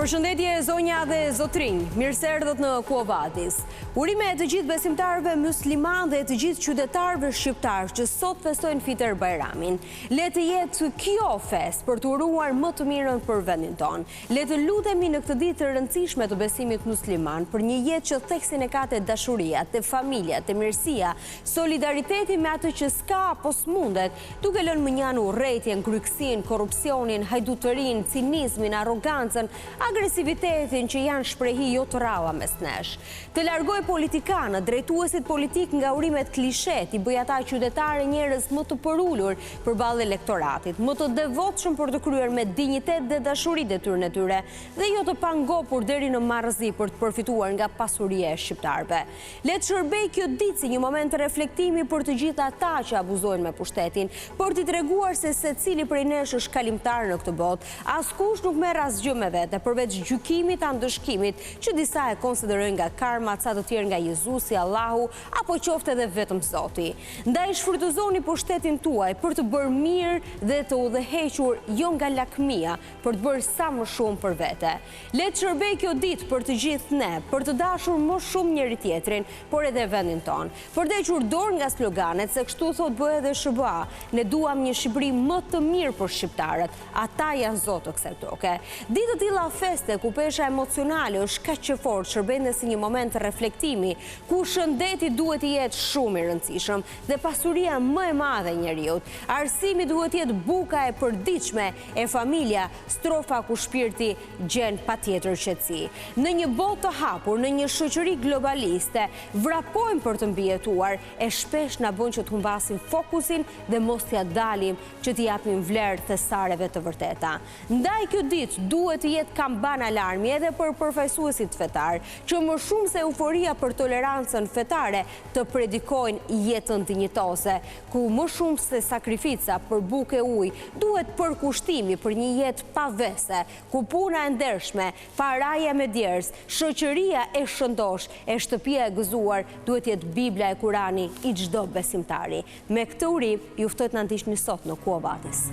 Përshëndetje zonja dhe zotrinj, mirë se erdhët në Quo Vadis. Urime të gjithë besimtarëve musliman dhe të gjithë qytetarëve shqiptarë që sot festojnë Fitër Bajramin. Le të jetë kjo fest për të uruar më të mirën për vendin tonë. Le të lutemi në këtë ditë të rëndësishme të besimit musliman për një jetë që theksin e ka të dashuria, të familja, të mirësia, solidariteti me atë që s'ka apo s'mundet, duke lënë mënjan urrëtitjen, kryksin, korrupsionin, hajdutërinë, cinizmin, arrogancën, agresivitetin që janë shprehi jo të ralla mes nesh. Të largoj politikanët, drejtuesit politik nga urimet klishet, i bëj ata qytetarë njerëz më të përullur përballë elektoratit, më të devotshëm për të kryer me dinjitet dhe dashuri detyrën e tyre, dhe jo të pangopur deri në marrëzi për të përfituar nga pasuria e shqiptarëve. Le të shërbej kjo ditë si një moment të reflektimi për të gjithë ata që abuzojnë me pushtetin, për t'i treguar se secili prej nesh është kalimtar në këtë botë, askush nuk merr asgjë me vete, përveç gjykimit, andëshkimit, që disa e konsiderojnë nga karma, ca të tjerë nga Jezusi, Allahu, apo qoftë edhe vetëm Zoti. Ndaj shfrytëzoni pushtetin tuaj për të bërë mirë dhe të udhëhequr jo nga lakmia, për të bërë sa më shumë për vete. Le të shërbej kjo ditë për të gjithë ne, për të dashur më shumë njëri tjetrin, por edhe vendin tonë. Për të hequr dorë nga sloganet, se kështu thot BE dhe SBA, ne duam një Shqipëri më të mirë për shqiptarët, ata janë zotë kësaj toke. Ditë të tilla feste ku pesha emocionale është kaq që fortë, shërben si një moment të reflektimi, ku shëndeti duhet të jetë shumë i rëndësishëm dhe pasuria më e madhe e njeriut. Arsimi duhet të jetë buka e përditshme e familja, strofa ku shpirti gjen patjetër qetësi. Në një botë të hapur, në një shoqëri globaliste, vrapojmë për të mbijetuar e shpesh na bën që të humbasim fokusin dhe mos t'ia dalim që t'i japim vlerë thesareve të vërteta. Ndaj kjo ditë duhet të jetë kamban alarmi edhe për përfaqësuesit fetar, që më shumë se euforia për tolerancën fetare të predikojnë jetën dinjitose, ku më shumë se sakrifica për bukë e ujë duhet përkushtimi për një jetë pa vese, ku puna e ndershme, paraja me djers, shoqëria e shëndosh, e shtëpia e gëzuar duhet jetë Bibla e Kurani i çdo besimtari. Me këtë urim, ju ftoj të na ndiqni sot në Quo Vadis.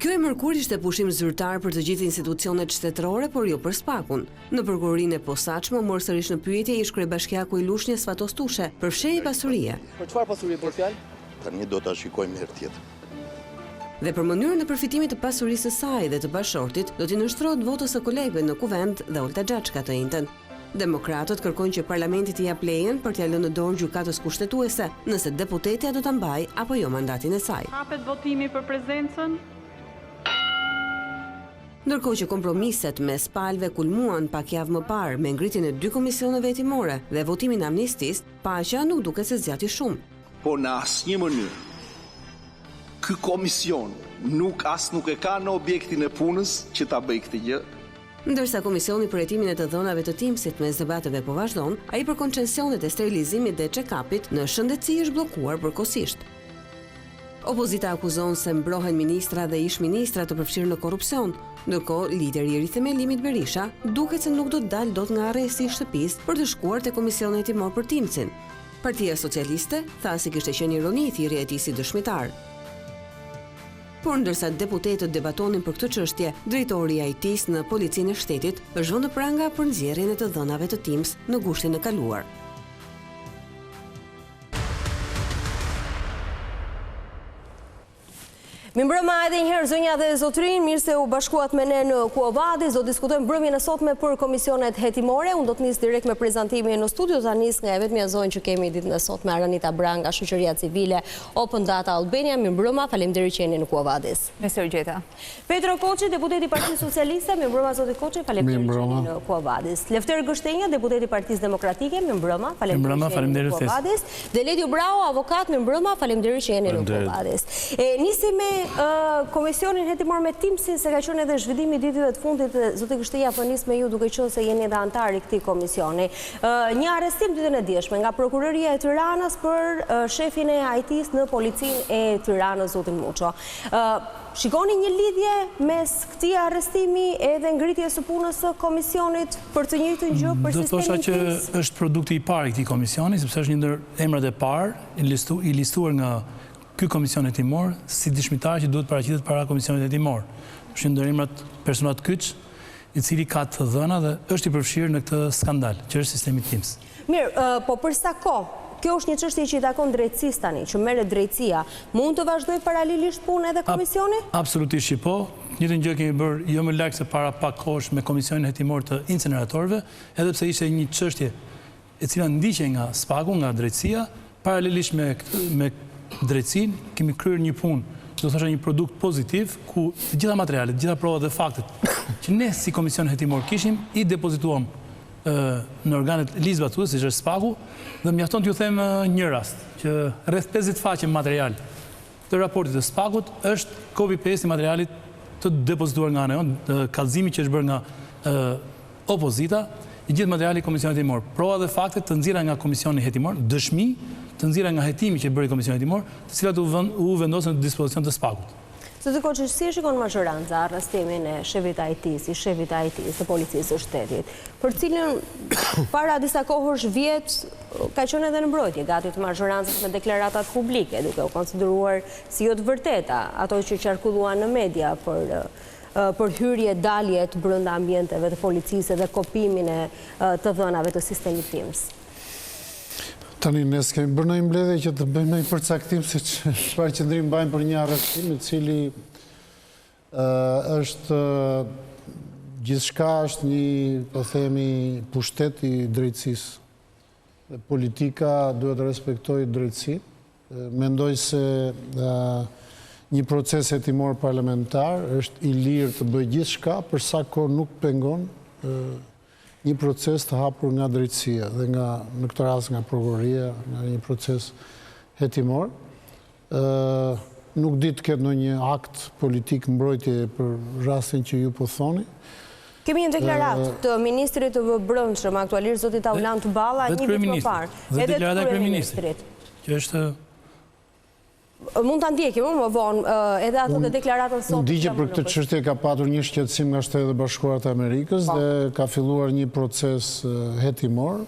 Kjo e mërkur ishte pushim zyrtar për të gjithë institucionet shtetërore, por jo për spakun. Në prokurorinë e posaçme u mor sërish në pyetje ish kryebashkiaku i Lushnjës Fatos Tushe për fshehje pasurie. Për çfarë pasurie për fjalë? Tani do ta shikojmë herë tjetër. Dhe për mënyrën e përfitimit të pasurisë së saj dhe të bashortit, do t'i nështrohet votës së kolegëve në Kuvend dhe Olta Xhaçka të njëjtën. Demokratët kërkojnë që parlamenti t'i jap lejen për t'ia lënë në dorë gjykatës kushtetuese, nëse deputetja do ta mbajë apo jo mandatin e saj. Hapet votimi për prezencën. Ndërkohë që kompromiset mes palëve kulmuan pak javë më parë me ngritjen e 2 komisioneve hetimore dhe votimin e amnistisë, paqja nuk duket se zgjati shumë. Po në asnjë mënyrë ky komision nuk e ka në objektin e punës që ta bëj këtë gjë. Ndërsa komisioni për hetimin e të dhënave të Timsit mes debateve po vazhdon, ai për koncesionet e sterilizimit dhe check-upit në shëndetësi është bllokuar përkohësisht. Opozita akuzon se mbrohen ministra dhe ish ministra të përfshirë në korrupsion, ndërkohë lideri i rithemelimit Berisha duket se nuk do të dalë dot nga arresti i shtëpisë për të shkuar te komisioni hetimor për Timsin. Partia Socialiste tha se kishte qenë ironi thirrja e tij si dëshmitar. Por ndërsa deputetët debatonin për këtë çështje, drejtori i IT-s në Policinë e Shtetit është vënë pranga për nxjerrjen e të dhënave të Tims në gushtin e kaluar. Mirëmbrëma edhe njëherë zonja dhe zotrin, mirë se u bashkuat me ne në Quo Vadis, do diskutojmë mbrëmjen e sotme për komisionet hetimore. Unë do të nis direkt me prezantimin në studio, ta nis nga e vetmja zonjë që kemi ditën e sotme, Aranita Branga, Shoqëria Civile, Open Data Albania. Mirëmbrëma, faleminderit që jeni në Quo Vadis. Mirë gjeta. Petro Koçi, deputeti i Partisë Socialiste, mirëmbrëma zoti Koçi, faleminderit që jeni në Quo Vadis. Lefter Gështenja, deputeti i Partisë Demokratike, mirëmbrëma, faleminderit që jeni në Quo Vadis. Deledio Brau, avokat, mirëmbrëma, faleminderit që jeni në Quo Vadis. Nisim me komisionin hetimor me Timsin, se ka qenë edhe zhvillimi ditëve të fundit, zoti Gështenja po nis me ju duke qenë se jeni edhe antar i këtij komisioni. Një arrestim ditën e dieshme nga prokuroria e Tiranës për shefin e IT-s në policinë e Tiranës, zotin Muço. Shikoni një lidhje mes këtij arrestimi edhe ngritjes së punës së komisionit për të njëjtën gjë për sistemin? Do thosha që është produkti i parë i këtij komisioni, sepse është një ndër emrat e parë i listuar nga ky komision hetimor si dëshmitar që duhet paraqitet para komisionit hetimor. Shëndërimrat personat kyç, i cili ka të dhëna dhe është i përfshirë në këtë skandal, që është sistemi TIMS. Mirë, po për sa kohë, kjo është një çështje që i takon drejtësisë tani, që merret drejtësia, mund të vazhdojë paralelisht punë edhe komisioni? Absolutisht që po. Njëjtën gjë kemi bërë jo më larg se para pak kohësh me komisionin hetimor të incineratorëve, edhe pse ishte një çështje e cila ndiqej nga SPAK-u, nga drejtësia, paralelisht me drejtësinë kemi kryer një punë, do të thosha një produkt pozitiv, ku të gjitha materialet, të gjitha provat dhe faktet që ne si komision hetimor kishim, i depozituam në organet ligjzbatuese, siç është SPAK-u, dhe mjafton t'ju them një rast, që rreth 50 faqe material të raportit të SPAK-ut është copy-paste i materialit të depozituar nga ana jonë, kallëzimi që është bërë nga opozita, i gjithë materiali i komisionit hetimor. Prova dhe fakte të nxjerra nga komisioni hetimor, dëshmi të nxjerra nga hetimi që bëri komisioni hetimor, të cilat u vendosën në dispozicion të SPAK-ut. Zoti Koçi, si e shikon majoranca arrestimin e shefit IT-s, i shefit IT-s të policisë së shtetit, për cilën para disa kohësh vjet ka qenë edhe në mbrojtje gati të majorancës me deklaratat publike, duke u konsideruar si jo të vërteta ato që qarkulluan në media për hyrje daljet brenda ambienteve të policisë dhe kopimin e të dhënave të sistemit TIMS. Tani, ne s'kemi bërë një mbledhje që të bëjmë një përcaktim se çfarë qëndrim bajmë për një arrestim, i cili është gjithçka është një, po themi, pushtet i drejtësisë. Politika duhet të respektojë drejtësinë. Mendoj se një proces hetimor parlamentar është i lirë të bëjë gjithçka, për sa kohë nuk pengon një proces të hapur nga drejtësia dhe në këtë rast nga prokuroria, nga një proces hetimor. Nuk di të ketë ndonjë akt politik mbrojtje për rastin që ju po thoni. Kemi një deklaratë të ministrit të brendshëm aktualisht zotit Aulant Balla një vit më parë. Dhe deklarata e kryeministrit, që është mund ta ndjekim më vonë edhe ato të deklaratën sot. Digje për këtë çështje ka patur një shqetësim nga Shtetet e Bashkuara të Amerikës dhe ka filluar një proces hetimor.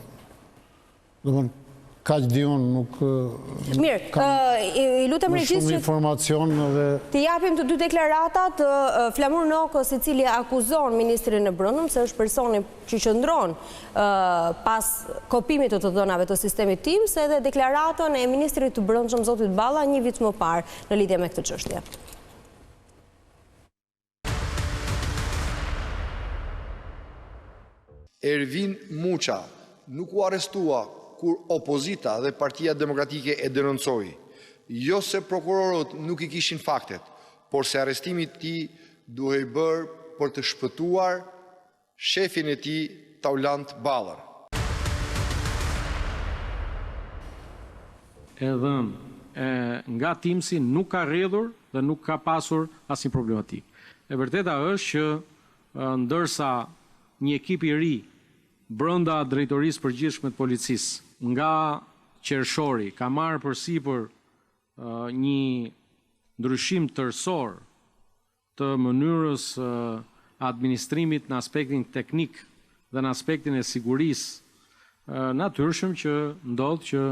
Domthonë kaq diun nuk mirë, i lutem regjistrit shumë informacion dhe të japim të dy deklaratat Flamur Nokës, i cili akuzon ministrin e Brendshëm se është personi që qëndron pas kopimit të dhënave të sistemit TIMS, edhe deklaratën e ministrit të Brendshëm zotit Balla një vit më parë në lidhje me këtë çështje. Ervin Muça nuk u arrestua kur opozita dhe Partia Demokratike e denoncoi, jo se prokurorët nuk i kishin faktet, por se arrestimi i tij duhej bërë për të shpëtuar shefin e tij, Aulant Ballën. Edhe nga TIMS-i nuk ka rredhur dhe nuk ka pasur asnjë problematik. E vërteta është që ndërsa një ekip i ri brenda drejtorisë përgjithshme të policisë nga qershori ka marrë përsipër një ndryshim tërësor të mënyrës administrimit në aspektin teknik dhe në aspektin e sigurisë, natyrshëm që ndodh që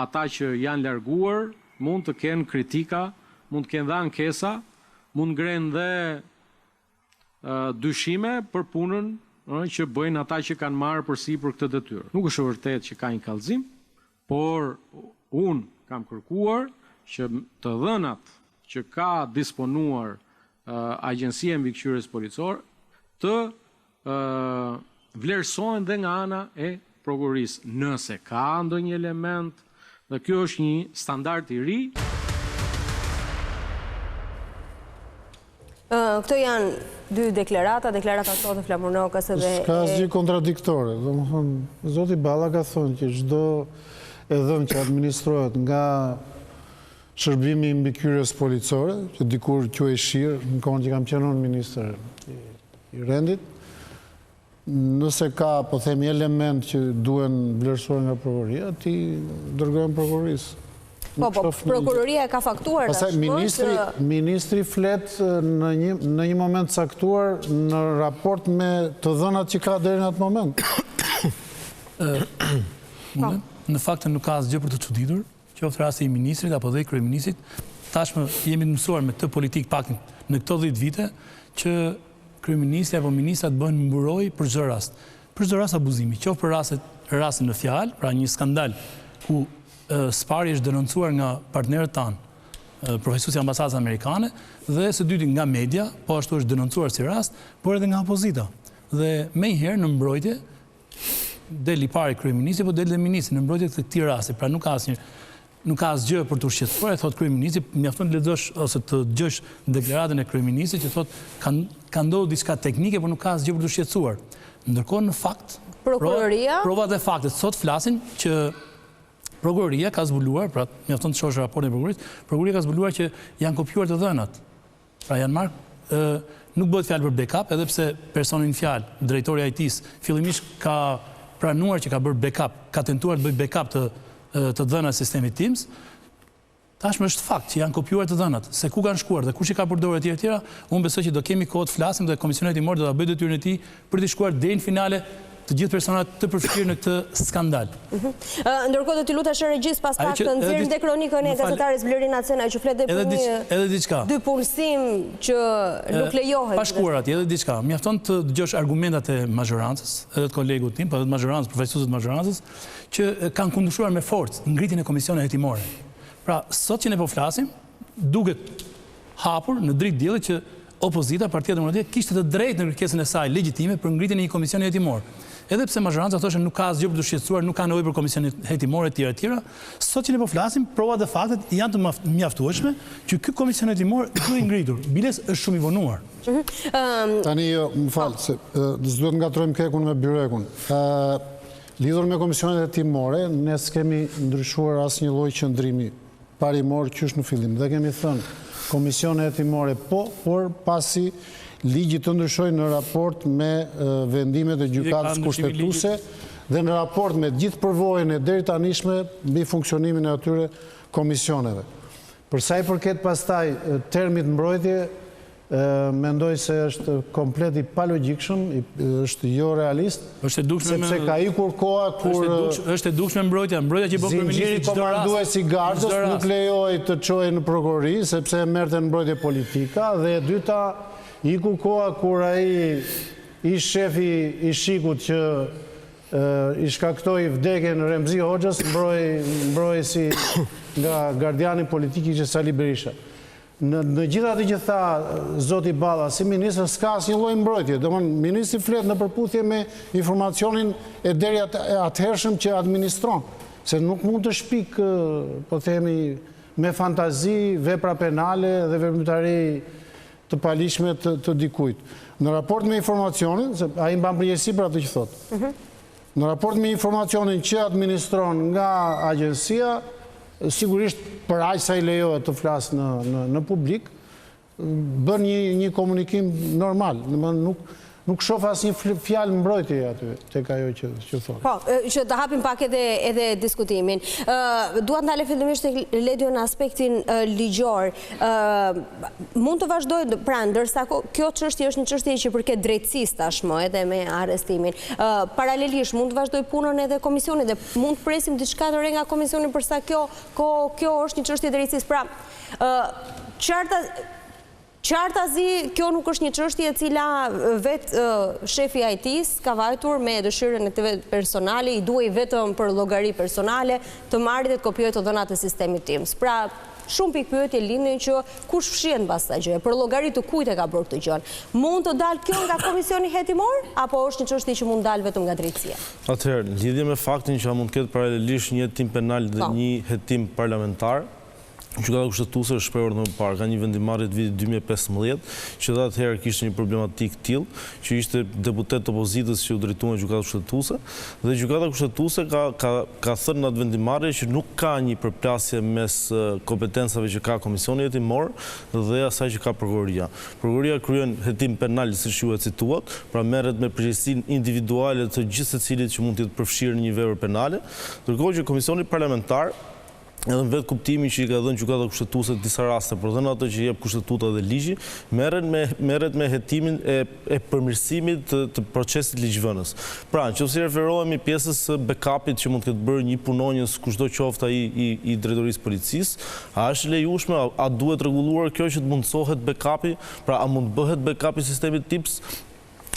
ata që janë larguar mund të kenë kritika, mund të kenë dhe ankesa, mund ngrenë dhe dyshime për punën që bëjnë ata që kanë marrë përsipër këtë detyrë. Nuk është vërtet që ka një kallëzim, por unë kam kërkuar që të dhënat që ka disponuar Agjencia e Mbikëqyrjes Policore të vlerësohen dhe nga ana e prokurorisë. Nëse ka ndonjë element, dhe kjo është një standard i ri. Këto janë dy deklarata sot të Flamur Nokës edhe... Ska asgjë kontradiktore. Domethënë, zoti Balla ka thonë që çdo e dhënë që administrohet nga shërbimi i mbikëqyrjes policore, që dikur quhej shir, në kohën që kam qenë unë ministër i rendit, nëse ka, po themi, element që duhen vlerësuar nga prokuroria, ti dërgojnë prokurorisë. Po, prokuroria ka faktuar pastaj ministri flet në një moment caktuar në raport me të dhënat që ka deri në atë moment. Në fakt nuk ka asgjë për të çuditur, qoftë rasti i ministrit apo dhe i kryeministrit, tashmë jemi të mësuar me këtë politikë pak në këto 10 vite, që kryeministri apo ministrat bëhen mburoj për çdo rast. Për çdo rast abuzimi, qoftë për rastin në fjalë, pra një skandal ku Spari është denoncuar nga partnerët tanë, profesuesi i ambasadës amerikane, dhe së dyti nga media, po ashtu është denoncuar si rast, por edhe nga opozita. Dhe menjëherë në mbrojtje del i pari kryeministri, po del dhe ministri në mbrojtje të këtij rasti. Pra nuk ka asgjë për të shqetësuar, thot kryeministri, mjafton të lexosh ose të dëgjosh deklaratën e kryeministrit që thot ka ndodhur diçka teknike, por nuk ka asgjë për të shqetësuar. Ndërkohë në fakt, provat e faktet sot flasin që Prokuroria ka zbuluar, pra mjafton të shohësh raportin e prokurorisë, prokuroria ka zbuluar që janë kopjuar të dhënat. Pra janë marrë, nuk bëhet fjalë për backup, edhe pse personi në fjalë, drejtori i IT-s, fillimisht ka pranuar që ka bërë backup, ka tentuar të bëjë backup të dhënat sistemit Teams. Tashmë është fakt që janë kopjuar të dhënat, se ku kanë shkuar dhe kush i ka përdorur etj etj. Unë besoj që do kemi kohë të flasim dhe Komisioni Hetimor do ta bëjë detyrën e tij për të shkuar deri në finale të gjithë personat të përfshirë në këtë skandal. Ndërkohë do t'i lutash regjis pas pak të nxjerrim dhe kronikën e gazetares Blerina Cena që flet edhe diçka. Dy punësim që nuk lejohet. Pa shkuar atje edhe diçka. Mjafton të dëgjosh argumentat e mazhorancës, edhe të kolegut tim, po edhe të mazhorancës, profesorët të mazhorancës, që kanë kundërshtuar me forcë ngritjen e Komisionit Hetimor. Pra, sot që ne po flasim, duket hapur në dritë dielli që opozita, Partia Demokratike, kishte të drejtë në kërkesën e saj legjitime për ngritjen e një komisioni hetimor. Edhe pse mazhoranca thoshte nuk ka asgjë për të shqetësuar, nuk ka nevojë për komisionin hetimor etj. Sot që ne po flasim, provat dhe faktet janë të mjaftueshme që ky komision hetimor duhet ngritur. Biles është shumë i vonuar. Tani jo, më fal, se s'duhet ngatrojmë kekun me byrekun. Lidhur me komisionet hetimore, ne s'kemi ndryshuar asnjë lloj qëndrimi parimor qysh në fillim. Dhe kemi thënë komisione hetimore po, por pasi ligji të ndryshojë në raport me vendimet e gjykatës kushtetuese dhe në raport me gjithë përvojën e deri tanishme mbi funksionimin e atyre komisioneve. Për sa i përket pastaj termit mbrojtje, mendoj se është komplet i palogjikshëm, është jo realist, sepse ka ikur koha kur është e dukshme mbrojtja që bën kryeministri çdo rast. Komanduesi i gardës nuk lejoi të çojë në prokurori sepse merrte në mbrojtje politika dhe e dyta ikur koha kur ai ish shefi i shikut që i shkaktoi vdekjen Remzi Hoxhës, mbroi si nga gardiani politik ishte Sali Berisha. Në gjithë atë që tha zoti Balla, si ministër s'ka asnjë lloj mbrojtje. Domthonë ministri flet në përputhje me informacionin e deri atëhershëm që administron, se nuk mund të shpik, po themi, me fantazi vepra penale dhe veprimtari të palishme të dikujt. Në raport me informacionin, se ai mban përgjegjësi për atë që thotë. Në raport me informacionin që administron nga agjencia, sigurisht për aq sa i lejohet të flasë në publik, bën një komunikim normal. Nuk shoh asnjë fjalë mbrojtje aty tek ajo që thonë. Po, që të hapim pak edhe diskutimin. Dua të ndalë fillimisht tek Ledio në aspektin ligjor. Mund të vazhdoj, pra ndërsa kjo çështje është një çështje që përket drejtësisë tashmë edhe me arrestimin. Paralelisht mund të vazhdoj punën edhe komisioni dhe mund të presim diçka të re nga komisioni përsa kjo është një çështje drejtësisë. Pra, qartazi, kjo nuk është një çështje e cila vetë shefi IT-s ka vajtur me dëshirën e të vetë personale, i duhej vetëm për llogari personale të marrë dhe të kopjojë të dhënat e sistemit Teams. Pra, shumë pikë pyetje lindin që kush fshihet mbas kësaj gjëje, për llogari të kujt e ka bërë këtë gjë. Mund të dalë kjo nga komisioni hetimor apo është një çështje që mund dalë vetëm nga drejtësia? Atëherë, lidhje me faktin që mund të ketë paralelisht një hetim penal dhe një hetim parlamentar, Gjykata kushtetuese është shprehur më parë, ka një vendimarrje të vitit 2015, që dhe atëherë kishte një problematik tillë, që ishte deputet të opozitës që u drejtuan gjykatës kushtetuese, dhe gjykata kushtetuese ka thënë në atë vendimarrje që nuk ka një përplasje mes kompetencave që ka komisioni hetimor dhe asaj që ka prokuroria. Prokuroria kryen hetim penal, siç ju e cituat, pra merret me përgjegjësinë individuale të gjithë secilit që mund të jetë përfshirë në një vepër penale, ndërkohë që komisioni parlamentar edhe në vetë kuptimi që i ka dhënë gjykata kushtetuese në disa raste, por dhe në ato që jep kushtetuta dhe ligji, merret me hetimin e përmirësimit të procesit ligjvënës. Pra, nëse referohemi pjesës së backupit që mund të ketë bërë një punonjës kushdo qoftë ai i drejtorisë policisë, a është lejueshme, a duhet rregulluar kjo që të mundsohet backupi, pra a mund bëhet backupi sistemit TIPS?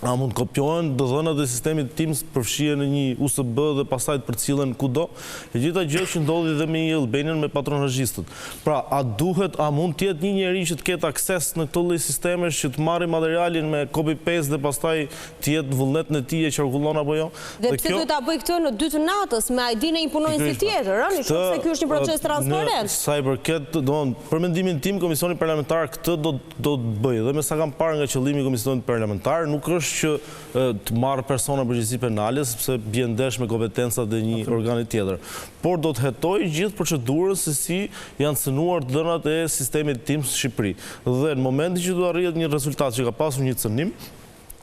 A mund kopjohen dhënat e sistemit TIMS përfshien në një USB dhe pastaj të përcillen kudo? E gjitha gjë që ndodhi dhe me Albanian me patronazhistët. Pra, a mund të jetë një njeri që të ketë akses në këto lloj sistemesh që të marrë materialin me copy paste dhe pastaj të jetë vullnet në tij e qarkullon apo jo? Dhe pse duhet ta bëj këtë në 2 të natës me ID-n e një punonjësi tjetër, ëh? Në shumë se ky është një proces transparent. Sa i përket, për mendimin tim, Komisioni Parlamentar këtë do të bëjë. Dhe me sa kam parë nga qëllimi i Komisionit Parlamentar, nuk është që të marrë persona përgjegjësi penale, sepse bie ndesh me kompetencat e një organi tjetër. Por do të hetojë gjithë procedurën se si janë cënuar dhënat e sistemit TIMS në Shqipëri. Dhe në momentin që do arrihet një rezultat që ka pasur një cënim,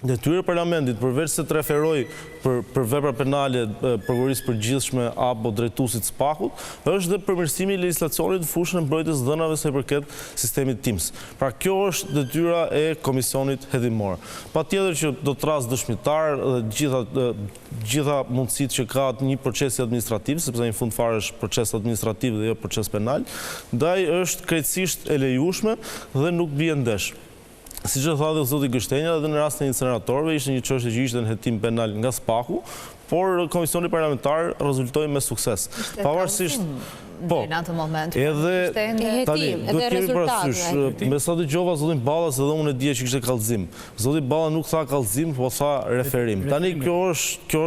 detyra e Parlamentit, përveç se të referoj për vepra penale prokurorisë përgjithshme apo drejtuesit SPAK-ut, është dhe përmirësimi i legjislacionit në fushën e mbrojtjes dhënave sa i përket sistemit TIMS. Pra kjo është detyra e Komisionit Hetimor. Patjetër që do të rast dëshmitar dhe gjitha mundësitë që ka një procesi administrativ, sepse në fund fare është proces administrativ dhe jo proces penal, ndaj është krejtësisht e lejueshme dhe nuk bie ndesh. Siç e tha dhe zoti Gështenja, edhe në rastin e inceneratorëve ishte një çështje që ishte në hetim penal nga SPAK-u, por Komisioni Parlamentar rezultoi me sukses. Pavarësisht në atë moment. Edhe tani, duhet kemi parasysh, me sa dëgjova zotin Ballas edhe unë e dija që kishte kallëzim. Zoti Balla nuk tha kallëzim, po tha referim. Tani kjo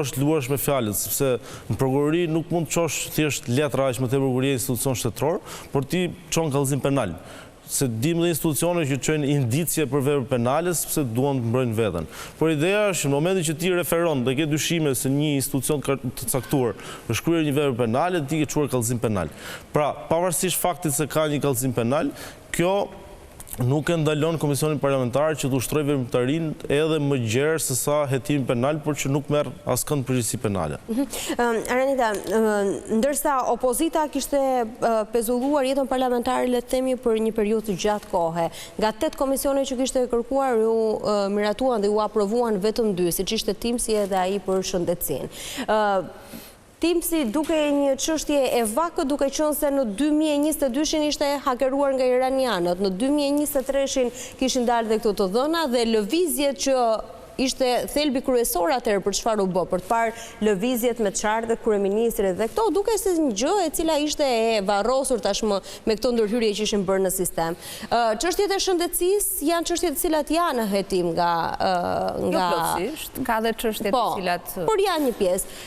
është luash me fjalët, sepse në prokurori nuk mund të çosh thjesht letra aq më tepër kur je institucion shtetëror, por ti çon kallëzim penal. Se dim dhe institucione që çojnë indicie për vepra penale sepse duan të mbrojnë veten. Por ideja është në momentin që ti referon dhe ke dyshime se një institucion të caktuar është kryer një vepër penale, ti ke çuar kallëzim penal. Pra, pavarësisht faktit se ka një kallëzim penal, kjo nuk e ndalon Komisionin Parlamentar që të ushtrojë veprimtarinë edhe më gjerë se sa hetimi penal, por që nuk merr askënd përgjegjësi penale. Aranita, ndërsa opozita kishte pezulluar jetën parlamentare, le të themi, për një periudhë të gjatë kohe, nga 8 komisione që kishte kërkuar, ju miratuan dhe ju aprovuan vetëm 2, siç ishte TIMS-i edhe ai për shëndetësinë. TIMS-i duke një çështje e vakët, duke qenë se në 2022 ishte hakeruar nga iranianët, në 2023 kishin dalë dhe këto të dhëna dhe lëvizjet që ishte thelbi kryesor atëherë për çfarë u bë, për të parë lëvizjet me çardhë kryeministrit dhe këto duke si një gjë e cila ishte e varrosur tashmë me këto ndërhyrje që ishin bërë në sistem. Çështjet e shëndetësisë janë çështje të cilat janë në hetim nga plotësisht, ka dhe çështje të cilat por janë një pjesë.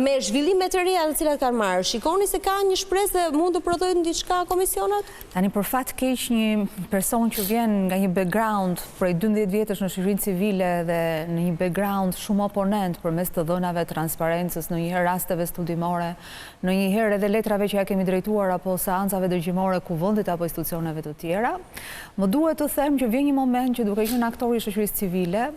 Me zhvillime të reja të cilat kanë marrë, shikoni se ka një shpresë se mund të prodhojnë diçka komisionat? Tani për fat keq një person që vjen nga një background prej 12 vjetësh në shoqërinë civile dhe në një background shumë oponent përmes të dhënave transparencës, në njëherë rasteve studimore, në njëherë edhe letrave që ja kemi drejtuar apo seancave dëgjimore kuvendit apo institucioneve të tjera, më duhet të them që vjen një moment që duke qenë aktori i shoqërisë civile,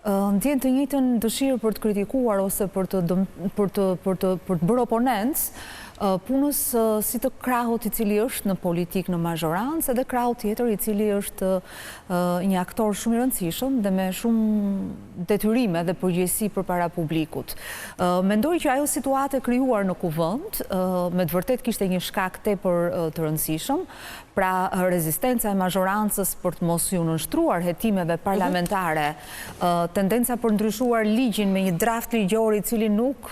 ndjen të njëjtën dëshirë për të kritikuar ose për të bërë oponencë punës si të krahut i cili është në politik në mazhorancë edhe krahut tjetër i cili është një aktor shumë i rëndësishëm dhe me shumë detyrime dhe përgjegjësi përpara publikut. Mendoj që ajo situatë e krijuar në kuvend me të vërtet kishte një shkak tepër të rëndësishëm, pra rezistenca e mazhorancës për të mos ju nënshtruar hetimeve parlamentare, tendenca për ndryshuar ligjin me një draft ligjor i cili nuk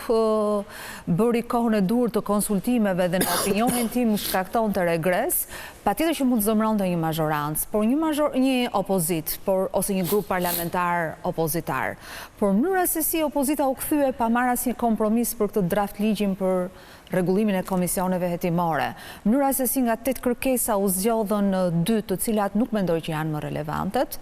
bëri kohën e dur të konsultimeve dhe në opinionin tim shkakton të regres, patjetër që mund të zëmronte një mazhorancë, por një opozit, ose një grup parlamentar opozitar. Por mënyra se si opozita u kthye pa marrë asnjë kompromis për këtë draft ligjin për rregullimin e komisioneve hetimore. Mënyra se si nga 8 kërkesa u zgjodhën 2 të cilat nuk mendoj që janë më relevantet,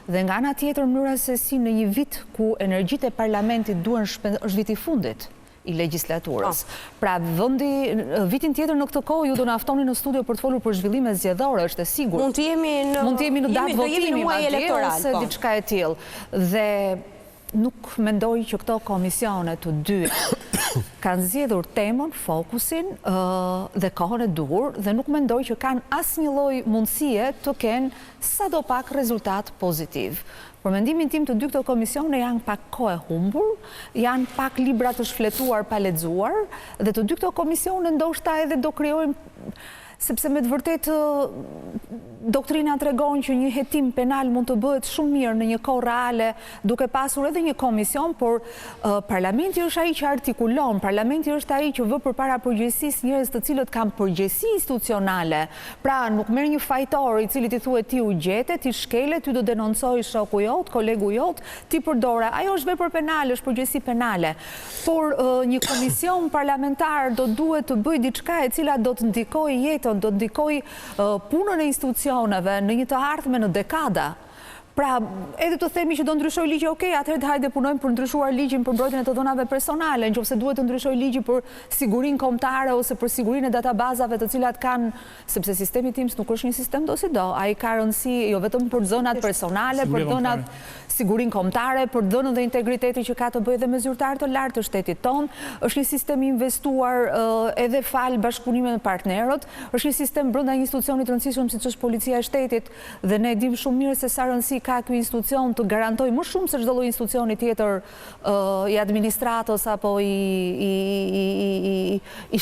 dhe nga ana tjetër mënyra se si në një vit ku energjitë e parlamentit duhen është viti i fundit i legjislaturës. Pra vitin tjetër në këtë kohë ju do na aftoni në studio për të folur për zhvillime zgjedhore, është e sigurt. Mund të jemi në datë votimi ose diçka e tillë. Dhe nuk mendoj që këto komisione të dy kanë zgjedhur temën, fokusin dhe kohën e duhur dhe nuk mendoj që kanë asnjë lloj mundësie të kenë sadopak rezultat pozitiv. Për mendimin tim të dy këto komisione janë pak kohë e humbur, janë pak libra të shfletuar pa lexuar dhe të dy këto komisione ndoshta edhe do krijojnë, sepse me të vërtet doktrina tregon që një hetim penal mund të bëhet shumë mirë në një kohë reale duke pasur edhe një komision, por parlamenti është ai që artikulon, parlamenti është ai që vë përpara përgjegjësisë njerëz të cilët kanë përgjegjësi institucionale. Pra nuk merr një fajtor i cili ti thuhet ti u gjete, ti shkele, ti do denoncoj shoku jot, kolegu jot, ti përdore. Ajo është vepër penale, është përgjegjësi penale. Por një komision parlamentar do duhet të bëjë diçka e cila do të ndikojë jetën, do të ndikoj punën e institucioneve në një të ardhme në dekada. Pra, edhe të themi që do ndryshoj ligji, okej, atëherë hajde punojmë për ndryshuar ligjin për mbrojtjen e të dhënave personale, nëse duhet të ndryshoj ligji për sigurinë kombëtare ose për sigurinë e databazave të cilat kanë, sepse sistemi TIMS nuk është një sistem do si do, ai ka rëndësi jo vetëm për dhënat personale, për dhënat sigurinë kombëtare, për dhënën dhe integriteti që ka të bëjë dhe me zyrtarë të lartë të shtetit tonë, është një sistem i investuar edhe fal bashkëpunimeve me partnerët, është një sistem brenda një institucioni të rëndësishëm siç është policia e shtetit dhe ne dimë shumë mirë se sa rëndësi ka ky institucion të garantoj më shumë se çdo lloj institucioni tjetër i administratës apo i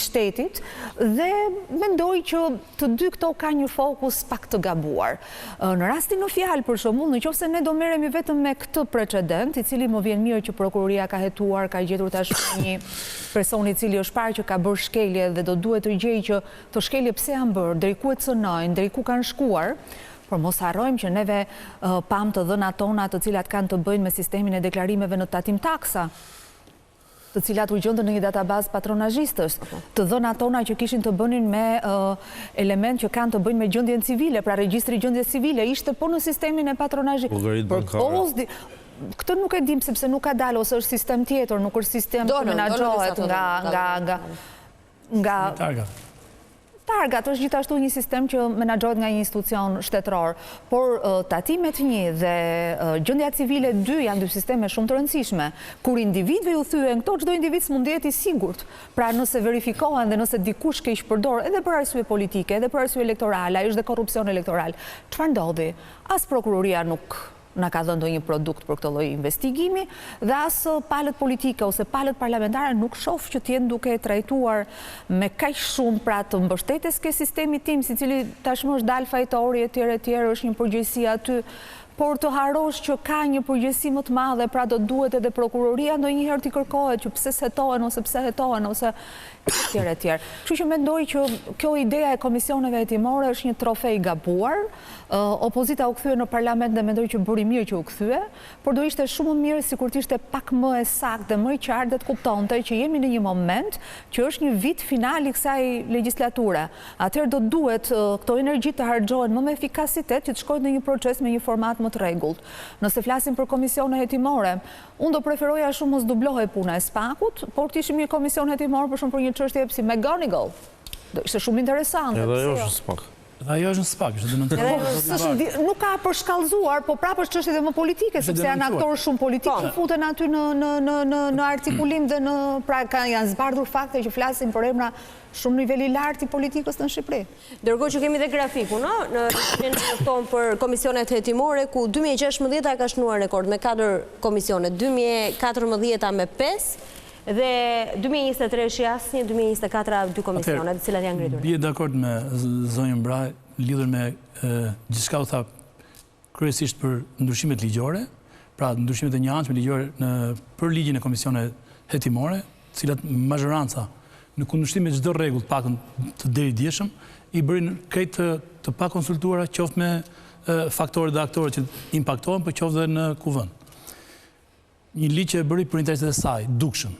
shtetit dhe mendoj që të dy këto kanë një fokus pak të gabuar. Në rastin në fjalë për shembull, nëse ne do merremi vetëm me këtë precedent, i cili më vjen mirë që prokuroria ka hetuar, ka gjetur tash një person i cili është parë që ka bërë shkelje dhe do duhet të gjejë që të shkelje pse janë bërë, deri ku e cënojnë, deri ku kanë shkuar. Por mos harrojmë që neve pam të dhënat tona të cilat kanë të bëjnë me sistemin e deklarimeve në tatim taksa, të cilat u gjendën në një databazë patronazhistës, të dhënat tona që kishin të bënin me element që kanë të bëjnë me gjendjen civile, pra regjistri gjendjes civile, ishte po në sistemin e patronazhit. Këtë nuk e dim sepse nuk ka dalë ose është sistem tjetër, nuk është sistem që menaxhohet nga Targat është gjithashtu një sistem që menaxhohet nga një institucion shtetëror, por tatimet 1 dhe gjendja civile 2 janë dy sisteme shumë të rëndësishme. Kur individëve u thyen këto, çdo individ s'mund të jetë i sigurt. Pra nëse verifikohen dhe nëse dikush keq përdor edhe për arsye politike, edhe për arsye elektorale, është dhe korrupsion elektoral, çfarë ndodhi? As prokuroria nuk na ka dhënë ndonjë produkt për këtë lloj investigimi dhe as palët politike ose palët parlamentare nuk shoh që të jenë duke trajtuar me kaq shumë pra të mbështetes ke sistemi TIMS, i cili tashmë është dalë fajtori etj, është një përgjegjësi aty, por të harrosh që ka një përgjegjësi më të madhe, pra do duhet edhe prokuroria ndonjëherë t'i kërkohet që pse hetohen ose etj. Kështu që mendoj që kjo ideja e komisioneve hetimore është një trofej gabuar. Opozita u kthye në parlament dhe mendoj që bëri mirë që u kthye, por do ishte shumë mirë sikur të ishte pak më e saktë dhe më i qartë dhe të kuptonte që jemi në një moment që është një vit final i kësaj legjislature. Atëherë do duhet këto energji të harxhohen më me efikasitet që të shkojnë në një proces me një format më të rregullt. Nëse flasim për komisione hetimore, unë do preferoja shumë mos dublohej puna e SPAK-ut, por të ishim një komision hetimor për shumë për një çështje si McGonigal. Do ishte shumë interesante. Edhe ajo është SPAK. Dhe ajo është në SPAK. Nuk ka përshkallëzuar, po prapë është çështje dhe më politike, sepse janë aktorë shumë politikë që futen aty në artikulim dhe pra janë zbardhur fakte që flasin për emra shumë niveli lartë i politikës në Shqipëri. Ndërkohë që kemi dhe grafiku, në tonë për komisionet hetimore, ku 2016 ka shnuar rekord me 4 komisione, 2014 me 5, dhe 2023 asnjë, 2024 2 komisione, të cilat janë ngritur. Bie dakord me zonjën Braj, lidhur me gjithçka u tha kryesisht për ndryshimet ligjore, pra ndryshimet e njëanshme ligjore për ligjin e komisione hetimore, të cilat mazhoranca në kundërshtim me çdo rregull pakën të deri i bërin krejt të pa konsultuara, qoftë me faktorët dhe aktorët që impaktohen, por qoftë dhe në kuvend. Një ligj që e bëri për interesat e saj, dukshëm,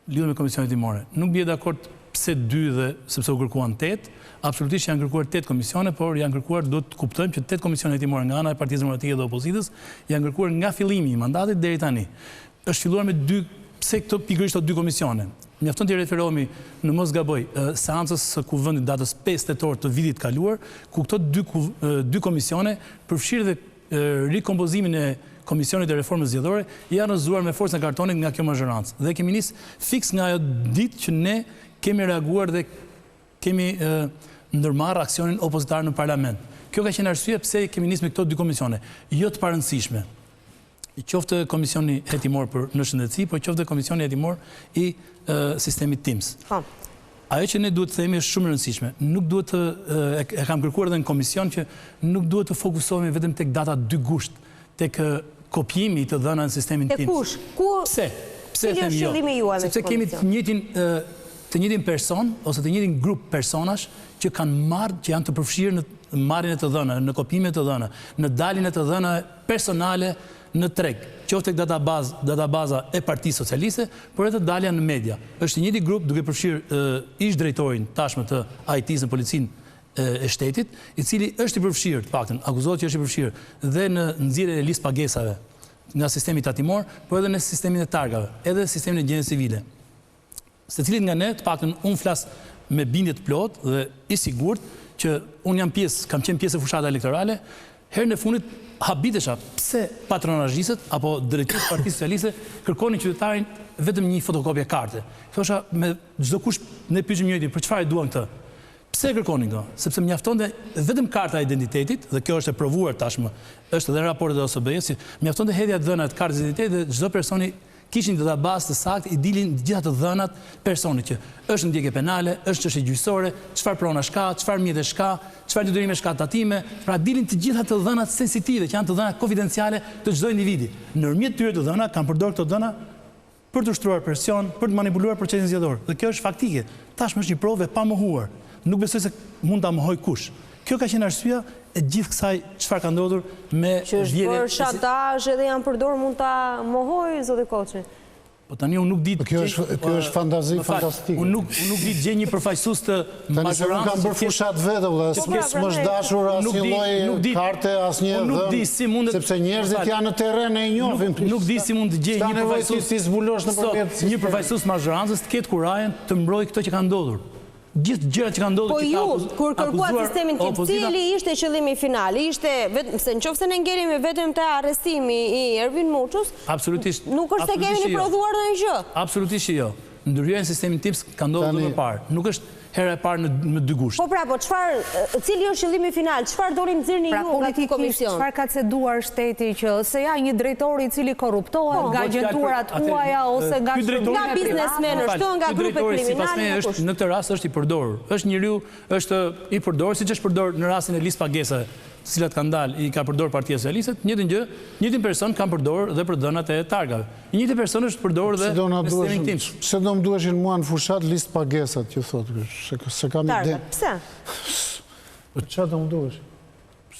lidhur me komisionet hetimore. Nuk bie dakord pse 2 dhe sepse u kërkuan 8, absolutisht janë kërkuar 8 komisione, por janë kërkuar, do të kuptojmë që 8 komisione hetimore nga ana e Partisë Demokratike dhe Opozitës janë kërkuar nga fillimi i mandatit deri tani. Është filluar me 2, pse këto pikërisht këto 2 komisione. Mjafton të referohemi në mos gaboj seancës së kuvendit datës 5 tetor të vitit kaluar, ku këto 2 komisione përfshirë dhe rikompozimin e Komisionit e Reformës Zgjedhore janë rëzuar me forcën e kartonit nga kjo mazhorancë. Dhe kemi nis fiks nga ajo ditë që ne kemi reaguar dhe kemi ndërmarrë aksionin opozitar në parlament. Kjo ka qenë arsye pse kemi nis me këto dy komisione, jo të parëndësishme. I qoftë komisioni hetimor në shëndetësi, por qoftë komisioni hetimor i sistemit TIMS. Ajo që ne duhet të themi është shumë e rëndësishme. Nuk duhet të e kam kërkuar edhe në komision që nuk duhet të fokusohemi vetëm tek data 2 gusht, tek kopjimi të dhëna në sistemin TIMS. Tek kush? Pse? Pse them jo? Sepse kemi të njëjtin person ose të njëjtin grup personash që kanë marrë, që janë të përfshirë në marrjen e të dhëna, në kopimin e të dhëna, në daljen e të dhëna personale në treg, qoftë tek databaza e Partisë Socialiste, por edhe dalja në media. Është një njëjti grup duke përfshirë ish drejtorin tashmë të IT-s në policinë e shtetit, i cili është i përfshirë, të paktën, akuzohet që është i përfshirë dhe në nxjerrjen e listë pagesave nga sistemi tatimor, por edhe në sistemin e targave, edhe sistemin e gjendjes civile. Secilit nga ne, të paktën, unë flas me bindje të plotë dhe i sigurt që unë kam qenë pjesë e fushatave elektorale, herën e fundit habitesha pse patronazhistët apo drejtues Partisë Socialiste kërkonin qytetarin vetëm një fotokopje karte. Thosha me çdo kush ne pyetëm njëri për çfarë duan këtë. Pse kërkonin këto? Sepse mjaftonte vetëm karta e identitetit dhe kjo është e provuar tashmë. Është edhe raportet e OSBE-s, mjaftonte hedhja e dhënave të kartës identitetit dhe çdo personi kishin databazë të saktë, i dilin gjitha të dhënat personit që është ndjekje penale, është çështje gjyqësore, çfarë pronash ka, çfarë mjetesh ka, çfarë detyrimesh ka tatime, pra dilin të gjitha të dhënat sensitive, që janë të dhëna konfidenciale të çdo individi. Ndërmjet tyre të dhëna kanë përdorur këto dhëna për të ushtruar presion, për të manipuluar procesin zgjedhor. Dhe kjo është faktike. Tashmë është një provë e pamohuar. Nuk besoj se mund ta mohoj kush. Kjo ka qenë arsyeja e gjithë kësaj çfarë ka ndodhur me që është bërë shantazh edhe janë përdorur mund ta mohoj zoti Koçi. Po tani unë nuk di. Kjo është fantazi fantastike. Unë nuk di gjej një përfaqësues të mazhorancës. Unë kam bërë fushat vetë vëlla, s'më është dashur asnjë lloj karte, asnjë dhënë. Sepse njerëzit janë në terren e njohin. Nuk di si mund të gjej një përfaqësues si zbulosh nëpërmjet një përfaqësues mazhorancës të ketë kurajën të mbrojë këto që kanë ndodhur. Gjithë gjërat që kanë ndodhur. Po ju, kur kërkuat sistemin TIMS, cili ishte qëllimi final? Ishte vetëm se nëse ne ngelemi vetëm te arrestimi i Ervin Muçus, absolutisht. Nuk është se kemi prodhuar ndonjë gjë. Absolutisht jo. Ndërhyrja në sistemin TIMS ka ndodhur më parë. Nuk është hera e parë në 2 gusht. Po pra, po cili është qëllimi final? Çfarë doni nxirrni ju nga ky komision? Çfarë ka ceduar shteti që se ja një drejtor i cili korruptohet nga agjenturat huaja ose nga biznesmenësh, nga grupe kriminale? Në këtë rast është i përdorur. Është njeriu është i përdorur siç është përdorur në rastin e listë pagesave, të cilat kanë dalë, i ka përdorur Partia Socialiste, njëjtën gjë, njëjtin person kanë përdorur dhe për dhënat e targave. Një njëjtë person është përdorur dhe në sistemin TIMS. Pse do më duheshin mua në fushat listë pagesat, që thotë, se kam ide. Pse? Po çfarë do më duhesh?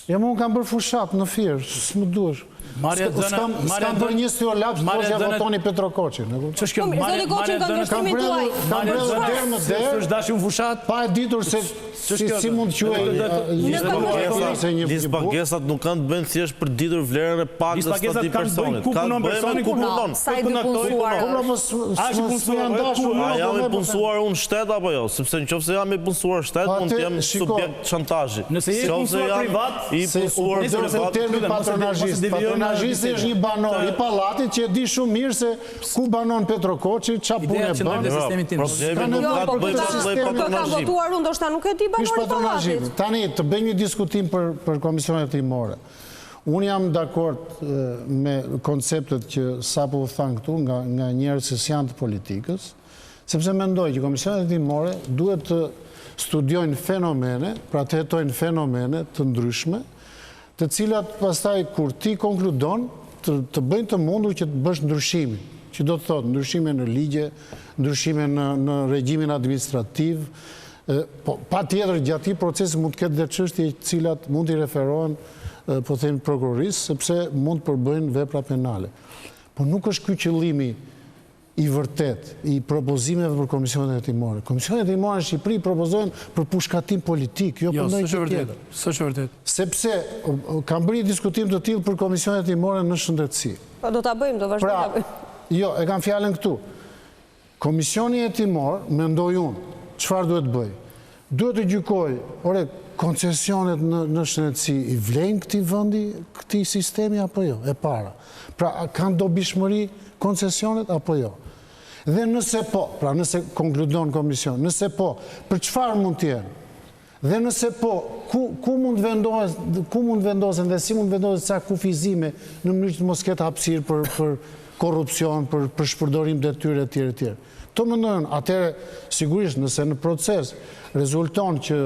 Ja më kam bërë fushat në firë, s'më duhesh. S'kam bërë një stiolaps, po që votoni Petro Koçin. Zoti Koçin ka ndërshtimin tuaj. Kam bërë derë më derë. Është dashur fushat. Pa e ditur se si mund të quaj listë pagesat nuk kanë të bëjnë thjesht për ditur vlerën e pagës së atij personit. Ku punon personi, ku punon. Sa i punësuar. A jam i punësuar unë shtet apo jo? Sepse nëse jam i punësuar shtet, mund të jem subjekt shantazhi. Nëse je punësuar privat, i punësuar privat. Patronazhisti është një banor i pallatit që e di shumë mirë se ku banon Petro Koçi, çfarë punë bën. Problemi nuk ka të bëjë me patronazhim. Votuar unë ndoshta nuk e di banori i pallatit. Tani të bëjmë një diskutim për komisionet hetimore. Unë jam dakord me konceptet që sapo u than këtu nga njerëz që janë të politikës, sepse mendoj që komisionet hetimore duhet të studiojnë fenomene, pra të hetojnë fenomene të ndryshme, të cilat pastaj kur ti konkludon të bëjnë të mundur që të bësh ndryshime, që do të thotë ndryshime në ligje, ndryshime në regjimin administrativ, pa tjetër gjatë këtij procesi mund të ketë dhe çështje të cilat mund t'i referohen po thënë prokurorisë, sepse mund të përbëjnë vepra penale. Po nuk është ky qëllimi i vërtet i propozimeve për komisionet hetimore. Komisionet hetimore në Shqipëri propozojnë për pushkatim politik, jo për ndonjë gjë tjetër. S'është vërtet. Sepse kam bërë një diskutim të tillë për komisionet hetimore në shëndetësi. Po do ta bëjmë, do vazhdojmë ta bëjmë. Jo, e kam fjalën këtu. Komisioni hetimor, mendoj unë, çfarë duhet bëj? Duhet të gjykojë, koncesionet në shëndetësi i vlejnë këti vëndi, këti sistemi apo jo, e para. Pra, kanë dobishmëri koncesionet apo jo. Dhe nëse po, pra nëse konkludon komision, nëse po, për çfarë mund t'jenë? Dhe nëse po, ku mund vendosen dhe si mund vendosen ca kufizime në mënyrë që mos ketë hapësirë për korrupsion, për shpërdorim detyre etj. To mendojnë, atëherë sigurisht nëse në proces rezulton që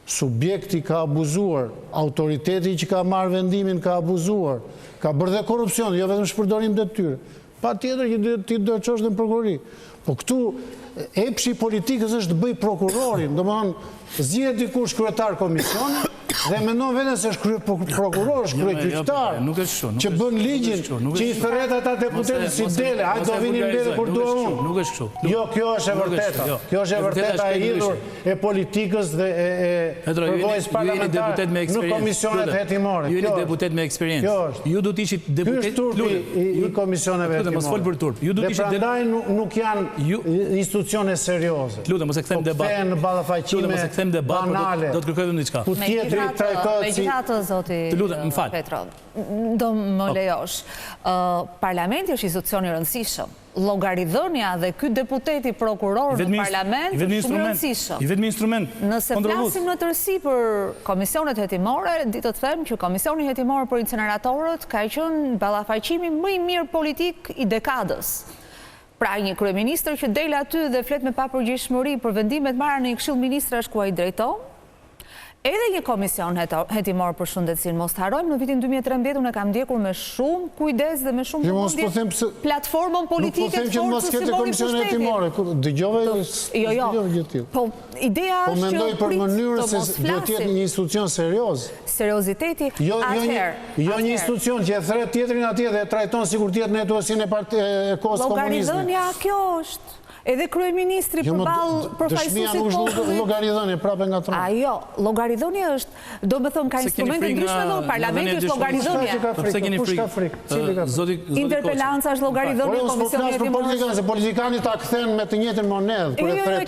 subjekti ka abuzuar, autoriteti që ka marrë vendimin ka abuzuar, ka bërë dhe korrupsion, jo vetëm shpërdorim detyre, patjetër që ti do të çosh në prokurori. Po këtu epshi i politikës është të bëj prokurorin, domethënë zgjedhet dikush kryetar komisioni dhe mendon vetëm se është prokuror, është kryegjyqtar, që bën ligjin, që i thërret ata deputetët si dele, hajde do vinin mbledhje kur dua unë. Nuk është kështu. Jo, kjo është e vërteta. Kjo është e vërteta e hidhur e politikës dhe e përvojës parlamentare në komisionet hetimore. Ju jeni deputet me eksperiencë. Ju do të ishit deputet. Ky është turpi i komisioneve hetimore. Mos fol për turp. Ju do të ishit prandaj nuk janë institucione serioze. Lutem, mos e kthem debat. Po në ballafaqime banale. Do të kërkojmë diçka. Megjithatë, zoti Petrov, do më lejosh, parlamenti është institucion i rëndësishëm. Llogaridhënia dhe ky deputeti prokuror në parlament është shumë i rëndësishëm. I vetmi instrument. Nëse flasim në tërësi për komisionet hetimore, ditë të them që komisioni hetimor për incineratorët ka qenë ballafaqimi më i mirë politik i dekadës. Pra një kryeministër që del aty dhe flet me papërgjegjshmëri për vendimet marra në një këshill ministrash ku ai drejton, edhe një komision hetimor për shëndetësinë. Mos të harrojmë, në vitin 2013 unë e kam ndjekur me shumë kujdes dhe me shumë vëmendje platformën politike të forcës së komision hetimore. Dëgjove gjë. Po ideja është që mendoj për mënyrën se do të jetë një institucion serioz. Serioziteti atëherë. Jo një institucion që e thret tjetrin atje dhe e trajton sikur të jetë në hetuesinë e kohës komunizmit. Llogaridhënia kjo është. Edhe kryeministri përballë përfaqësuesit popullsisë. Llogaridhënia prapë ngatron. Jo, llogaridhënia është, do të them, ka instrumente ndryshme dhe parlamenti është llogaridhënia. Pse keni frikë? Zoti interpelanca është llogaridhënia e komisionit hetimor. Se politikanët ta kthen me të njëjtën monedhë për e tretë.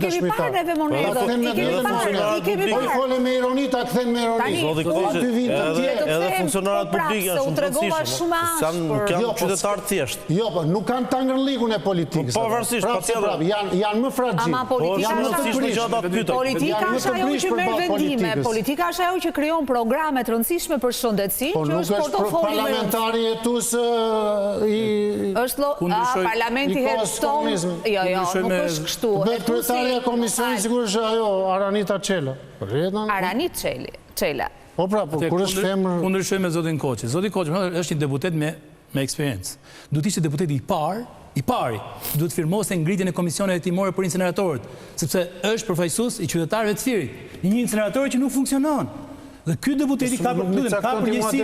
Kemi parë neve monedhë. Po i folën me ironi, ta kthen me ironi. Edhe funksionarët publik janë shumë të rëndësishëm. Janë qytetarë thjesht. Jo, po nuk kanë tangërlikun e politikës. Janë më fragjil. Ama politika është ajo që merr vendime, politika është ajo që krijon programe të rëndësishme për shëndetësinë, që është portofoli parlamentari jetues është parlamenti heton. Jo, nuk është kështu. Kryetarja e komisionit sigurisht është ajo Aranita Çela. Aranit Çela. Po pra, kur është femër. Unë ndryshoj me zotin Koçi. Zoti Koçi është një deputet me eksperiencë. Duhet ishte deputeti i pari duhet firmoste ngritjen e komisioneve hetimore për incineratorët, sepse është përfaqësues i qytetarëve të Firit. Një incinerator që nuk funksionon. Dhe ky deputeti ka përgjegjësi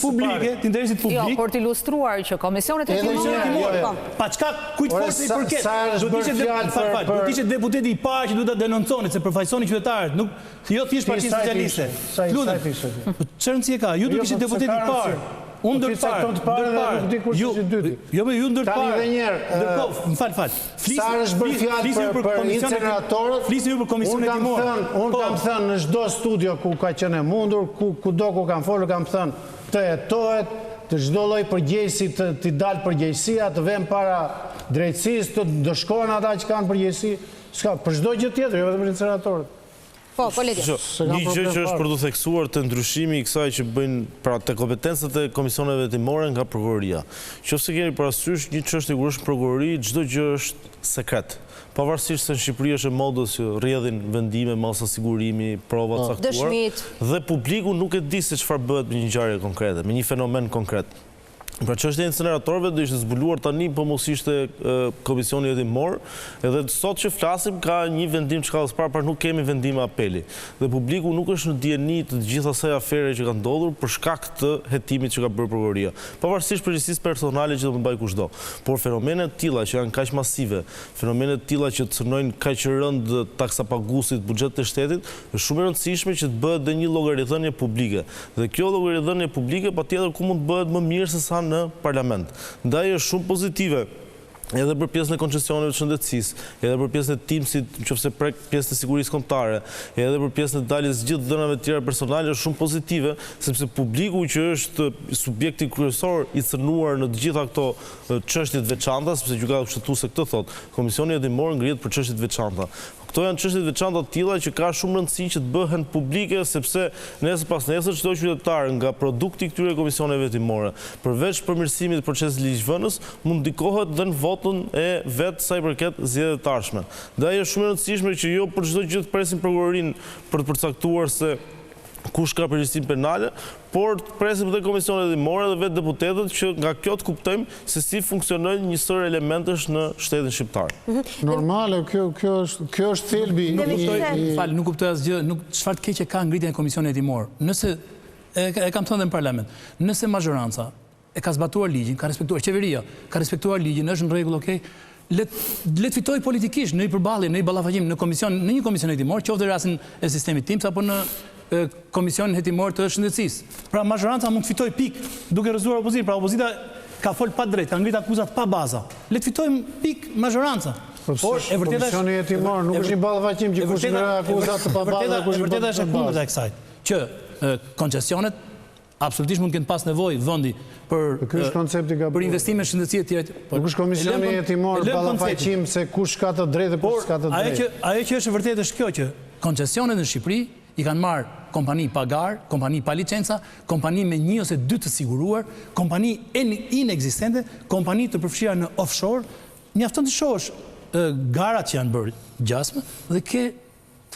publike, të interesit publik. Jo, për të ilustruar që komisionet hetimore pa çka kujt forcë i përket. Do të ishte deputeti i parë që duhet ta denonconit se përfaqësoni qytetarët, nuk jo thjesht Partia Socialiste. Lutem. Çfarë ka? Ju do të ishte deputeti i parë. Unë ndërparë, ju ndërparë, më falë, sa është bërë fjallë për incineratorët, unë kam thënë në çdo studio ku ka qenë e mundur, kudo ku kam folur, kam thënë të hetohet, të çdo lloj përgjegjësi të dalë përgjegjësia, të vëmë para drejtësisë, të dëshkohen ata që kanë përgjegjësi, për çdo gjë tjetër, jo vetëm për incineratorët. Një gjë që është për të theksuar të ndryshimi i kësaj që bëjnë pra të kompetencat e komisioneve hetimore nga prokuroria. Qofse keni parasysh një çështje kur është prokurori, çdo gjë është sekret. Pavarësisht se në Shqipëri është e modës që rrjedhin vendime, masa sigurimi, prova të caktuar, dhe publiku nuk e di se çfarë bëhet me një ngjarje konkrete, me një fenomen konkret. Pra çështja e incineratorëve do ishte zbuluar tani, po mos ishte komisioni hetimor, edhe sot që flasim ka një vendim çkallës parë, por nuk kemi vendime apeli. Dhe publiku nuk është në dieni të gjitha asaj afere që kanë ndodhur për shkak të hetimit që ka bërë prokuroria. Pavarësisht përgjegjësisë personale që do të mbaj kushdo. Por fenomene të tilla që janë kaq masive, fenomene të tilla që cënojnë kaq rënd taksapaguesit, buxhetit të shtetit, është shumë e rëndësishme që të bëhet dhe një llogaridhënie publike. Dhe kjo llogaridhënie publike patjetër ku mund të bëhet më mirë se sa në parlament. Ndaj është shumë pozitive edhe për pjesën e koncesioneve të shëndetësisë, edhe për pjesën e timsit, nëse prek pjesën e sigurisë kombëtare, edhe për pjesën e daljes gjithë dhënave të tjera personale është shumë pozitive, sepse publiku që është subjekti kryesor i cënuar në të gjitha këto çështje të veçanta, sepse gjykata kushtetuese këtë thotë, Komisioni Hetimor ngrihet për çështje të veçanta. Këto janë çështje të veçanta të tilla që ka shumë rëndësi që të bëhen publike, sepse nesër pas nesër çdo qytetar nga produkti i këtyre komisioneve hetimore, përveç përmirësimit të procesit ligjvënës, mund ndikohet dhe në votën e vet sa i përket zgjedhjeve të ardhshme. Dhe ajo është shumë e rëndësishme që jo për çdo gjë të presim prokurorinë për të përcaktuar se kush ka përgjegjësinë penale, por të presim dhe komisionet hetimore dhe vetë deputetët që nga kjo të kuptojmë se si funksionojnë një sër elementesh në shtetin shqiptar. Normale, kjo është thelbi. Nuk kuptoj asgjë, çfarë të keqe ka ngritja e komisionit hetimor. Nëse e kam thënë në parlament, nëse majoranca e ka zbatuar ligjin, ka respektuar qeveria, ka respektuar ligjin, është në rregull, okay, let fitoj politikisht në një përballje, në një ballafaqim në një komision hetimor, qoftë në rastin e sistemit TIMS apo në Komisionin Hetimor të Shëndetësisë. Pra majoranca mund të fitoj pikë duke rrëzuar opozitën, pra opozita ka fol pa drejt, ka ngrit akuzat pa baza. Le të fitojmë pikë majoranca. Por Komisioni Hetimor nuk është një ballafaqim që kush ngre akuzat të pa baza, kush vërteta është e kundërta e kësaj, që koncesionet absolutisht mund të kenë pas nevojë vendi për investime shëndetësie të tjera. Nuk është Komisioni Hetimor ballafaqim se kush ka të drejtë dhe kush ka të drejtë. Ajo që është vërtet është kjo që koncesionet në Shqipëri i kanë marrë kompani pa garë, kompani pa licenca, kompani me 1 ose 2 të siguruar, kompani inexistente, kompani të përfshira në offshore. Mjafton të shohësh garat që janë bërë gjasme dhe ke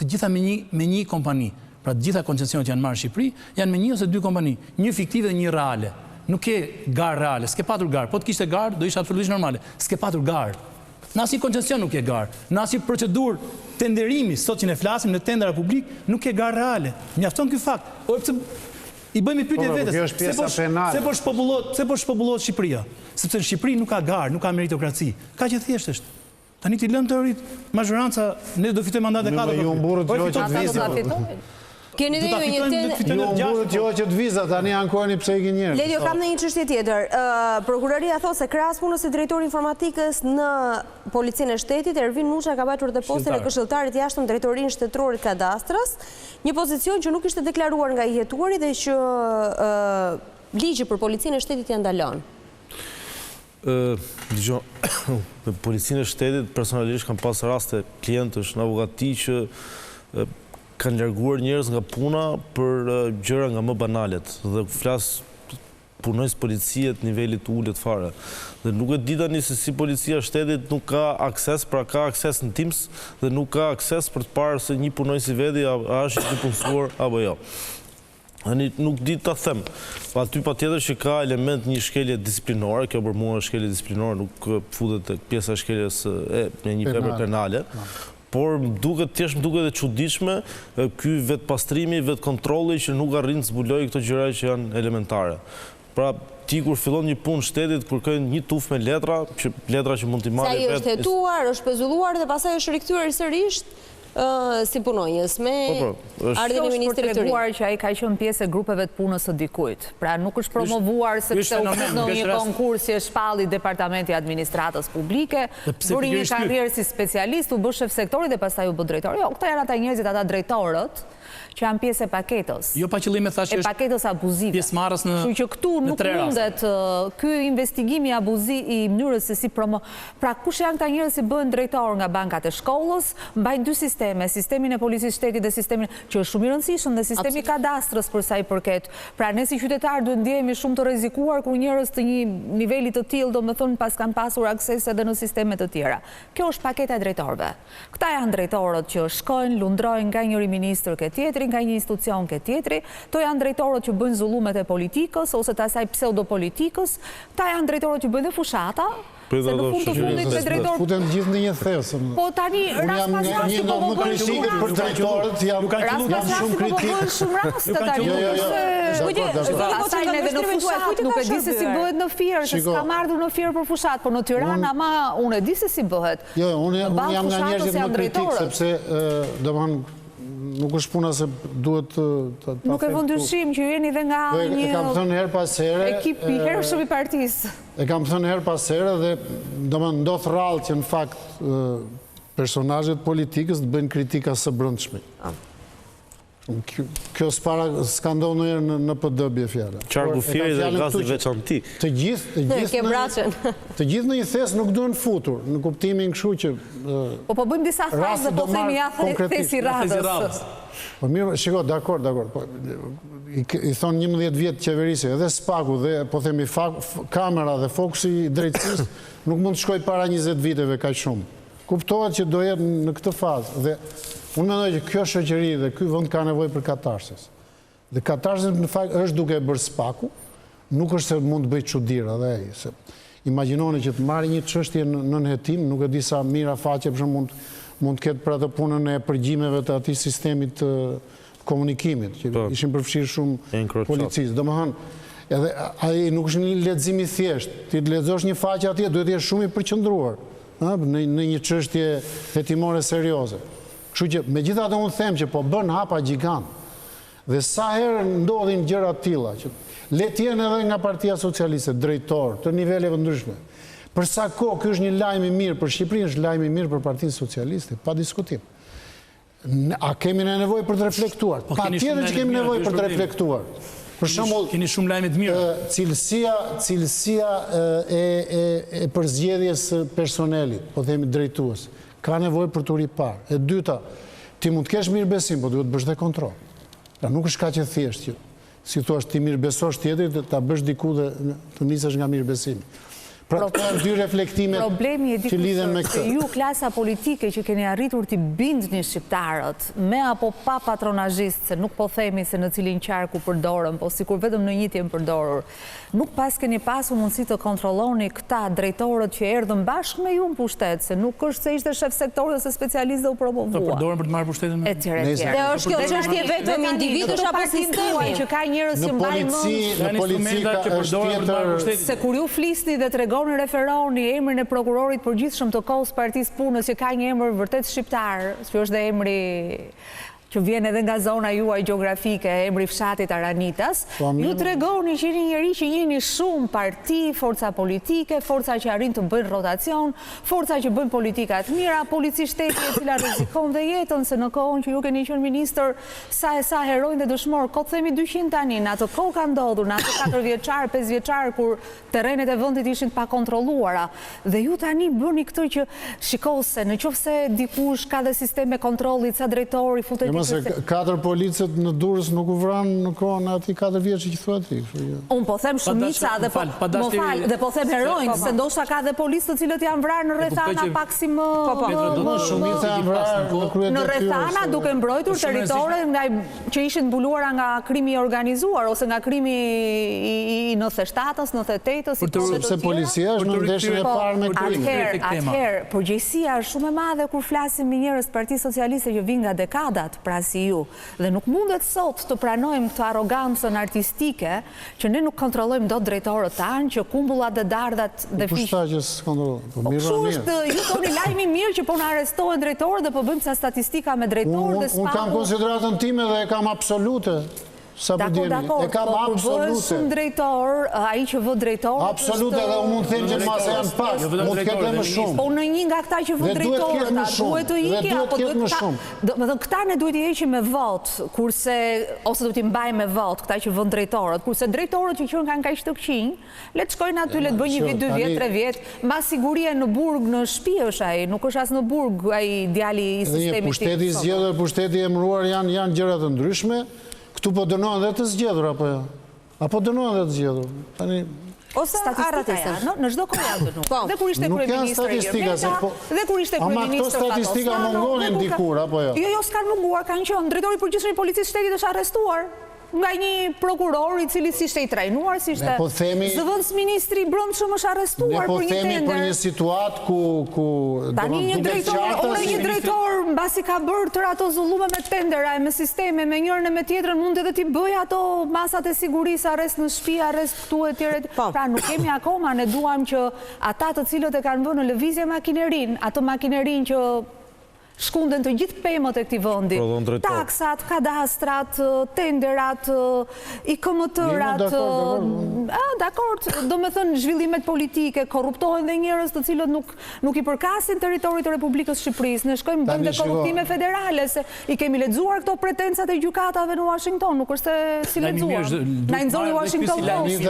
të gjitha me një kompani. Pra të gjitha koncesionet që janë marrë në Shqipëri janë me 1 ose 2 kompani, një fiktive dhe një reale. Nuk ke garë reale, s'ke patur garë. Po të kishte garë, do ishte absolutisht normale. S'ke patur garë. Në asnjë koncesion nuk ke garë. Në asnjë procedurë tenderimi, sot që ne flasim në tendera publik, nuk ke garë reale. Mjafton ky fakt. I bëjmë pyetje vetes. Pse po shpopullohet Shqipëria? Sepse në Shqipëri nuk ka garë, nuk ka meritokraci. Kaq e thjeshtë është. Tani ti lëm teorit, majoranca ne do fitojmë mandate 4. Ju mburrët jo që të vizit. Keni dhe ju një ju mburrët jo që të vizat, tani ankoheni pse i njerëz. Ledio, kam në një çështje tjetër. Prokuroria thotë se krahas punës së drejtori informatikës në Policinë e Shtetit, Ervin Nuçha ka mbajtur dhe postën e këshilltarit jashtëm drejtorinë shtetërore kadastrës, një pozicion që nuk ishte deklaruar nga i hetuari dhe që ligji për Policinë e Shtetit ja ndalon. Me Policinë e Shtetit personalisht kam pas raste klientësh në avokati që kanë larguar njerëz nga puna për gjëra nga më banalet dhe flas punojës policie të nivelit ulët fare. Dhe nuk e di tani se si policia e shtetit nuk ka akses, pra ka akses në TIMS dhe nuk ka akses për të parë se një punojës i vedi a është i punësuar apo jo. Nuk di ta them. Aty patjetër që ka element një shkelje disiplinore, kjo për mua shkelje disiplinore nuk futet tek pjesa e shkeljes me një vepër penale. Por thjesht më duket e çuditshme ky vetpastrimi, vetkontrolli që nuk arrin të zbulojë këto gjëra që janë elementare. Pra ti kur fillon një punë shtetit, kërkoj një tuf me letra që mund t'i marrë vetë. Sa i është hetuar, është pezulluar dhe pastaj është rikthyer sërish si punonjës me ardhin e ministrit të ri. Treguar që ai ka qenë pjesë e grupeve të punës së dikujt. Pra nuk është promovuar sepse u fut në një konkurs që shpalli Departamenti i Administratës Publike, bëri një karrierë si specialist, u bë shef sektori dhe pastaj u bë drejtor. Jo, këta janë ata njerëzit, ata drejtorët që janë pjesë e paketës. Jo pa qëllim e thashë është paketës abuzive. Pjesëmarrës në kështu që këtu nuk mundet ky investigimi abuziv i mënyrës se si pra kush janë këta njerëz që bëhen drejtor nga bankat e shkollës, mbajnë 2 sisteme, sistemin e policisë shtetit dhe sistemin që është shumë i rëndësishëm dhe sistemi kadastrës për sa i përket. Pra ne si qytetar duhet ndjehemi shumë të rrezikuar kur njerëz të një niveli të tillë, domethënë pas kanë pasur akses edhe në sisteme të tjera. Kjo është paketa e drejtorëve. Këta janë drejtorët që shkojnë, lundrojnë nga njëri ministër ke tjetri, nga një institucion ke tjetri, to janë drejtorët që bëjnë zullumet e politikës ose të asaj pseudopolitikës, ta janë drejtorët që bëjnë dhe fushata, se në fund të fundit me drejtorët... Futen gjithë në një thesë. Po tani, rast pas rasti po më bëjnë shumë për drejtorët, jam shumë kritik. Shumë rastë tani. Pastaj edhe në fushat, nuk e di se si bëhet në firë, se s'ka ardhur në firë për fushat, por në Tiranë ama unë e di se si bëhet. Jo, unë jam nga njerëzit më kritik, sepse domethënë nuk është puna se duhet të... Nuk e vëndyshim që jeni dhe nga një... E kam thënë herë pas here... Ekip i hershëm i partisë. E kam thënë herë pas here dhe do më ndodh rrallë që në fakt personazhet politikës të bëjnë kritika së brendshme. Kjo s'ka ndodhur ndonjëherë në PD bie fjala. Qarku fieri dhe gazi veçanti. Të gjithë në një thes nuk duhen futur, në kuptimin kështu që... Po bëjmë disa fazë dhe po themi ja thesi radhës. Po mirë, shiko, dakord. I thonë 11 vjetë qeverisje, edhe SPAK-u dhe po themi kamera dhe fokusi i drejtësisë nuk mund të shkoj para 20 viteve kaq shumë. Kuptohet që do jetë në këtë fazë dhe unë mendoj që kjo shoqëri dhe ky vend ka nevojë për katarsis. Dhe katarsis në fakt është duke bërë SPAK-u, nuk është se mund të bëj çuditëra edhe ai, se imagjinoni që të marrë një çështje në nënhetim, nuk e di sa mira faqe për shemb mund të ketë për atë punën e përgjimeve të atij sistemit të komunikimit, që ishin përfshirë shumë policisë. Domethënë, edhe ai nuk është një lexim i thjeshtë. Ti të lexosh një faqe atje duhet të jesh shumë i përqendruar, në një çështje hetimore serioze. Kështu që megjithatë unë them që po bën hapa gjigant. Dhe sa herë ndodhin gjëra të tilla, që le të jenë edhe nga Partia Socialiste, drejtor të niveleve ndryshme. Për sa kohë ky është një lajm i mirë për Shqipërinë, është lajm i mirë për Partinë Socialiste, pa diskutim. A kemi nevojë për të reflektuar? Patjetër që kemi nevojë për të reflektuar. Për shembull, keni shumë lajme të mira. Cilësia e përzgjedhjes së personelit, po themi drejtues, ka nevojë për të ripar. E dyta, ti mund të kesh mirëbesim, po duhet bësh dhe kontroll. Pra nuk është kaq e thjeshtë që si thua ti mirëbesosh tjetrit, ta bësh diku dhe të nisesh nga mirëbesimi. Pra këto janë dy reflektimet që lidhen me këtë. Ju klasa politike që keni arritur të bindni shqiptarët me apo pa patronazhist, se nuk po themi se në cilin qarku përdorëm, po sikur vetëm në një jenë përdorur, nuk pas keni pasur mundësi të kontrolloni këta drejtorët që erdhën bashkë me ju në pushtet, se nuk është se ishte shef sektori ose specialist dhe u promovua. Të përdorën për të marrë pushtetin me... Dhe është kjo çështje vetëm individësh apo sistemi? Që ka njerëz që mbajnë në polici është tjetër... Se kur ju flisni dhe tregoni referoni emrin e prokurorit përgjithshëm të kohës Partisë Punës, që ka një emër vërtet shqiptar, që është dhe emri që vjen edhe nga zona juaj gjeografike, emri fshatit Aranitas, ju tregoni që një njeri që jeni shumë parti, forca politike, forca që arrin të bëjnë rotacion, forca që bëjnë politika të mira, polici shteti e cila rrezikon dhe jetën, se në kohën që ju keni qenë ministër, sa e sa herojnë dhe dëshmorë, kot themi 200 tani, në atë kohë ka ndodhur, në atë 4 vjeçar, 5 vjeçar, kur terrenet e vendit ishin të pakontrolluara, dhe ju tani bëni këtë që shikose, në qoftë se dikush ka dhe sisteme kontrolli, sa drejtori futet. Se 4 policët në Durrës nuk u vranë në kohën ati 4 vjeçë që thua ti. Unë po them shumica dhe po them herojnë, se ndoshta ka dhe policë të cilët janë vrarë në Rrethana pak si më... Shumica janë vrarë në kryet në Rrethana duke mbrojtur territore që ishin mbuluara nga krimi organizuar ose nga krimi i 97-ës, 98-ës. Sepse policia është në ndeshjen e parë me krimi. Atëherë, përgjegjësia është shumë e madhe kur flasim me njerëz Partisë Socialiste që vinë nga dekadat pra si ju, dhe nuk mundet sot të pranojmë këtë arrogancën artistike që ne nuk kontrollojmë dot drejtorët tanë, që kumbullat dhe dardhat dhe fish. Po që s'kontrollojmë. Po kështu është, ju thoni lajmi mirë që po na arrestohen drejtorët dhe po bëjmë sa statistika me drejtorë dhe unë kam konsideratën time dhe e kam absolute. E kam absolute. Shumë drejtor, a i që vë drejtor... Absolute dhe unë mund të them që mase janë pak, mund të ketë më shumë. Po në një nga këta që vë drejtorët, duhet të iki, apo duhet të... Këta ne duhet i eqi me vot, ose duhet i mbaj me vot, këta që vë drejtorët, kurse drejtorët që qënë kanë kaq të këqinj, le të shkojnë aty, le të bëjnë një vit, 2 vjet, 3 vjet, ma sigurie në burg, në shtëpi është ai, nuk është as në burg ai djali i sistemit. Pushteti i zgjedhur, pushteti i emëruar janë gjëra të ndryshme. Këtu po dënohen dhe të zgjedhur, apo jo? Apo dënohen dhe të zgjedhur? Ose statistika janë, në çdo kohë janë dënuar. Dhe kur ishte kryeministri Jeta, dhe kur ishte kryeministri Ama këto statistika mungonin dikur, apo jo? Jo, s'kan munguar, kanë qenë. Drejtori i përgjithshëm i policisë shtetit është arrestuar nga një prokuror i cili si ishte i trajnuar, si ishte zëvendës ministri i brendshëm është arrestuar për një tender. Ne po themi për një situatë ku tani një drejtor mbasi ka bërë tërë ato zullume me tendera, me sisteme, me njërën e me tjetrën, mund edhe t'i bëj ato masat e sigurisë, arrest në shtëpi, arrest këtu e tjere. Pra nuk kemi akoma, ne duam që ata të cilët e kanë vënë në lëvizje makinerin, ato makinerin që shkunden të gjithë pemët e këtij vendi. Taksat, kadastrat, tenderat, IKM-rat, dakord, do me thënë zhvillimet politike, korruptohen dhe njerëz të cilët nuk i përkasin territorit të Republikës Shqipërisë. Ne shkojmë bëjmë korruptime federale, se i kemi lexuar këto pretencat e gjykatave në Washington, nuk është se si lexuar. Na i nxorri Washington Post.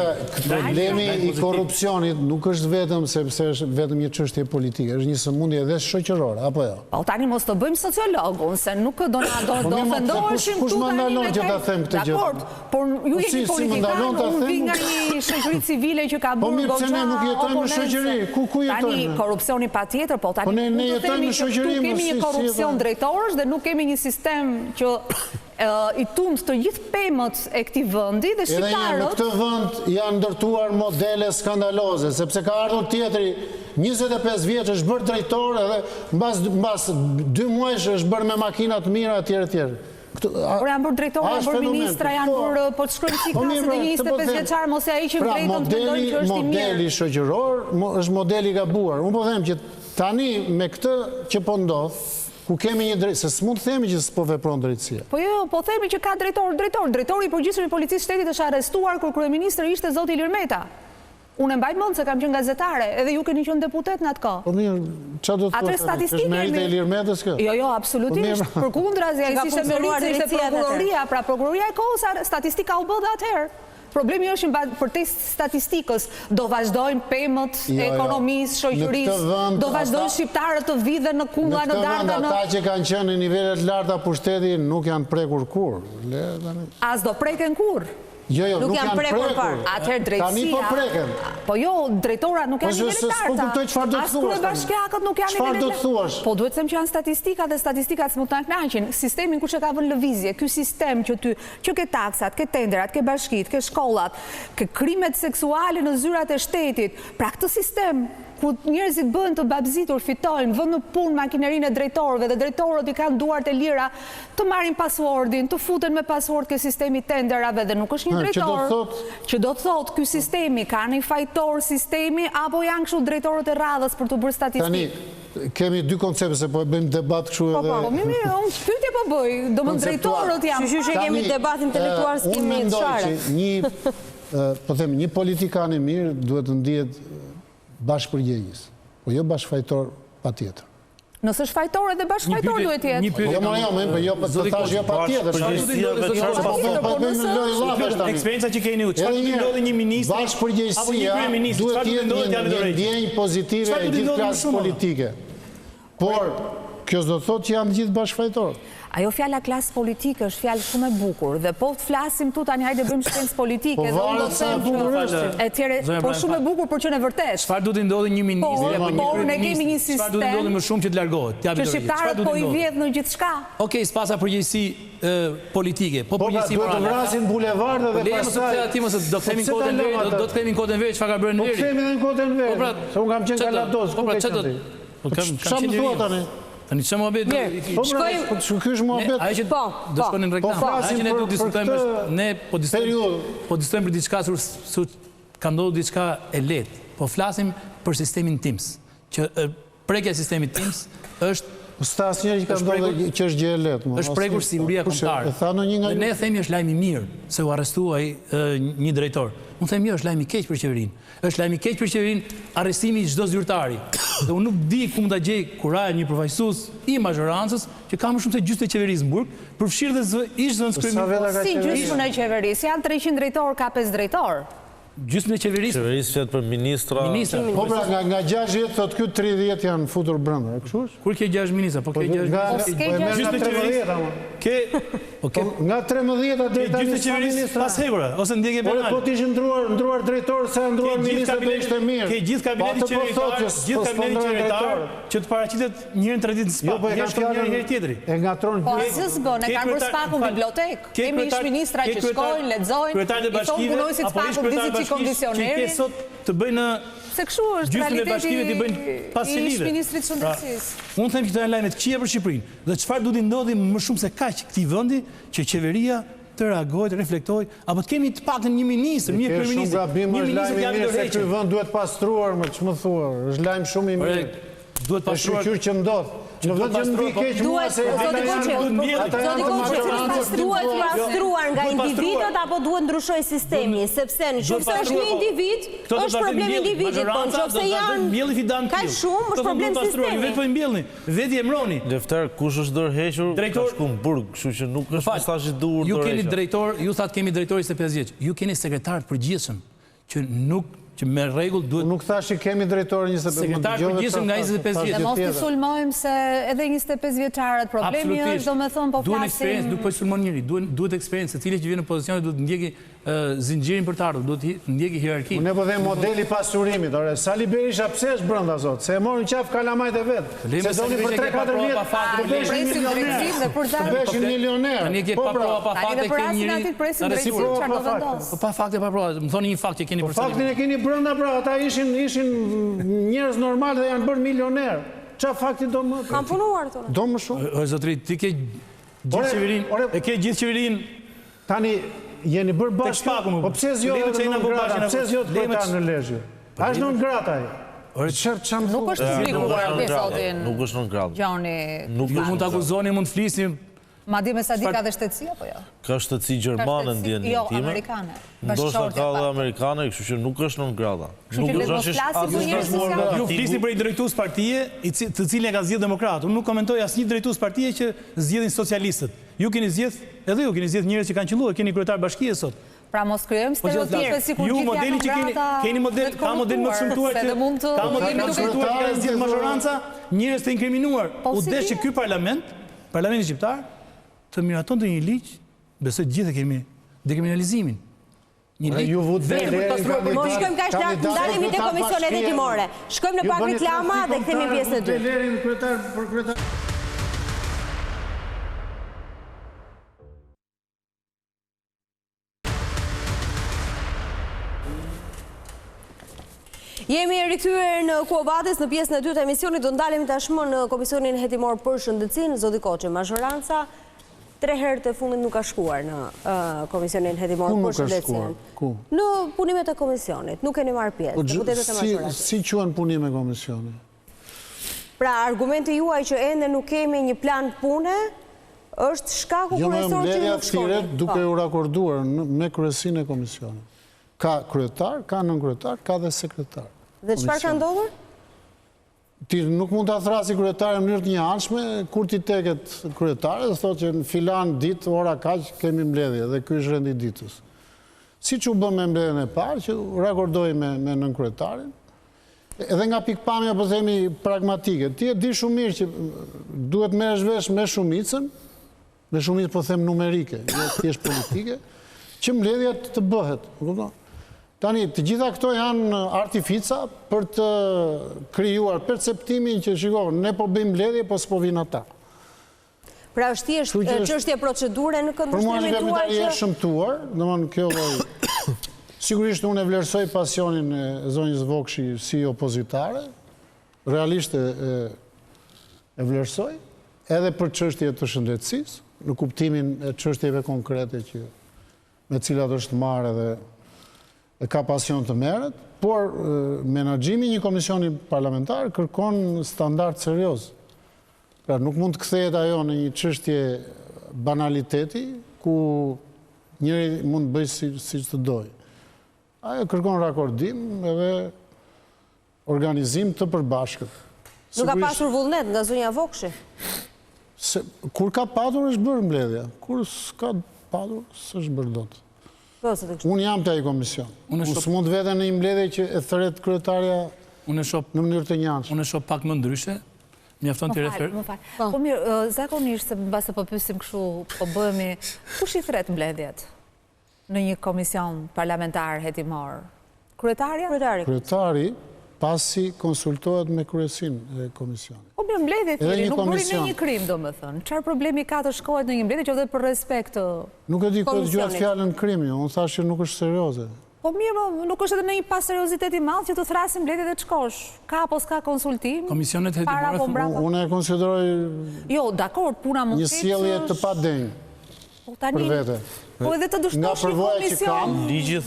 Problemi i korrupsionit nuk është vetëm sepse është vetëm një çështje politike, është një sëmundje edhe shoqërore, apo jo? Po tani mos të bëjmë sociologun, se nuk do ofendoheshim kush më ndalon që ta them këtë gjë? Dakord, por ju jeni politikan, unë vi nga një shoqëri civile që ka bërë goxha. Po mirë, pse ne nuk jetojmë në shoqëri? Ku jetojmë? Tani korrupsioni patjetër, po tani ne jetojmë në shoqëri, kemi një korrupsion drejtorësh dhe nuk kemi një sistem që i tund të gjithë pemët e këtij vendi dhe shqiptarët. Edhe në këtë vend janë ndërtuar modele skandaloze, sepse ka ardhur tjetri 25 vjeç është bërë drejtor edhe mbas 2 muajsh është bërë me makina të mira etj. Por janë bërë drejtor, janë bërë ministra, janë bërë, po të shkojmë si klasë dhe 25 vjeçar, mos e heqim drejtën të mendojmë që është i mirë. Modeli shoqëror është modeli i gabuar. Unë po them që tani me këtë që po ndodh, ku kemi një drejtë, se s'mund themi që s'po vepron drejtësia. Po jo, po themi që ka drejtori i përgjithshëm i policisë shtetit është arrestuar kur kryeministri ishte zoti Ilir Meta. Unë e mbaj mend se kam qenë gazetare, edhe ju keni qenë deputet në atë kohë. Po mirë, çfarë do të thotë? Është meritë e Ilir Metës kjo? Jo, absolutisht. Përkundrazi, ai ishte meritë, ishte prokuroria, pra prokuroria e kohës, statistika u bë dhe atëherë. Problemi është për te statistikës, do vazhdojnë pemët e ekonomisë, shoqërisë, do vazhdojnë shqiptarët të vidhen në kulla, në darda. Ata që kanë qenë në nivelet larta pushteti nuk janë prekur kur. As do preken kur. Jo, nuk janë prekur. Atëherë drejtësia. Tani po preken. Po jo, drejtora nuk janë nivelet larta. Po kuptoj çfarë do të thuash. As kryebashkiakët nuk janë nivelet larta. Çfarë do të thuash? Po duhet të them që janë statistika dhe statistikat s'mund ta kënaqin. Sistemin kush e ka vënë lëvizje, ky sistem që ke taksat, ke tenderat, ke bashkitë, ke shkollat, ke krimet seksuale në zyrat e shtetit. Pra këtë sistem ku njerëzit bëhen të babzitur, fitojnë, vënë në punë makinerinë e drejtorëve dhe drejtorët i kanë duart e lira të marrin pasuardin, të futen me pasuard ke sistemi tenderave dhe nuk është një drejtor që do të thotë ky sistemi ka një fajtor sistemi apo janë kështu drejtorët e radhës për të bërë statistikë. Tani kemi dy koncepte se po e bëjmë debat kështu edhe. Po, mirë, unë pyetje po bëj, domethënë drejtorët janë. Qysh e kemi debat intelektual s'kemi çfarë. Po them, një politikan i mirë duhet të ndihet bashkëpërgjegjës, po jo bashkëfajtor patjetër. Nëse është fajtor edhe bashkëfajtor duhet jetë. Jo, të thash jo patjetër. Eksperienca që keni ju, çfarë do të ndodhi një ministër? Bashkëpërgjegjësia duhet të jetë një ndjenjë pozitive e gjithë klasës politike. Por kjo s'do të thotë që janë gjithë bashkëfajtorë. Ajo fjala klasë politike është fjalë shumë e bukur dhe po të flasim tu tani hajde bëjmë shkencë politike dhe unë do të them etjere, po shumë e bukur për që në vërtet. Çfarë do të ndodhi një ministër apo një kryeminist? Ne kemi një sistem. Çfarë do të ndodhi më shumë që të largohet? Që shqiptarët po i vjedh në gjithçka. Okej, s'pasa përgjegjësi politike, po përgjegjësi morale. Po do të vrasin bulevardë dhe pastaj aty mos do të themi kodën verë, do të themi kodën verë çfarë ka bërë Neri. Po themi edhe kodën verë. Se unë kam qenë Kalados, ku ke qenë? Çfarë më thua tani? Tani çfarë muhabet? Po shkojmë muhabet. Ai që do shkonin në reklam. Ai që ne do të diskutojmë, ne po diskutojmë për diçka ka ndodhur diçka e lehtë. Po flasim për sistemin TIMS, që prekja e sistemit TIMS është sta asnjëri që ka ndodhur që është gjë e lehtë. Është prekur siguria kombëtare. Dhe ne themi është lajm i mirë se u arrestuai një drejtor. Unë them jo, është lajm i keq për qeverinë. Është lajm i keq për qeverinë arrestimi i çdo zyrtari. Dhe unë nuk di ku mund ta gjej kurajë një përfaqësues i mazhorancës që ka më shumë se gjysmë e qeverisë në burg, përfshirë dhe ish zënës kryeministër. Si gjysmën e qeverisë? Janë 300 drejtor, ka 5 drejtor. Gjysmën e qeverisë. Qeverisë flet për ministra. Po pra nga 60 thotë ky 30 janë futur brenda, e kështu është? Kur ke 6 ministra, po ke 6. Gjysmën e qeverisë. Nga 13 deri tani gjysmën e qeverisë pas hekura ose ndjekje penale. Po ti ishin ndruar drejtor se ndruar ministër do ishte mirë. Ke gjithë kabinetin qeveritar, që të paraqitet njërin të ditë në spa. Jo, po e kanë fjalën njëri tjetri. E ngatron gjithë. Po asgjë s'bën, e kanë bërë spaku në bibliotekë. Kemi ish ministra që shkojnë, lexojnë, i thonë punojësit spaku vizit si kondicioneri. Sot të bëjnë se kështu është realiteti i ish-ministrit shëndetësisë. Unë them që këto janë lajme të këqija për Shqipërinë. Dhe çfarë duhet të ndodhi më shumë se kaq këtij vendi që qeveria të reagojë, të reflektojë, apo të kemi të paktën një ministër, një kryeminist, një ministër që javë dorëheqë. Ky vend duhet pastruar, më ç'më thua, është lajm shumë i mirë. Duhet pastruar që ndodh. që duhet pastruar. Duhet pastruar nga individët apo duhet ndryshoj sistemi, sepse nëse është një individ, është problem individit, po nëse janë kaq shumë, është problem sistemi. Vetë po i mbjellni, vetë i emroni. Lefter, kush është dorëhequr, ka shku në burg, kështu që nuk është mesazh i dur dorëheqja. Ju keni drejtor, ju thatë kemi drejtor 25 vjeç. Ju keni sekretar të përgjithshëm që me rregull duhet. Nuk thash që kemi drejtor 25 vjeç. Sekretar përgjithshëm nga 25 vjeç. Dhe mos të sulmojmë se edhe 25 vjeçarët problemi është, domethënë po duhet flasim. eksperiencë, nuk po sulmon njëri, duhet eksperiencë, secili që vjen në pozicion duhet ndjeki zinxhirin për të ardhur, duhet ndjeki hierarki. Ne po them modeli pasurimit, ore, Sali Berisha pse është brenda zot? Se e morin qaf kalamajt e vet. Se doni për 3-4 vjet të beshin milioner. Të beshin milioner. Tani ke pa prova pa fakte ke njëri. Pa fakte pa prova. Më thoni një fakt që keni për Faktin e keni brenda, pra, ata ishin njerëz normal dhe janë bërë milioner. Çfarë fakti do më? Kam punuar tonë. Do më shumë. O zotëri, ti ke gjithë qeverinë, e ke gjithë qeverinë. Tani jeni bërë bashkë. Po pse zgjodhet në grata? Pse zgjodhet kryetar në Lezhë? A është në grata ai? Nuk është publikuar episodin. Nuk është në grata. Gjoni. Ju mund të akuzoni, mund të flisni. Madje me Sadi ka dhe shtetësi apo jo? Ka shtetësi gjermane ndjen Jo, time. amerikane. Ndoshta ka dhe amerikane, kështu që nuk është në grata. Kështu që le mos flasim për njerëz sociale. Ju flisni për një drejtues partie, të cilin e ka zgjedhë Demokrat. Unë nuk komentoj asnjë drejtues partie që zgjedhin socialistët. Ju keni zgjedh, edhe ju keni zgjedh njerëz që kanë qelluar, keni kryetar bashkie sot. Pra mos krijojmë stereotipe sikur ju modeli që keni model, ka model më të shëmtuar që ka model më të shëmtuar që kanë zgjedhë majoranca, njerëz të inkriminuar. U desh që ky parlamenti shqiptar të miraton të një ligj, besoj gjithë kemi dekriminalizimin. Një ligj. Mos shkojmë kaq lart, ndalemi te komisionet hetimore. Shkojmë në pak reklama dhe kthehemi pjesën e dytë. Jemi rikthyer në Kuovatis në pjesën e dytë të emisionit. Do ndalemi tashmë në Komisionin Hetimor për Shëndetësinë. Zoti Koçi, mazhoranca 3 herë të fundit nuk ka shkuar në Komisionin Hetimor për Shëndetësinë. Ku? Në punimet e komisionit, nuk keni marrë pjesë. Deputetët e mazhorancës. Si quhen punime komisioni? Pra, argumenti juaj që ende nuk kemi një plan pune është shkaku kryesor që nuk shkoni. Duke u rakorduar me kryesinë e komisionit. Ka kryetar, ka nënkryetar, ka dhe sekretar. Dhe çfarë ka ndodhur? Ti nuk mund ta thrasi kryetarin në mënyrë të njëanshme, kur ti teket kryetari dhe thotë që në filan ditë ora kaq kemi mbledhje dhe ky është rendi i ditës. Siç u bë me mbledhjen e parë që rakordoi me nënkryetarin. Edhe nga pikpamja po themi pragmatike. Ti e di shumë mirë që duhet merresh vesh me shumicën, me shumicë po them numerike, jo thjesht politike, që mbledhja të bëhet, kupton? Tani, të gjitha këto janë artifica për të krijuar perceptimin që shikoj, ne po bëjmë mbledhje, po s'po vinë ata. Pra është thjesht çështje procedure në këndvështrimin tuaj që... Për mua një është shëmtuar, domethënë kjo lloj. Sigurisht unë e vlerësoj pasionin e zonjës Vokshi si opozitare, realisht e vlerësoj, edhe për çështje të shëndetësisë, në kuptimin e çështjeve konkrete me cilat është marrë dhe ka pasion të merret, por menaxhimi i një komisioni parlamentar kërkon standard serioz. Pra nuk mund të kthehet ajo në një çështje banaliteti ku njëri mund të bëjë siç të dojë. Ajo kërkon rakordim edhe organizim të përbashkët. Nuk ka pasur vullnet nga zonja Vokshi? Kur ka patur është bërë mbledhja, kur s'ka patur s'është bërë dot. Unë jam të ai komision. Unë s'mund vete në një mbledhje që e thret kryetarja në mënyrë të njëanshme. Unë e shoh pak më ndryshe. Mjafton të refer. Po mirë, zakonisht se mbas po pyesim kështu, po bëhemi, kush i thret mbledhjet në një komision parlamentar hetimor? Kryetaria? Kryetari pasi konsultohet me kryesinë e komisionit. Po mirë, mbledhjet nuk bëri në një krim, domethënë. Çfarë problemi ka të shkohet në një mbledhje qoftë për respekt? Nuk e di ku dëgjuat fjalën krimi, unë thashë që nuk është serioze. Po mirë, nuk është edhe në një pas seriozitet i madh që të thrasim mbledhjet e të shkosh. Ka apo s'ka konsultim? Komisionet hetimore. Unë e konsideroj jo, dakor, puna mund një sjellje të padenjë. për vete. Po edhe të dështosh një komision,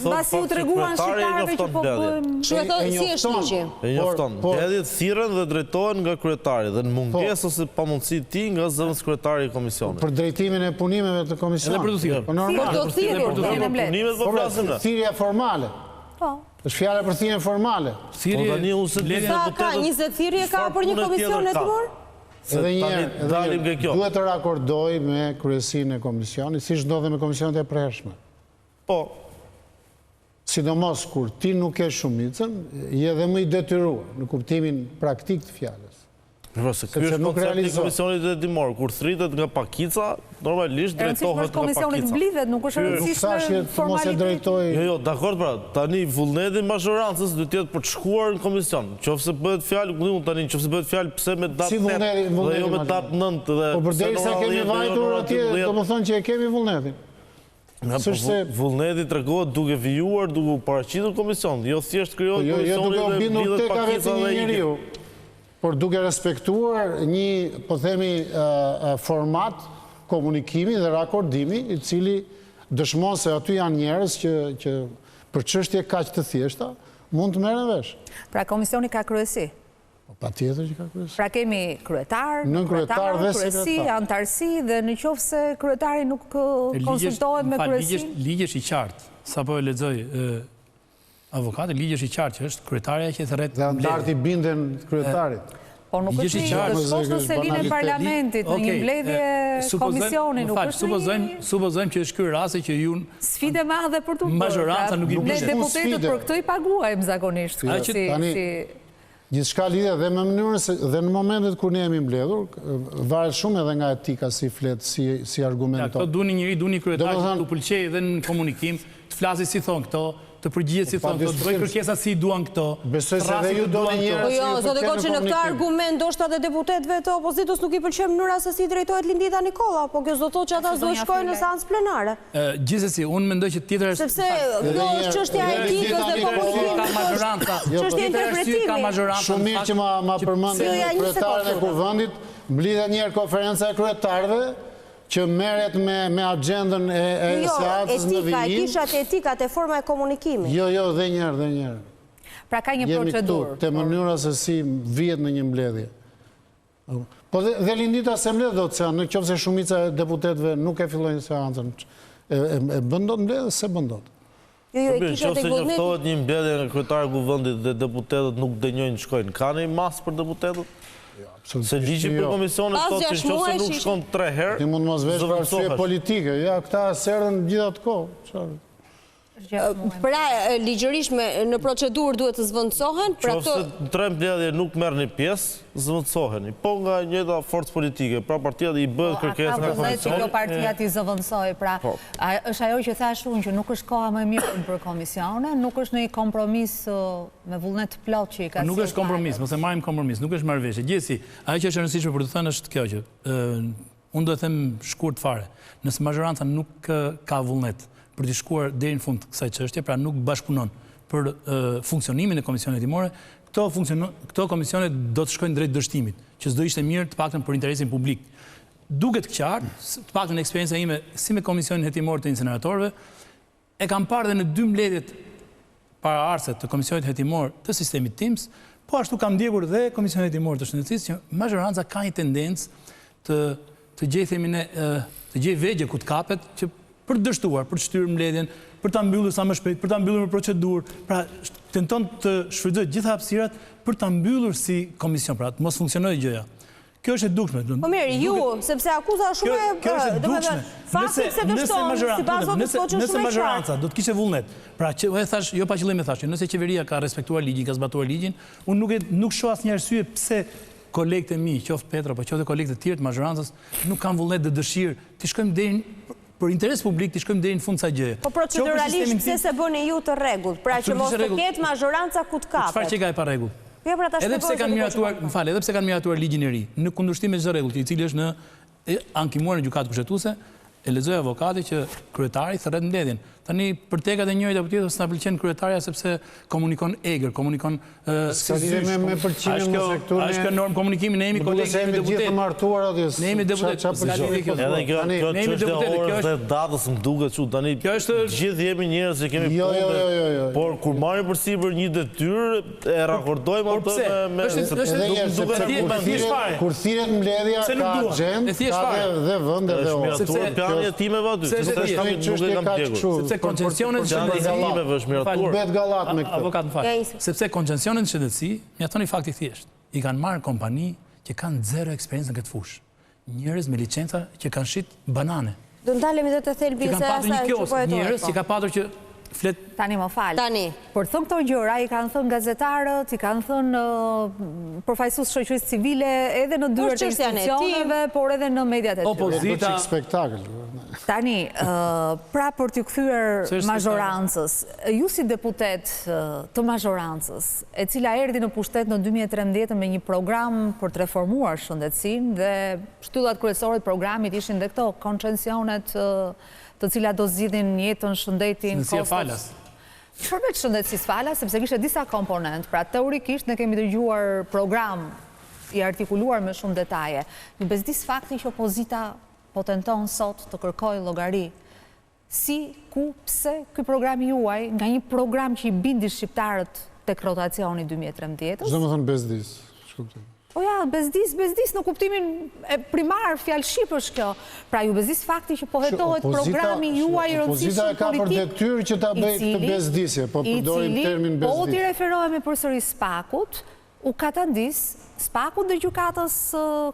basi u të reguan shqiptarëve që po bëjmë... Që e thotë si është ligji? E njofton, mbledhjet thirren dhe drejtohen nga kryetari dhe në mungesë ose pamundësi ti nga zëvendës kryetari i komisionit. Për drejtimin e punimeve të komisionit. Edhe për të thirrur. Po normal. Do të thirrur, Po thirrja formale. Po. Është fjala për thirrjen formale. Sa ka 20 thirrje ka për një komision hetimor? Edhe një duhet të rakordoj me kryesinë e komisionit, si ndodhe me komisionet e prershme. Po. Sidomos kur ti nuk ke shumicën, je dhe më i detyruar në kuptimin praktik të fjalës. Ky është koncepti i komisionit hetimor, kur thritet nga pakica, normalisht drejtohet nga pakica. Komisionit mblidhet, nuk është rëndësishme formaliteti. Jo, dakord pra, tani vullneti mazhorancës duhet të jetë për të shkuar në komision. Qofse bëhet fjalë, nëse bëhet fjalë pse me datë 8 dhe jo me datë 9 dhe po përderisa kemi vajtur atje, domethënë që e kemi vullnetin. Vullneti tregohet duke vijuar, duke u paraqitur komision, jo thjesht krijohet komisioni dhe mblidhet pakica dhe njeriu. Por duke respektuar një, po themi, format komunikimi dhe rakordimi, i cili dëshmon se aty janë njerëz që për çështje kaq të thjeshta mund të merren vesh. Pra komisioni ka kryesi? Patjetër që ka kryesi. Pra kemi kryetar, kryesi, antarësi dhe në qoftë se kryetari nuk konsultohet me kryesin. Ligji është i qartë. Sapo e lexoj avokati, ligji është i qartë që është kryetaria që thret dhe antarët i binden kryetarit. Po nuk është një dëshmos se linë e parlamentit në një mbledhje komisioni, nuk është një... Supozojmë që është ky rasti që ju... Sfide madhe për të bërë. Majoranca nuk i bindet. Ne deputetët për këtë i paguajmë zakonisht. Gjithçka lidhet dhe me mënyrën dhe në momentet kur ne jemi mbledhur, varet shumë edhe nga etika si flet, si argumenton. Këto duni njëri, duni kryetar që t'u pëlqej edhe në komunikim, të flasi si thon këto, të përgjigjet si thon këto, të bëjnë kërkesa si duan këto. Besoj se dhe ju doni njerëz. Po jo, zotë Koçi, në këtë argument ndoshta dhe deputetëve të opozitës nuk i pëlqen mënyra se si drejtohet Lindita Nikolla, po kjo s'do thotë që ata s'do shkojnë në seancë plenare. Gjithsesi, unë mendoj që tjetër është sepse kjo është çështja e etikës dhe komunikimit. Ka majoranca. Çështja e interpretimit. Shumë mirë që ma përmendni kryetarin e kuvendit, mblidhet një herë konferenca e kryetarëve që merret me agjendën e seancës në vijim. Jo, kishat etikat e forma e komunikimit. Jo, dhe njërë. Pra ka një procedurë. Te mënyra se si vihet në një mbledhje. Po dhe Lindita se mbledh do të në qoftë se shumica e deputetëve nuk e fillojnë seancën. E bëndot mbledhje, se bëndot. Qoftë se njoftohet një mbledhje nga kryetari i kuvendit dhe deputetët nuk dënjojnë të shkojnë, ka një masë për deputetët? Se ligji për komisionet thotë që nëse nuk shkon 3 herë, ti mund mos vesh për arsye politike. Ja, këta serdhen gjithë atë kohë. Pra, ligjërisht në procedurë duhet të zvendësohen? Qoftë 3 mbledhje nuk merrni pjesë, zvendësoheni. Po nga njëjta forcë politike, pra partia i bëhet kërkesë nga komisioni. Që partia ti zëvendësoj, pra është ajo që thash unë që nuk është koha më e mirë për komisione, nuk është një kompromis me vullnet plot që i ka. Nuk është kompromis, mos e marrim kompromis, nuk është marrëveshje. Gjithsesi, ajo që është e rëndësishme për të thënë është kjo që unë do të them shkurt fare, nëse majoranca nuk ka vullnet për të shkuar deri në fund kësaj çështje, pra nuk bashkëpunon për funksionimin e komisionit hetimore, këto komisione do të shkojnë drejt dështimit, që s'do ishte mirë të paktën për interesin publik. Duket qartë, të paktën në eksperjenca ime si me komisionin hetimor të incineratorëve, e kam parë dhe në 2 mbledhjet paraardhëse të komisionit hetimor të sistemit TIMS, po ashtu kam ndjekur dhe komisionin hetimor të shëndetësisë që majoranca ka një tendencë të gjej vegje ku të kapet që për të dështuar, për të shtyrë mbledhjen, për ta mbyllur sa më shpejt, për ta mbyllur me procedurë, pra tenton të shfrytëzojë gjitha hapësirat për ta mbyllur si komision, pra të mos funksionojë gjëja. Kjo është e dukshme. Po mirë, ju, sepse akuza shumë fakti se dështon, sipas zotit Koçi shumë nëse majoranca do të kishte vullnet, pra që e thash, jo pa qëllim e thash, nëse qeveria ka respektuar ligjin, ka zbatuar ligjin, unë nuk shoh asnjë arsye pse kolegët e mi, qoftë Petra, po qoftë kolegët e tjerë të majorancës, nuk kanë vullnet dhe dëshirë të shkojmë deri për interes publik të shkojmë deri në fund sa gjëje. Po proceduralisht pse se bëni ju të rregullt, pra që mos të ketë majoranca ku të kapet. Çfarë që ka e pa rregull? Edhe pse kanë miratuar ligjin e ri, në kundërshtim me çdo rregull, i cili është në ankimuar në gjykatë kushtetuese, e lexoi avokati që kryetari thret mbledhjen. Tani për tekat e njëjta apo tjetër s'na pëlqen kryetarja sepse komunikon egër, komunikon Ska lidhje me përqimin në sektorin. Është kjo normë komunikimi, ne jemi kolegë, Ne jemi gjithë martuar atje. Ne jemi deputet. Edhe kjo çështja e orës dhe datës më duket kështu tani. Gjithë jemi njerëz që kemi punë. Por kur marrim përsipër një detyrë e rakordojmë atë me kur thirret mbledhja ka agjendë, ka dhe vend edhe orë. Sepse plani timeve aty. Sepse koncesionet bet gallat me këtë. Avokat më fal. Sepse koncesionet në shëndetësi, mjafton i fakti thjesht. I kanë marrë kompani që kanë zero eksperiencë në këtë fushë. Njerëz me licenca që kanë shit banane. Do ndalemi dhe të thelbi se asaj që po e njerëz që ka patur që Tani më falë. Tani. Por thënë këto gjëra, i kanë thënë gazetarët, i kanë thënë përfaqësues shoqërisë civile, edhe në dyert e institucioneve, por edhe në mediat e tyre. Opozita. Spektakël. Tani, pra për t'ju kthyer mazhorancës, ju si deputet të mazhorancës, e cila erdhi në pushtet në 2013 me një program për të reformuar shëndetësinë dhe shtyllat kryesore të programit ishin dhe këto koncesionet të cilat do zgjidhin jetën, shëndetin, falas. Përveç shëndetësisë falas, sepse kishte disa komponent, pra teorikisht ne kemi dëgjuar program i artikuluar me shumë detaje. Ju bezdis fakti që opozita po tenton sot të kërkojë llogari. Si, ku, pse ky programi juaj, nga një program që i bindi shqiptarët tek rotacioni 2013. Çdo më thënë bezdis. Po ja, bezdis në kuptimin primar, fjalë shqip është kjo. Pra ju bezdis fakti që po hetohet programi juaj i rëndësishëm politik, opozita ka për detyrë që ta bëjë këtë bezdisje, po përdorim termin bezdis. Po t'i referohemi përsëri Spakut, u katandis Spakut dhe gjykatës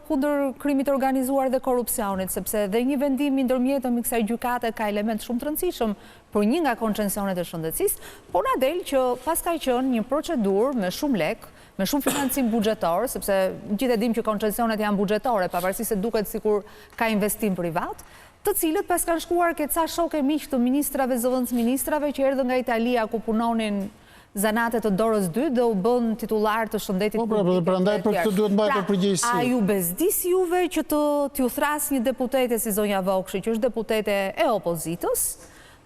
kundër krimit organizuar dhe korrupsionit, sepse dhe një vendim i ndërmjetëm i kësaj gjykate ka element shumë të rëndësishëm për një nga koncesionet e shëndetësisë, por na del që pas ka qenë një procedurë me shumë lek, me shumë financim buxhetor, sepse gjithë e dim që koncesionet janë buxhetore, pavarësisht se duket sikur ka investim privat, të cilët pas kanë shkuar ke ca shokë e miq të ministrave, zëvendës ministrave që erdhën nga Italia ku punonin zanate të dorës 2 dhe u bën titullar të shëndetit publik. Po, prandaj për këtë duhet mbajtur përgjegjësi. A ju bezdis juve që t'ju thras një deputete si zonja Vokshi, që është deputete e opozitës,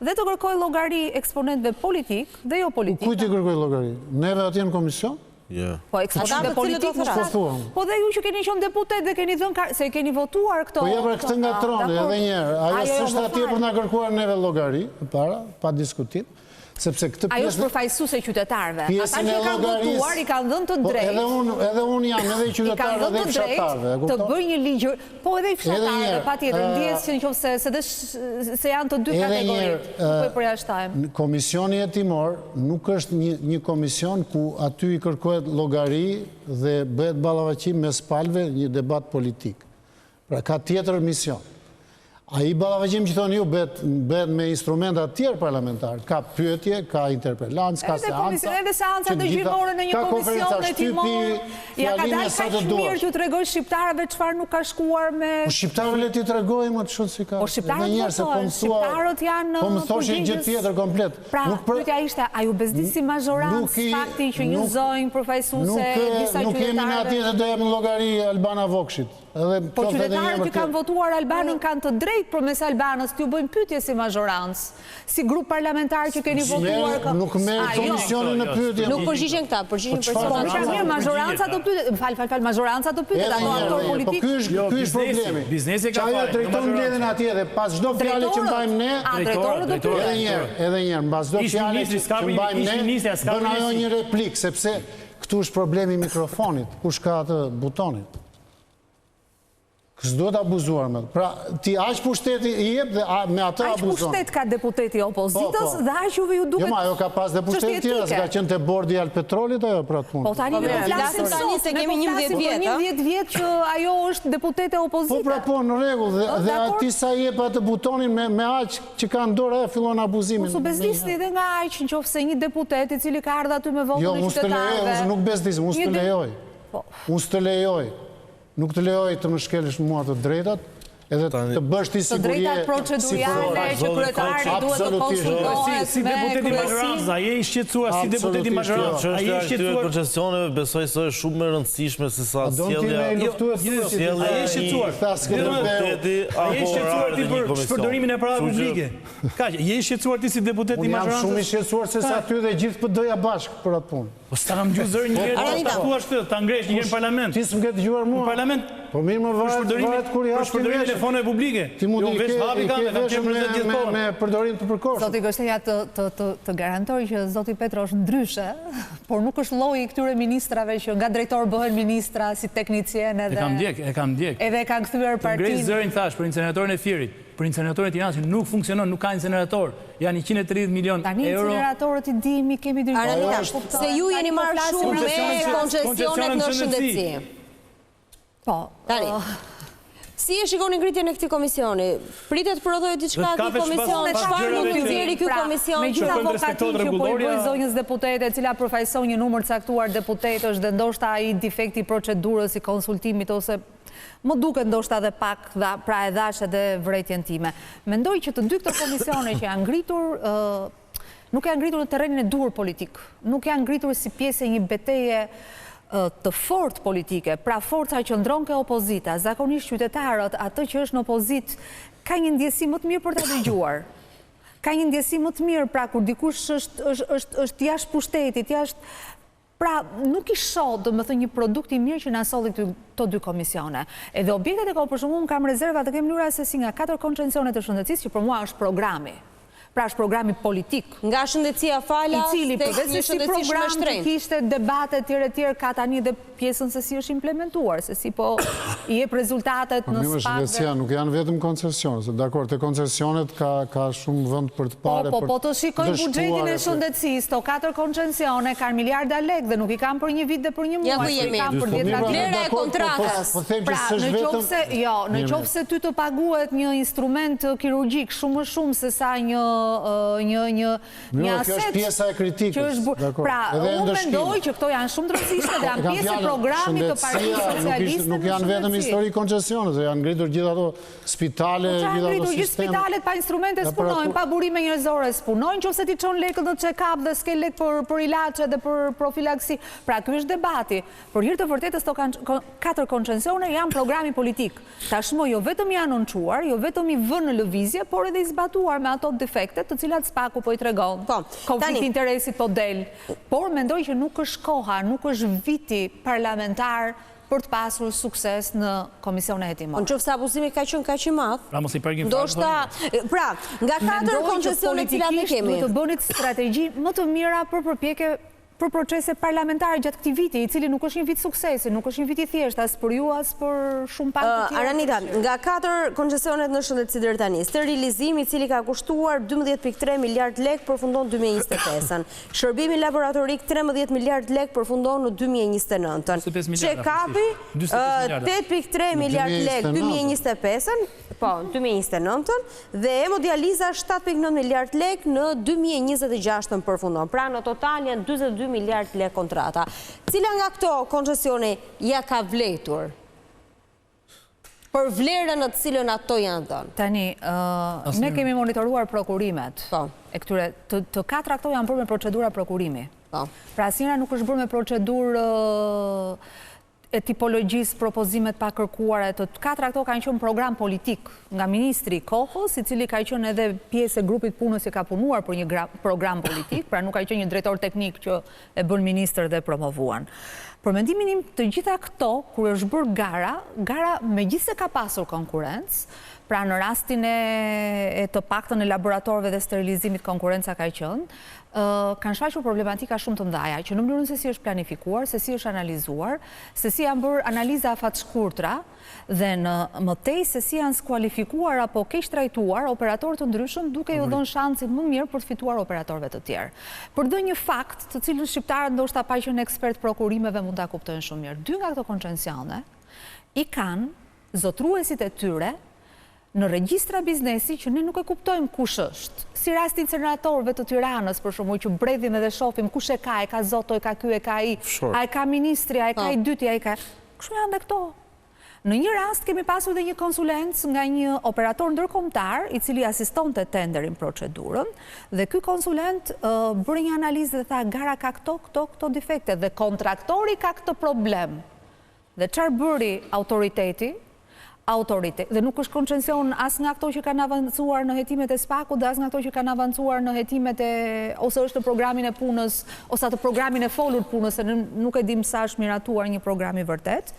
dhe të kërkoj llogari eksponentëve politik dhe jo politik? Kujt i kërkoj llogari? Neve atje në komision? Po eksponentëve politik më shkak. Po dhe ju që keni qenë deputet dhe keni dhënë se keni votuar këto. Po ja për këtë ngatroni edhe një herë. Ajo s'është atje për na kërkuar neve llogari, para, pa diskutim. Ajo është përfaqësuese e qytetarëve. Ata që kanë votuar i kanë dhënë të drejtë. Edhe unë jam edhe i qytetarëve dhe i fshatarëve. Të bëjë një ligj, po edhe i fshatarëve, patjetër, ndjes që nëse se janë të dy kategoritë, nuk e përjashtojmë. Komisioni hetimor nuk është një komision ku aty i kërkohet llogari dhe bëhet ballavaçim mes palëve, një debat politik. Pra ka tjetër mision. Ai ballavaçim që thonë ju bëhet me instrumenta të tjerë parlamentarë. Ka pyetje, ka interpelancë, ka seanca. Edhe seanca të gjithore në një komision hetimor. Ja ka dalë kaq mirë që t'rregoj shqiptarëve çfarë nuk ka shkuar me. Po shqiptarëve le t'i tregojmë atë çfarë si ka. Po shqiptarët janë. Po më thoshin gjë tjetër komplet. Pra, pyetja ishte, a ju bezdisi mazhorancë fakti që një zonjë përfaqësuese disa qytetarëve. Nuk kemi në atje se do jemi llogari Albana Vokshit. Po qytetarët që kanë votuar Albanin kanë të drejtë përmes Albanës t'ju bëjnë pyetje si mazhorancë, si grup parlamentar që keni votuar. Nuk merr komisionin në pyetje. Nuk përgjigjen këta, përgjigjen personazhe. Po mirë, mazhoranca do pyetet. Fal, mazhoranca do pyetet ato aktor politik. Po ky është problemi. Biznesi ka fare. Drejton mbledhen atje dhe pas çdo fjale që mbajmë ne, drejtorët do pyetet. Edhe një herë, mbas çdo fjale që mbajmë ne, bën ajo një replik sepse këtu është problemi i mikrofonit. Kush ka atë butonin? S'do të abuzuar me. Pra, ti aq pushteti i jep dhe me atë abuzon. Aq pushtet ka deputeti opozitës dhe aq juve ju duket. Jo, ajo ka pas deputet tjera, s'ka qenë te bordi i Alpetrolit ajo për atë punë. Po tani ne flasim tani se kemi 11 vjet, 11 vjet që ajo është deputete opozite. Po pra po, në rregull dhe ti sa jep atë butonin me aq që ka në dorë ajo fillon abuzimin. Po bezdisni edhe nga aq nëse një deputet i cili ka ardhur aty me votën e qytetarëve. Jo, unë nuk bezdis, unë s'të lejoj. Unë s'të lejoj. Nuk të lejoj të më shkelësh mua të drejtat, edhe të bësh ti të drejtat procedurale që kryetari duhet të konsultohet si deputeti majoranca, je i shqetësuar si deputeti majoranca, ai je i shqetësuar koncesioneve, besoj se është shumë më e rëndësishme se sa sjellja. Ai je i shqetësuar. Ai je i shqetësuar ti për shpërdorimin e parave publike. Kaq, je i shqetësuar ti si deputeti i majorancës. Unë jam shumë i shqetësuar se sa ty dhe gjithë PD-ja bashkë për atë punë. Po s'ta kam dëgjuar zërin një herë ta thuash këtë, ta ngresh një herë në parlament. Ti s'më ke dëgjuar mua. Në parlament. Po mirë më varet kur për shpërdorimin e telefoneve publike. Ti mund të ke me përdorim të përkohshëm. Zoti Gështeja të garantoj që zoti Petro është ndryshe, por nuk është lloji i këtyre ministrave që nga drejtor bëhen ministra si teknicien edhe. E kam ndjek. Edhe kanë kthyer partinë. Ngresh zërin thash për inceneratorin e Fierit. Për inceneratorin e Tiranës nuk funksionon, nuk ka incenerator. Janë 130 milion euro. Tani inceneratorët I dimi kemi drejtuar. Se ju jeni marrë shumë me koncesionet në shëndetësi. Po. Tani. Si e shikoni ngritjen e këtij komisioni? Pritet të prodhojë diçka ky komision? Çfarë mund të nxjerrë ky komision? Me gjithë avokatin që po I bëj zonjës deputete, e cila përfaqëson një numër caktuar deputetësh dhe ndoshta ai defekti I procedurës I konsultimit ose më duket ndoshta edhe pak pra e dhash edhe vërejtjen time. Mendoj që të dy këto komisione që janë ngritur, nuk janë ngritur në terrenin e dur politik, nuk janë ngritur si pjesë e një betejë të fort politike, pra forca që ndron ke opozita, zakonisht qytetarët, atë që është në opozit, ka një ndjesi më të mirë për ta dëgjuar. Ka një ndjesi më të mirë, pra kur dikush është jashtë pushtetit, jashtë. Pra, nuk I shoh, domethënë, një produkt I mirë që na solli këto dy komisione. Edhe objektet e ka për shembull kam rezerva të kem lyra se si nga 4 konvencionet e shëndetësisë që për mua është programi. Pra është programi politik. Nga shëndetësia fala, I cili përveç se program që kishte debate tjerë ka tani edhe pjesën se si është implementuar, se si po I jep rezultatet në spak. Shëndetësia nuk janë vetëm koncesionet, se dakor, te koncesionet ka shumë vend për të parë. Po të shikojnë buxhetin e shëndetësisë, to 4 koncesione kanë miliarda lekë dhe nuk I kanë për një vit dhe për një muaj. Ja ku jemi. Vlera e kontratës. Pra, në qoftë se ty të paguhet një instrument kirurgjik shumë më shumë se sa një aset. Kjo është pjesa e kritikës. Pra, unë mendoj që këto janë shumë të rëndësishme dhe janë pjesë e programit të Partisë Socialiste. Nuk janë vetëm histori koncesionet, janë ngritur gjithë ato spitale, gjithë ato sisteme. Ngritur gjithë spitalet pa instrumente s'punojnë, pa burime njerëzore s'punojnë, qofse ti çon lekët në check-up dhe s'ke lek për ilaçe dhe për profilaksi. Pra, ky është debati. Për hir të vërtetës, këto 4 koncesione janë programi politik. Tashmë jo vetëm janë anoncuar, jo vetëm I vënë në lëvizje, por edhe I zbatuar me ato defekte të cilat spaku po I tregon. Konflikti interesit po del. Por mendoj që nuk është koha, nuk është viti parlamentar për të pasur sukses në komisione hetimore. Në qoftë se abuzimi ka qenë kaq I madh. Pra mos I përgjigj. Ndoshta, pra, nga 4 koncesione të cilat ne kemi. Duhet të bëni strategji më të mira për përpjekje për procese parlamentare gjatë këtij viti, I cili nuk është një vit suksesi, nuk është një vit I thjeshtë as për ju as për shumë pak të tjerë. Aranita, nga 4 koncesionet në shëndetësi deri tani, sterilizimi I cili ka kushtuar 12.3 miliard lekë përfundon 2025-ën. Shërbimi laboratorik 13 miliard lekë përfundon në 2029-ën. Check-upi 8.3 miliard lekë 2025-ën, po, 2029-ën, dhe hemodializa 7.9 miliard lekë në 2026-ën përfundon. Pra në total janë 42 miliard lekë kontrata. Cila nga këto koncesione ja ka vletur? Për vlerën në të cilën ato janë dhënë. Tani, ne kemi monitoruar prokurimet. E këtyre, të 4 këto janë bërë me procedura prokurimi. Pra asnjëra nuk është bërë me procedurë e tipologjisë propozimet pa kërkuara, të 4 këto kanë qenë program politik nga ministri I kohës, I cili ka qenë edhe pjesë e grupit punës që ka punuar për një program politik, pra nuk ka qenë një drejtor teknik që e bën ministër dhe promovuan. Për mendimin im të gjitha këto, kur është bërë gara megjithëse ka pasur konkurrencë, pra në rastin e të paktën e laboratorëve dhe sterilizimit konkurenca ka qenë, kanë shfaqur problematika shumë të mëdha, që në mënyrën se si është planifikuar, se si është analizuar, se si janë bërë analiza afatshkurtra dhe në mëtej se si janë skualifikuar apo keq trajtuar operatorë të ndryshëm duke ju dhënë shansin më mirë për të fituar operatorëve të tjerë. Për dhe një fakt të cilën shqiptarët ndoshta pa qenë ekspert prokurimeve mund ta kuptojnë shumë mirë. 2 nga këto koncencione I kanë zotruesit e tyre në regjistra biznesi që ne nuk e kuptojmë kush është. Si rasti incineratorëve të Tiranës, për shembull, që mbredhim edhe shohim kush e ka zoto, e ka ky, e ka ai, a e ka ministri, a e ka I dyti, a e ka... Kështu janë dhe këto. Në një rast kemi pasur dhe një konsulencë nga një operator ndërkombëtar i cili asistonte tenderin procedurën dhe ky konsulent bëri një analizë dhe tha gara ka këto defekte dhe kontraktori ka këtë problem. Dhe çfarë bëri autoriteti dhe nuk është koncesion as nga ato që kanë avancuar në hetimet e SPAK-ut dhe as nga ato që kanë avancuar në hetimet ose është në programin e punës ose atë programin e folur punës, se nuk e dim sa është miratuar një program i vërtet.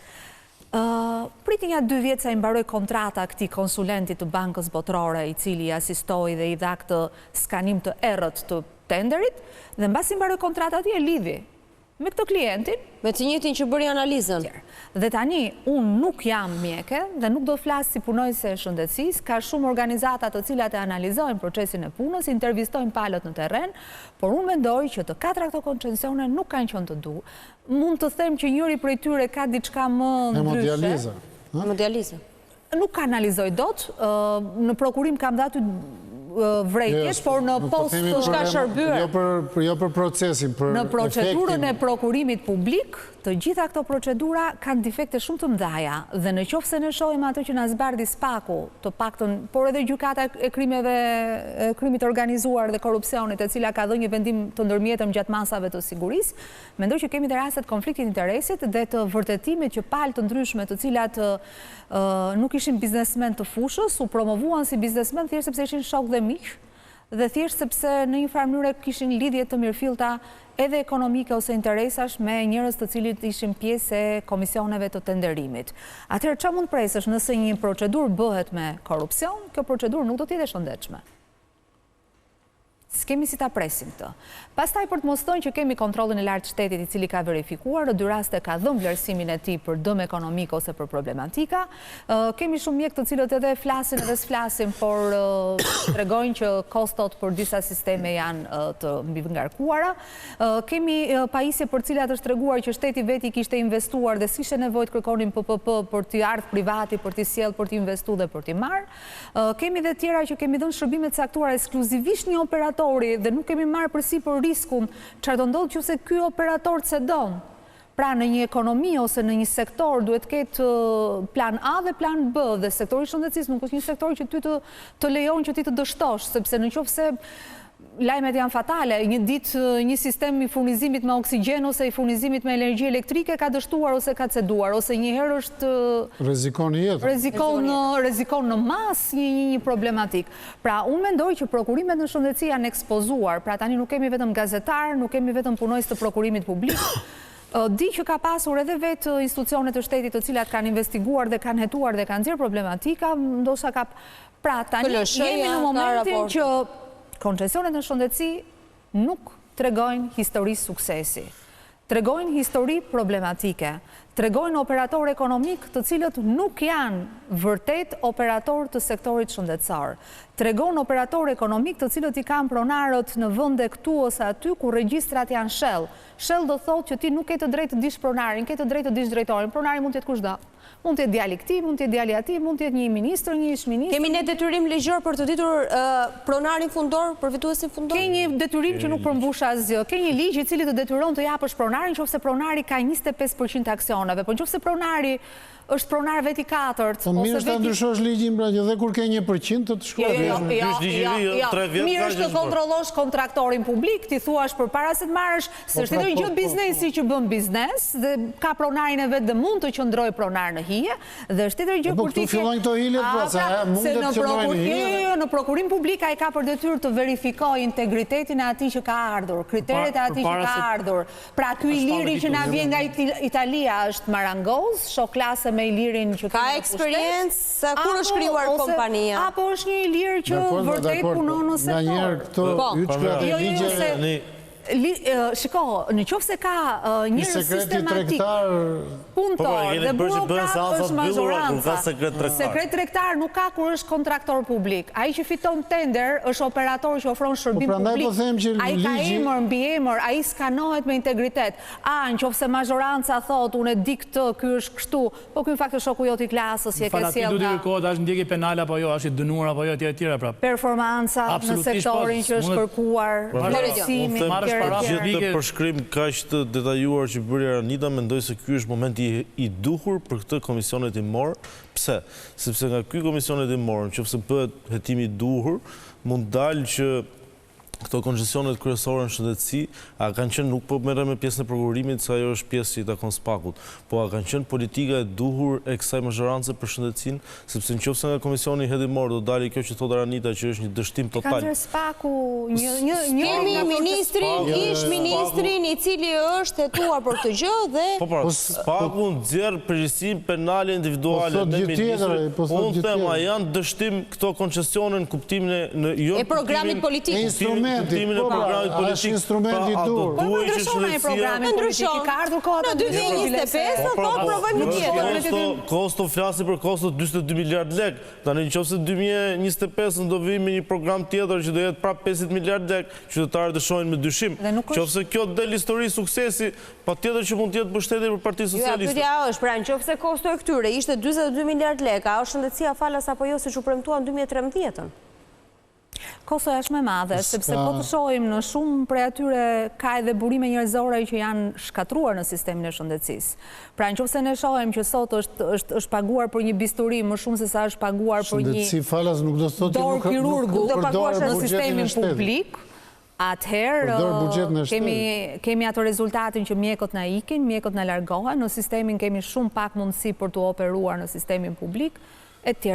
Priti nga 2 vjetë sa i mbaroj kontrata këtij konsulenti të Bankës Botërore i cili asistoi dhe i dha këtë skanim të errët të tenderit dhe mbasi mbaroj kontrata atij e lidhi me këtë klientin, me të njëjtin që bëri analizën. Dhe tani, unë nuk jam mjeke dhe nuk do të flas si punojse e shëndetësisë, ka shumë organizata të cilat e analizojnë procesin e punës, intervistojnë palët në terren, por unë mendoj që të 4 këto koncencione nuk kanë qenë të duhur. Mund të them që njëri prej tyre ka diçka më ndryshe. Hemodializë. Nuk ka analizoj dot, në prokurim kam dhënë vrejtjes, por në post shka shërbyer. Jo për procesin, për në procedurën e prokurimit publik, të gjitha këto procedura kanë defekte shumë të mëdhaja dhe në qoftë se ne shohim ato që na zbardhi SPAK-u, të paktën, por edhe gjykata e krimit organizuar dhe korrupsionit, e cila ka dhënë një vendim të ndërmjetëm gjatë masave të sigurisë, mendoj që kemi të rastet konfliktit interesit dhe të vërtetimit që palë të ndryshme të cilat nuk ishin biznesmen të fushës, u promovuan si biznesmen thjesht sepse ishin shok dhe miq, dhe thjesht sepse në një farë mënyrë kishin lidhje të mirëfillta edhe ekonomike ose interesash me njerëz të cilët ishin pjesë e komisioneve të tenderimit. Atëherë çfarë mund presësh nëse një procedurë bëhet me korrupsion, kjo procedurë nuk do të jetë e shëndetshme. S'kemi si ta presim këtë. Pastaj për të mos thënë që kemi kontrollin e lartë shtetit i cili ka verifikuar, në 2 raste ka dhënë vlerësimin e tij për dëm ekonomik ose për problematika. Kemi shumë mjek të cilët edhe flasin edhe s'flasin, por tregojnë që kostot për disa sisteme janë të mbingarkuara. Kemi pajisje për cilat është treguar që shteti veti kishte investuar dhe s'ishte nevojë të kërkonin PPP për t'i ardhur privati, për t'i sjellë, për t'i investuar dhe për t'i marrë. Kemi dhe tjera që kemi dhënë shërbime të caktuara ekskluzivisht një operatori dhe nuk kemi marrë përsipër riskun, çfarë do ndodhë nëse ky operator cedon. Pra në një ekonomi ose në një sektor duhet ketë plan A dhe plan B, dhe sektori i shëndetësisë nuk është një sektor që ty të lejon që ti të dështosh, sepse nëse lajmet janë fatale, një ditë një sistem i furnizimit me oksigjen ose i furnizimit me energji elektrike ka dështuar ose ka ceduar, ose njëherë është rrezikon jetën. Rrezikon në mas një problematik. Pra, unë mendoj që prokurimet në shëndetësi janë ekspozuar, pra tani nuk kemi vetëm gazetar, nuk kemi vetëm punojës të prokurimit publik, di që ka pasur edhe vetë institucionet të shtetit të cilat kanë investiguar dhe kanë hetuar dhe kanë nxjerrë problematika, ndoshta ka pra tani jemi në momentin që koncesionet në shëndetësi nuk tregojnë histori suksesi, tregojnë histori problematike, tregojnë operator ekonomik të cilët nuk janë vërtet operator të sektorit shëndetësor, tregojnë operator ekonomik të cilët i kanë pronarët në vende këtu ose aty ku regjistrat janë shell. Shell do thotë që ti nuk ke të drejtë të dish pronarin, ke të drejtë të dish drejtorin. Pronari mund të jetë kushdo. Mund të jetë djali këtij, mund të jetë djali atij, mund të jetë një ministër, një ish-ministër. Kemi ne detyrim ligjor për të ditur pronarin fundor, përfituesin fundor? Ke një detyrim që nuk përmbush asgjë. Ke një ligj i cili të detyron të japësh pronarin nëse pronari ka 25% aksioneve, por nëse pronari është pronar veti 4. Po mirë është ta ndryshosh ligjin, pra që dhe kur ke 1% të shkruar. Mirë është të kontrollosh kontraktorin publik, ti thuash përpara se të marrësh, se është edhe një biznesi që bën biznes dhe ka pronarin e vet dhe mund të qëndrojë pronar në hije, dhe është edhe gjë kur ti ke. Po fillojnë këto hilet, po sa mundet të qëndrojnë në hije. Në prokurim publik ai ka për detyrë të verifikojë integritetin e atij që ka ardhur, kriteret e atij që ka ardhur. Pra ky Iliri që na vjen nga Italia është marangoz, shok klase me Ilirin që ka eksperiencë, kur është krijuar kompania? Apo është një Ilir që vërtet punon në sektor? Nga njerë këto yçkrat e ligjeve. Shiko, në qoftë se ka njërë sistematik punëtor dhe burokrat është mazhoranca. Sekret tregtar nuk ka kur është kontraktor publik. Ai që fiton tender është operator që ofron shërbim publik. Ai ka emër mbi emër, ai skanohet me integritet. Në qoftë se mazhoranca thot unë e di këtë, ky është kështu, po ky në fakt është shoku jot i klasës, je ke sjellë. Duhet të kërkohet, është ndjekje penale apo jo, është i dënuar apo jo, etj. Performanca në sektorin që është kërkuar, vlerësimi, Gjithë të përshkrim kaq të detajuar që bëri Aranita, mendoj se ky është momenti i duhur për këtë komisionet i morë. Pse? Sepse nga ky komisionet i morë, nëse bëhet hetimi i duhur, mund dalë që këto koncesionet kryesore në shëndetësi, a kanë qenë nuk po merre me pjesën e prokurimit, se ajo është pjesë që i takon SPAK-ut, po a kanë qenë politika e duhur e kësaj mazhorance për shëndetësinë, sepse nëse nga komisioni hetimor do dalë kjo që thotë Aranita që është një dështim total. Ka SPAK-u kemi ministrin, ish ministrin i cili është hetuar për këtë gjë dhe SPAK-u nxjerr përgjegjësinë penale individuale me ministrin. Unë them a janë dështim këto koncesione në kuptimin e programit politik. Kuptimin e programit politik. Instrumenti dur. Ndryshon ai programi politik, ka ardhur koha në 2025, thotë provojmë një tjetër. Kosto flasi për kosto 42 miliard lek. Tani nëse 2025 do vijmë me një program tjetër që do jetë prapë 50 miliard lek, qytetarët do shohin me dyshim. Nëse kjo del histori suksesi, patjetër që mund të jetë mbështetje për Partinë Socialiste. Pyetja është, pra nëse kosto e këtyre ishte 42 miliard lek, a është shëndetësia falas apo jo siç u premtuan 2013-ën? Kosto është më e madhe, sepse po të shohim në shumë prej atyre ka edhe burime njerëzore që janë shkatruar në sistemin e shëndetësisë. Pra nëse ne shohim që sot është paguar për një bisturi më shumë se sa është paguar për një shëndetësi falas nuk do të thotë dorë kirurgu do paguash në sistemin publik, atëherë kemi atë rezultatin që mjekët na ikin, mjekët na largohen, në sistemin kemi shumë pak mundësi për të operuar në sistemin publik, etj.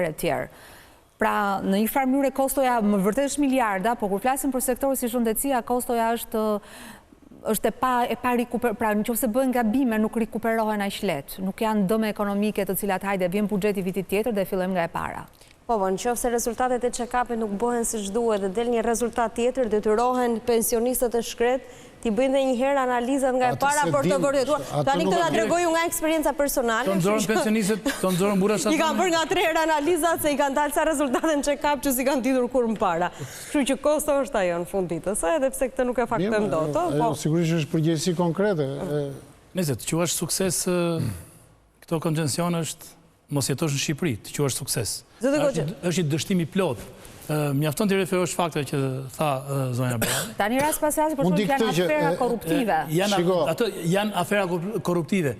Pra, në një farë mënyrë kostoja më vërtet është miliarda, po kur flasim për sektorin si shëndetësia, kostoja është e pa rikuper, pra nëse bëhen gabime nuk rikuperohen aq lehtë, nuk janë dëme ekonomike të cilat hajde vjen buxheti vitit tjetër dhe fillojmë nga e para. Po, nëse rezultatet e check-upit nuk bëhen siç duhet dhe del një rezultat tjetër, detyrohen pensionistët e shkret t'i bëjnë dhe njëherë analizat nga e para për të vërtetuar. Tani këtë ta tregoj nga eksperienca personale. Të nxorën pensionistët, të nxorën burra shatë. I kanë bërë nga 3 herë analizat se i kanë dalë sa rezultate në check-up që si kanë ditur kur më para. Kështu që kosto është ajo në fund ditës, edhe pse këtë nuk e faktojmë dot. Sigurisht është përgjegjësi konkrete. Nëse të quash sukses këto koncesion është mos jetosh në Shqipëri, të quash sukses. Është një dështim i plot. Mjafton të referosh fakte që tha zonja Brani. Tani rast pas rasti për shumë janë afera korruptive. Janë afera korruptive.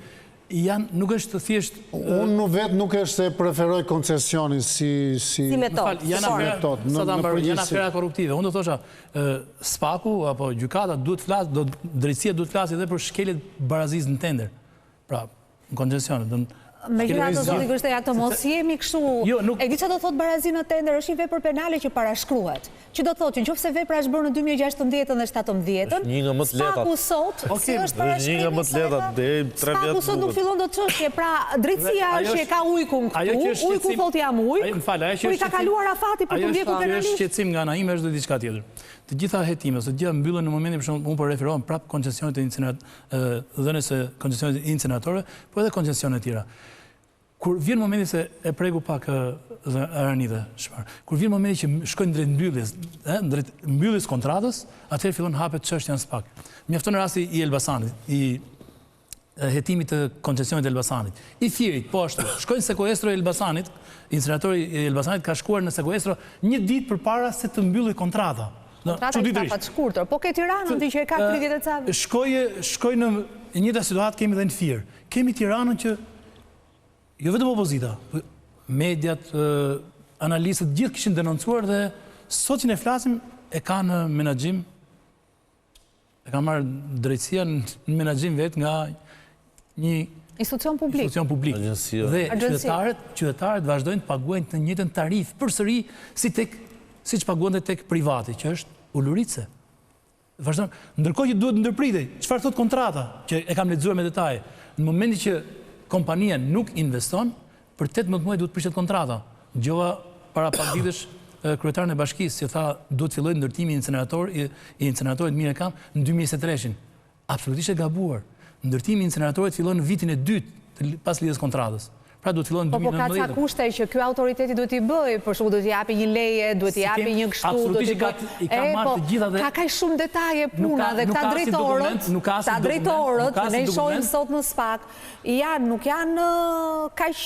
Nuk është thjesht... Unë vetë nuk është se preferoj koncesionin si metodë. Janë afera korruptive. Unë do thosha, SPAK-u apo gjykata drejtësia duhet flasë edhe për shkeljet barazisë në tender. Pra, në koncesionet. Megjithatë, zoti Gështeja, të mos jemi kështu. E di çfarë do thotë barazi në tender, është një vepër penale që parashkruhet. Që do thotë që nëse vepra është bërë në 2016 dhe 2017, SPAK-u sot, si është parashkruar. SPAK-u sot nuk fillon dot çështje, pra drejtësia është që ka ujkun këtu, ujku thotë jam ujk. Kur i ka kaluar afati për të ndjekur penalisht. Ajo është shqetësim nga ana ime, është diçka tjetër. Të gjitha hetimet, të gjitha mbyllen në momentin për shembull, unë po referohem prapë koncesionet e dhënies së koncesionet incineratorëve, po edhe koncesionet tjera. Kur vjen momenti se e pregu pak Aranita, kur vjen momenti që shkojnë drejt mbylljes, drejt mbylljes kontratës, atëherë fillon hapet çështja në SPAK. Mjafton rasti i Elbasanit, i hetimit të koncesionit të Elbasanit. I Firit, po ashtu, shkojnë sekuestro e Elbasanit, incineratori i Elbasanit ka shkuar në sekuestro një ditë përpara se të mbyllej kontrata. Kontrata i papat shkurtër, po ke Tiranën ti që e ka 30 ca. Shkoj në njëjta situatë kemi edhe në Fir. Kemi Tiranën që jo vetëm opozita, mediat, analistët, gjithë kishin denoncuar dhe sot që ne flasim e ka në menaxhim, e ka marrë drejtësia në menaxhim vetë nga një institucion publik. Dhe qytetarët vazhdojnë të paguajnë të njëjtën tarifë përsëri siç paguante tek privati, që është ulurice. Ndërkohë që duhet ndërpritej, çfarë thot kontrata, që e kam lexuar me detaje, në momentin që kompania nuk investon, për 18 muaj duhet prishet kontrata. Gjova para pak ditësh kryetarin e bashkisë që tha duhet fillojë ndërtimi i inceneratorit Mirekam në 2023. Absolutisht e gabuar. Ndërtimi i inceneratorit fillon në vitin e dytë pas lidhjes kontratës. Pra duhet fillojnë në 2019. Po ka ca kushte që ky autoriteti duhet i bëj, për shembull duhet i japi një leje, duhet i japi një kështu, absolutisht i ka marrë të gjitha dhe ka kaq shumë detaje puna dhe këta drejtorët, ne shohim sot në SPAK, nuk janë kaq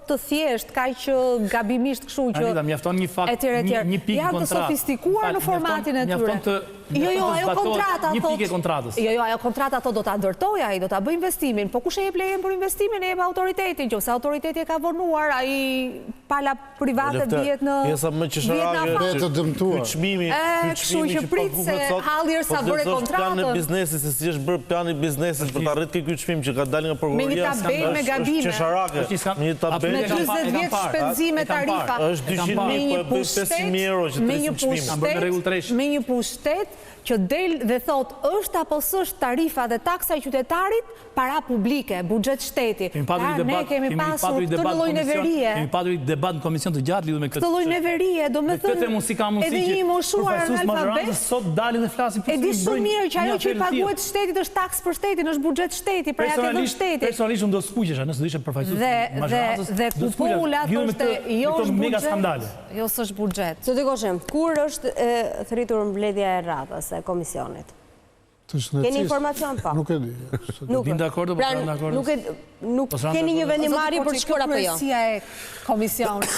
të thjeshtë, kaq gabimisht kështu që mjafton një fakt, një pikë kontrat. Janë të sofistikuar në formatin e tyre. Mjafton të ajo kontrata një pikë e kontratës. Ajo kontrata do ta ndërtoj, ai do ta bëj investimin, po kush e jep lejen për investimin? E jep autoritetin, nëse autoriteti e ka vonuar, ai pala private dihet në të dëmtuar. Çmimi, kështu që prit se hallir sa bëre kontratën. Plani biznesi se si është bërë plani biznesit për ta arritur ky çmim që ka dalë nga prokuroria. Me gabime. Çesharake. Me 40 vjet shpenzime tarifa. Është 200.000 po 500.000 euro që të me një pushtet që del dhe thot është apo s'është tarifa dhe taksa e qytetarit para publike, buxhet shteti. Ne kemi pasur këtë lloj neverie. Kemi pasur debat në komision të gjatë lidhur me këtë. Këtë lloj neverie, domethënë edhe një moshuar analfabet sot dalin dhe flasin për e di shumë mirë që ajo që i paguhet shtetit është taksë për shtetin, është buxhet shteti, pra ja ke dhënë shteti. Personalisht unë do skuqesha nëse do ishe përfaqësues dhe kupola thoshte jo është buxhet. Jo s'është buxhet. Zoti Koshem, kur është thritur mbledhja e radhës e komisionit? Keni informacion pa? Nuk e di. Nuk e di. Nuk keni një vendimarrje për të shkuar apo jo? Kryesia e komisionit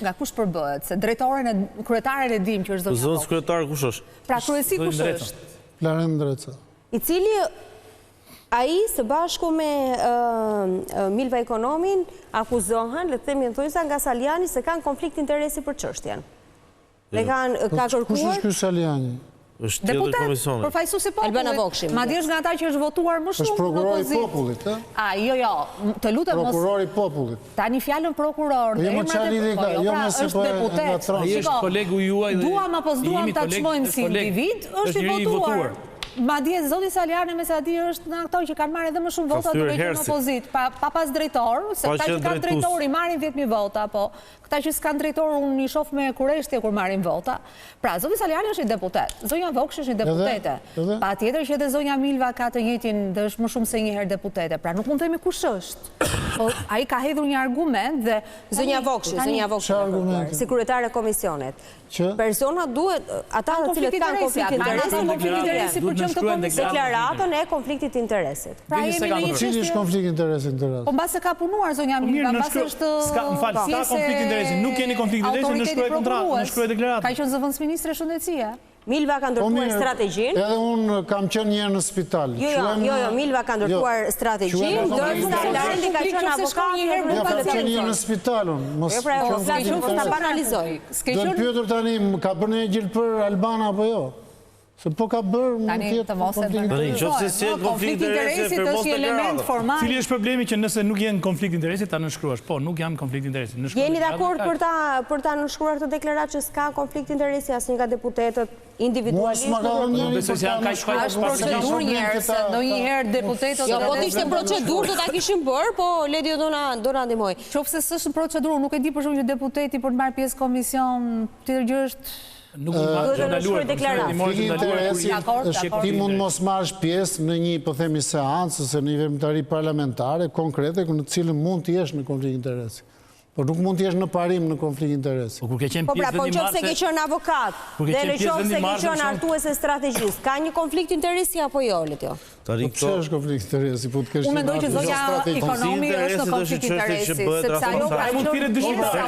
nga kush përbëhet? Se kryetaren e dim që është zonja. Zonës kryetar kush është? Pra kryesi kush është? Flaren Dreca. I cili ai së bashku me Milva Ekonomin akuzohen, le të themi thonjësa nga Saliani se kanë konflikt interesi për çështjen. Dhe ka kërkuar. Kush është ky Saliani? Është tjetër komisioni. Përfaqësues i popullit. Albana Vokshi. Madje është nga ata që është votuar më shumë. Është prokurori i popullit, ë? Jo, të lutem mos. Prokurori i popullit. Tani fjalën prokuror, është deputet. Ai është kolegu juaj dhe duam apo s'duam ta çmojmë si individ, është i votuar. Madje zoti Saliani me sa di është nga ato që kanë marrë edhe më shumë vota duke qenë opozit, pa pas drejtor, se ata që kanë drejtor i marrin 10.000 vota, po këta që s'kan drejtor unë i shoh me kureshtje kur marrin vota. Pra zoti Saliani është i deputet, zonja Vokshi është i deputete. Patjetër që edhe zonja Milva ka të njëjtin, dhe është më shumë se një herë deputete. Pra nuk mund të themi kush është. Po ai ka hedhur një argument dhe zonja Vokshi, si kryetare e komisionit. Persona duhet ata të cilët kanë konflikt interesi deklaratën e konfliktit interesit. Pra jemi në një çështje konflikt interesi në po mbase ka punuar zonja Milva, mbase është ska konflikt interesi, nuk keni konflikt interesi, në shkruaj kontratë, në shkruaj deklaratë. Ka qenë zëvendës ministre e shëndetësie. Milva ka ndërtuar strategjinë. Edhe unë kam qenë një në spital. Jo, Milva ka ndërtuar strategjinë, ndërsa Larendi ka qenë avokat. Ja, ka qenë një në spital unë. Jo, pra, flasim mos ta banalizoj. Do të pyetur tani, ka bërë një gjilë për Albana apo jo? Se po ka bërë mund tjetë konflikt interesi është element formal. Cili është problemi që nëse nuk jenë konflikt interesi ta nënshkruash? Po, nuk jam konflikt interesi. Jeni dakord për ta nënshkruar këtë deklaratë që s'ka konflikt interesi asnjë nga deputetët individualisht? Është procedurë njerë, se ndonjëherë deputetët... Jo, po të ishte procedurë do ta kishin bërë, po Ledi do na ndihmoj. Qofse s'është procedurë, nuk e di për shumë që deputeti për të marrë pjesë komision, tjetër gjë është... Nuk mund të ndaluar ti mund mos marrësh pjesë në një, po themi, seancë ose në një veprimtari parlamentare konkrete në cilën mund të jesh në konflikt interesi. Por nuk mund të jesh në parim në konflikt interesi. Po pra, po nëse ke qenë avokat dhe nëse ke qenë hartues e strategjisë, ka një konflikt interesi apo jo, Letjo? Po pse është konflikt interesi? Unë mendoj që zonja Ekonomi është në konflikt interesi, sepse ajo ka mund thirret dëshmitare.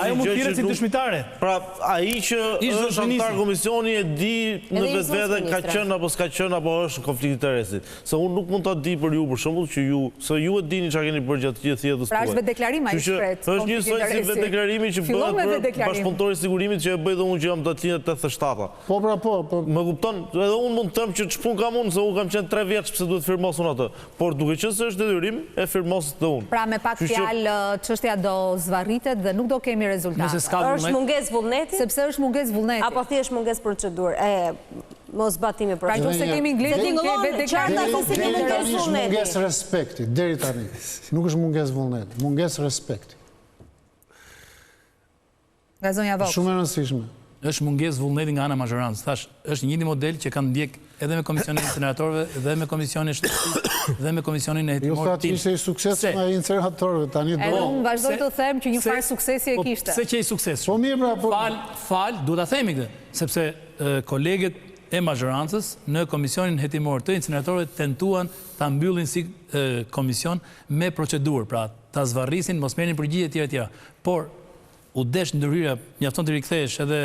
Ajo mund thirret si dëshmitare. Pra, ai që është antar komisioni e di në vetvete ka qenë apo s'ka qenë apo është në konflikt interesi. Se unë nuk mund ta di për ju, për shembull, që se ju e dini çfarë keni bërë gjatë gjithë jetës tuaj. Pra, është vetë deklarimi ai shkret. Është një soi si vetë deklarimi që bëhet për bashkëpunëtori i sigurimit që e bëj dhe unë që jam datëlinë 87. Po pra po. Më kupton, edhe unë mund të them që ç'pun kam unë, se unë kam qenë 3 vjeç pse duhet firmos unë atë. Por duke qenë se është detyrim, e firmos dhe unë. Pra me pak fjalë çështja do zvarritet dhe nuk do kemi rezultate. Është mungesë vullneti? Sepse është mungesë vullneti. Apo thjesht mungesë procedurë? Mos batimi pra nëse kemi ngletin ke vetë deklaratë mungesë respekti deri tani. Nuk është mungesë vullneti, mungesë respekti. Nga zonja Vokshi. Shumë e rëndësishme. Është mungesë vullneti nga ana mazhorancës. Thash, është një model që kanë ndjek edhe me Komisionin e Incineratorëve dhe me Komisionin e Shtëpisë dhe me Komisionin e Hetimor. Jo thatë ishte i sukses me incineratorëve tani do. Edhe unë vazhdoj të them që një farë suksesi e kishte. Pse që i sukses? Po mirë pra, po. Fal, duhet ta themi këtë, sepse kolegët e mazhorancës në Komisionin Hetimor të Incineratorëve tentuan ta mbyllin si komision me procedurë, pra ta zvarrisin, mos merrin përgjigje etj. Por u desh ndërhyrja, mjafton të rikthehesh edhe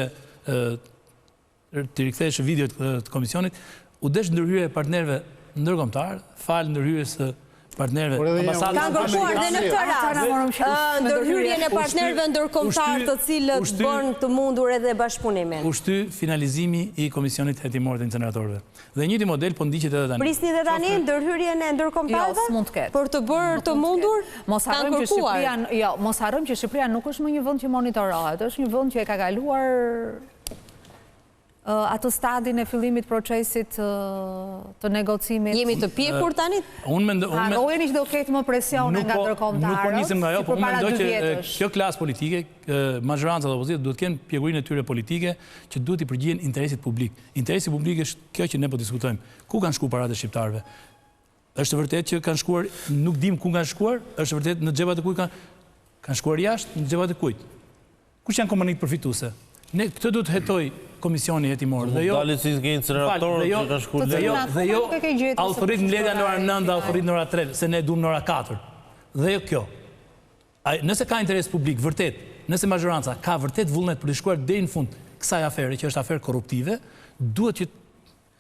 të rikthesh videot të komisionit, u desh ndërhyrje e partnerëve ndërkombëtar, fal ndërhyrjes së partnerëve ambasadës. Kanë kërkuar dhe në këtë rast ndërhyrjen e partnerëve ndërkombëtar të cilët bën të mundur edhe bashkëpunimin. U shty finalizimi i komisionit hetimor të inceneratorëve. Dhe njëjti model po ndiqet edhe tani. Prisni dhe tani ndërhyrjen e ndërkombëtarëve për të bërë të mundur. Kanë kërkuar. Mos harrojmë që Shqipëria nuk është më një vend që monitorohet, është një vend që e ka kaluar atë stadin e fillimit procesit të negocimit. Jemi të pjekur tani? Harrojeni që do ketë më presione nga ndërkombëtarët. Nuk po nisim nga ajo, po unë mendoj që kjo klasë politike, mazhoranca dhe opozita duhet kenë pjekurinë e tyre politike që duhet i përgjigjen interesit publik. Interesi publik është kjo që ne po diskutojmë. Ku kanë shkuar paratë e shqiptarëve? Është vërtet që kanë shkuar, nuk dim ku kanë shkuar, është vërtet në xhepat e kujt kanë shkuar jashtë, në xhepat e kujt. Kush janë kompanitë përfituese? Ne këtë duhet hetoj komisioni hetimor. Dhe jo dalit si nga inceneratorët që kanë shkuar dhe jo autoritën mbledhja në orën 9 dhe autoritën në orën 3, se ne duam në orën 4. Dhe jo kjo. Nëse ka interes publik vërtet, nëse mazhoranca ka vërtet vullnet për të shkuar deri në fund kësaj afere, që është aferë korruptive, duhet që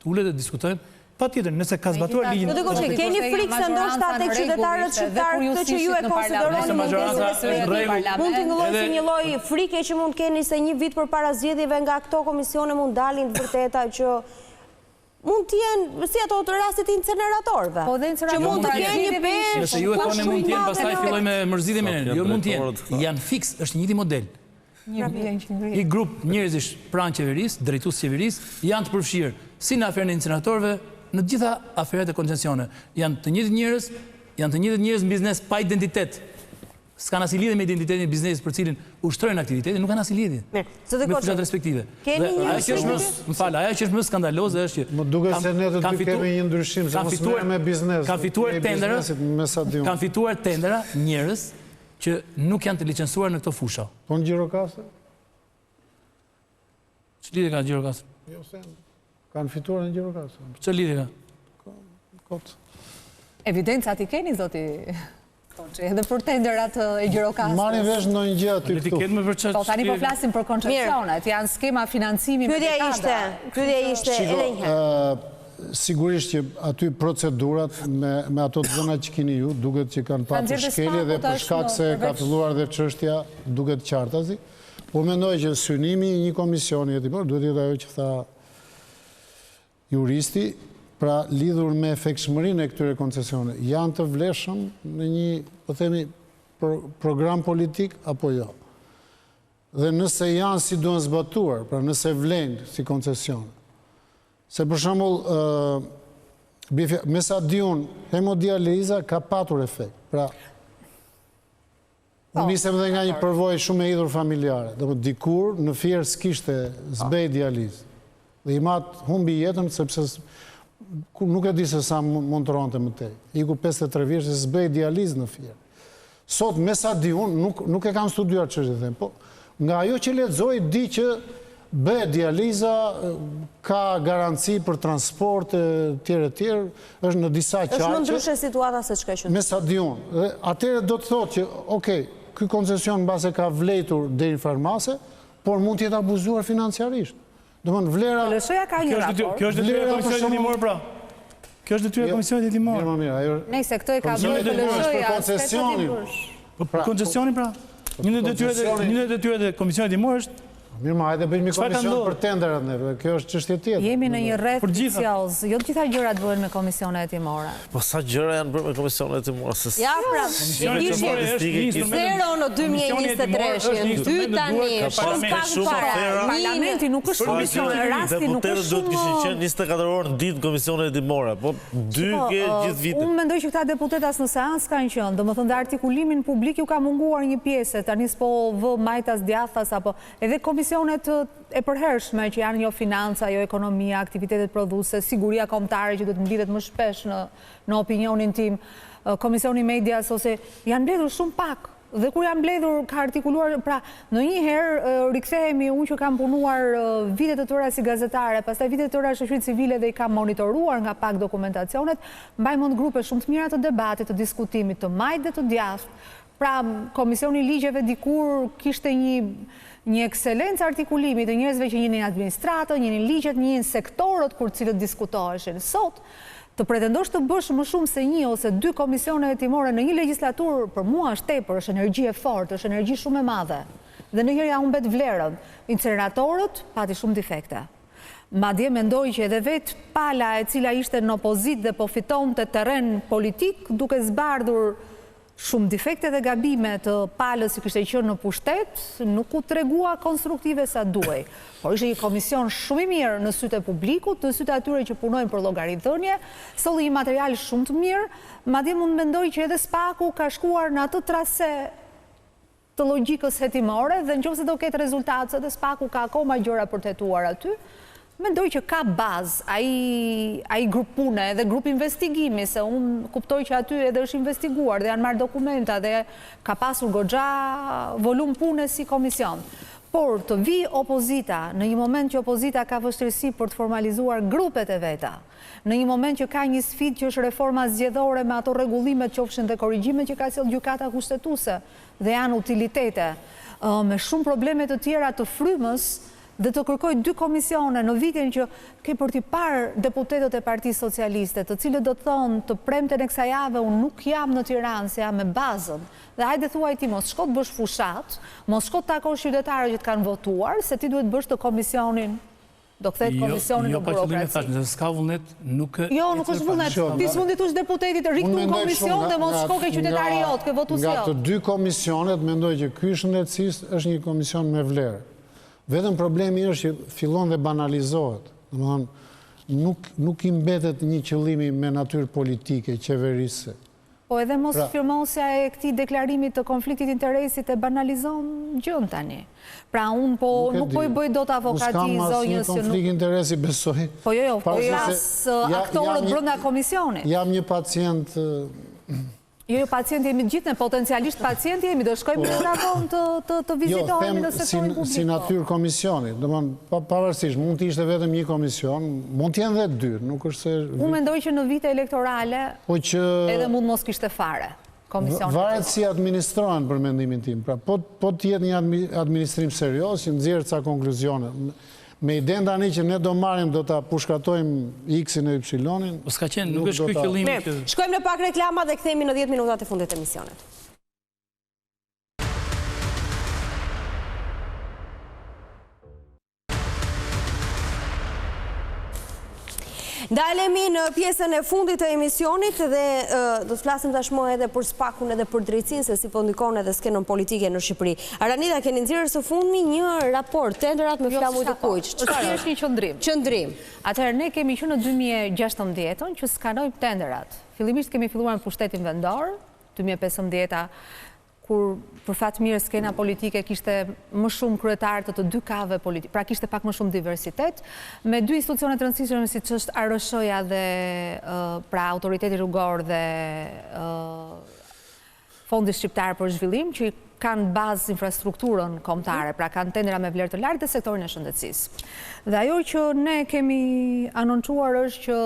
ulet të diskutojmë. Patjetër, nëse ka zbatuar ligjin. Do të thotë, keni frikë se ndoshta tek qytetarët shqiptarë këtë që ju e konsideroni mund të ngëllojë si një lloj frike që mund keni se një vit përpara zgjedhjeve nga këto komisione mund dalin të vërteta që mund të jenë si ato të rastit inceneratorëve. Po dhe që mund të kenë një peshë. Nëse ju e thoni mund të jenë, pastaj filloj me mërzitje me ne. Jo mund të jenë. Janë fiks, është njëjti model. I grup njerëzish pranë qeverisë, drejtues qeverisë janë të përfshirë si në aferën e inceneratorëve, në gjitha aferet e koncesione. Janë të njëjtët njerëz në biznes pa identitet. S'kan as lidhje me identitetin e biznesit për cilin ushtrojnë aktivitetin, nuk kanë as lidhje. Me fushat respektive. Ajo që është më skandaloze është që më duket se ne të dy kemi një ndryshim, se mos merrem me biznes. Kanë fituar tendera njerëz që nuk janë të licencuar në këto fusha. Po në Gjirokastër? Ç'lidhje ka Gjirokastër? Jo se kanë fituar në Gjirokastër. Ç'e lidhje ka? Evidencat i keni, zoti Konçi, edhe për tenderat e Gjirokastrës. Marrin vesh ndonjë gjë aty këtu. Po tani po flasim për koncesionet, janë skema financimi me dekada. Pyetja ishte edhe një herë. Sigurisht që aty procedurat me ato të zona që keni ju, duket që kanë pasur shkelje dhe për shkak se ka filluar dhe çështja duket qartazi. Po mendoj që synimi i një komisioni hetimor duhet jetë ajo që tha juristi, pra lidhur me efektshmërinë e këtyre koncesione, janë të vlefshëm në një, po themi, program politik apo jo. Dhe nëse janë si duhen zbatuar, pra nëse vlenë si koncesione. Se për shembull, me sa di unë, hemodializa ka patur efekt. Pra, unë nisem dhe nga një përvojë shumë e idhur familjare. Dhe dikur në Fier s'kishte zbej dializë. Dhe i matë humbi jetën, sepse nuk e di se sa mund të ronte më tej. Iku 53 vjeç se zbej dializë në Fier. Sot, me sa di unë, nuk e kam studiuar çështën e them, po nga ajo që lexoj di që bëhet dializa, ka garanci për transport tjerë, është në disa qarqe. Është më ndryshe situata se çka që. Me sa di unë. Atëherë do të thotë që, okej, ky koncesion mbase ka vletur deri në farmase, por mund të jetë abuzuar financiarisht. Domthon vlera. LSH-ja ka një raport. Kjo është detyrë e komisionit hetimor pra. Kjo është detyrë e komisionit hetimor. Mirë, mirë, ajo. Nëse këtë e ka bërë LSH-ja, koncesionin. Për koncesionin pra. Një ndër detyrat e komisionit hetimor është. Mirë, ma hajde bëjmë një komision për tenderat neve, kjo është çështje tjetër. Jemi në një rreth vicioz, jo të gjitha gjërat bëhen me komisione hetimore. Po sa gjëra janë bërë me komisione hetimore? Ja, pra, zero në 2023, 2 tani, shumë pak para. Parlamenti nuk është komisione, rasti nuk është shumë. Deputetët do të kishin qenë 24 orë në ditë komisione hetimore, po 2 gjithë vitin. Unë mendoj që këta deputetas në seancë kanë qenë, domethënë dhe artikulimin publik ju ka munguar një pjesë, tani s'po vë majtas djathas apo edhe komisionet e përhershme që janë jo financa, jo ekonomia, aktivitetet prodhuese, siguria kombëtare që duhet mblidhet më shpesh në opinionin tim, komisioni medias ose janë mbledhur shumë pak. Dhe kur janë mbledhur ka artikuluar, pra në një herë rikthehemi unë që kam punuar vitet të tëra si gazetare, pastaj vitet të tëra shoqërisë civile dhe i kam monitoruar nga pak dokumentacionet, mbaj mend grupe shumë të mira të debatit, të diskutimit, të majtë dhe të djathtë, Pra, Komisioni i Ligjeve dikur kishte një ekselencë artikulimi të njerëzve që njënin administratën, njënin ligjet, njënin sektorët kur cilët diskutoheshin. Sot, të pretendosh të bësh më shumë se një ose dy komisione hetimore në një legjislaturë, për mua është tepër, është energji e fortë, është energji shumë e madhe. Dhe në ja humbet vlerën. Incineratorët pati shumë defekte. Madje mendoj që edhe vetë pala e cila ishte në opozit dhe po fiton të terren politik, duke zbardhur shumë defekte dhe gabime të palës që kishte qenë në pushtet, nuk u tregua konstruktive sa duhej. Por ishte një komision shumë i mirë në sytë e publikut, në sytë atyre që punojnë për llogaridhënie, solli një material shumë të mirë, madje mund mendoj që edhe Spaku ka shkuar në atë trase të logjikës hetimore dhe nëse do ketë rezultate, dhe Spaku ka akoma gjëra për të hetuar aty. Mendoj që ka bazë ai grup pune dhe grup investigimi, se unë kuptoj që aty edhe është investiguar dhe janë marrë dokumenta dhe ka pasur goxha volum pune si komision. Por të vi opozita, në një moment që opozita ka vështirësi për të formalizuar grupet e veta, në një moment që ka një sfidë që është reforma zgjedhore me ato rregullimet qofshin dhe korrigjimet që ka sjellë gjykata kushtetuese dhe janë utilitete, me shumë probleme të tjera të frymës, dhe të kërkoj dy komisione në vitin që ke për t'i parë deputetët e Partisë Socialiste, të cilët do të thonë të premten e kësaj jave unë nuk jam në Tiranë, se jam me bazën. Dhe hajde thuaj ti, mos shko të bësh fushat, mos shko të takosh qytetarët që të kanë votuar, se ti duhet bësh të komisionin, do kthehet komisionin në burokraci. Nëse s'ka vullnet, nuk Jo, nuk është vullnet. Ti s'mund të thush deputetit riktu në komision dhe mos shko ke qytetari jot, ke votues jot. Nga të dy komisionet mendoj që ky shëndetësisë është një komision me vlerë. Vetëm problemi është që fillon dhe banalizohet. Nuk i mbetet një qëllimi me natyrë politike, qeverise. Po edhe mos firmosja e këtij deklarimit të konfliktit interesit e banalizon gjën tani. Pra unë nuk po i bëj dot avokati zonjës që konflikt interesi besoj. Po jo, po jas aktorët brenda komisionit. Jam një pacient. Jo, pacienti jemi gjithë, ne potencialisht pacienti jemi, do shkojmë në rakon të vizitohemi në sektorin publik. Si natyrë komisioni, pavarësisht, mund të ishte vetëm një komision, mund t'jenë dhe dy, nuk është se... Unë mendoj që në vite elektorale, edhe mund mos kishte fare komisioni. Varet si administrohen për mendimin tim, pra po t'jetë një administrim serios, që nxjerrë ca konkluzione. Me iden tani që ne do marrim, do ta pushkatojmë X-in e Y-in. S'ka qenë, nuk është ky qëllimi. Shkojmë në pak reklama dhe kthehemi në 10 minutat e fundit të emisionit. Ndalemi në pjesën e fundit të emisionit dhe do të flasim tashmë edhe për Spakun edhe për drejtsinë, se si po ndikon edhe skenën politike në Shqipëri. Aranita, keni nxjerrë së fundmi një raport, tenderat me flamuj të kuq. Çfarë është një qëndrim? Qëndrim. Atëherë ne kemi qenë në 2016 që skanojmë tenderat. Fillimisht kemi filluar në pushtetin vendor, 2015 kur për fat mirë skena politike kishte më shumë kryetarë të dy kave politike, pra kishte pak më shumë diversitet, me dy institucione të rëndësishme siç është ARSH-ja dhe pra Autoriteti Rrugor dhe Fondi Shqiptar për Zhvillim, që kanë bazë infrastrukturën kombëtare, pra kanë tendera me vlerë të lartë dhe sektorin e shëndetësisë. Dhe ajo që ne kemi anoncuar është që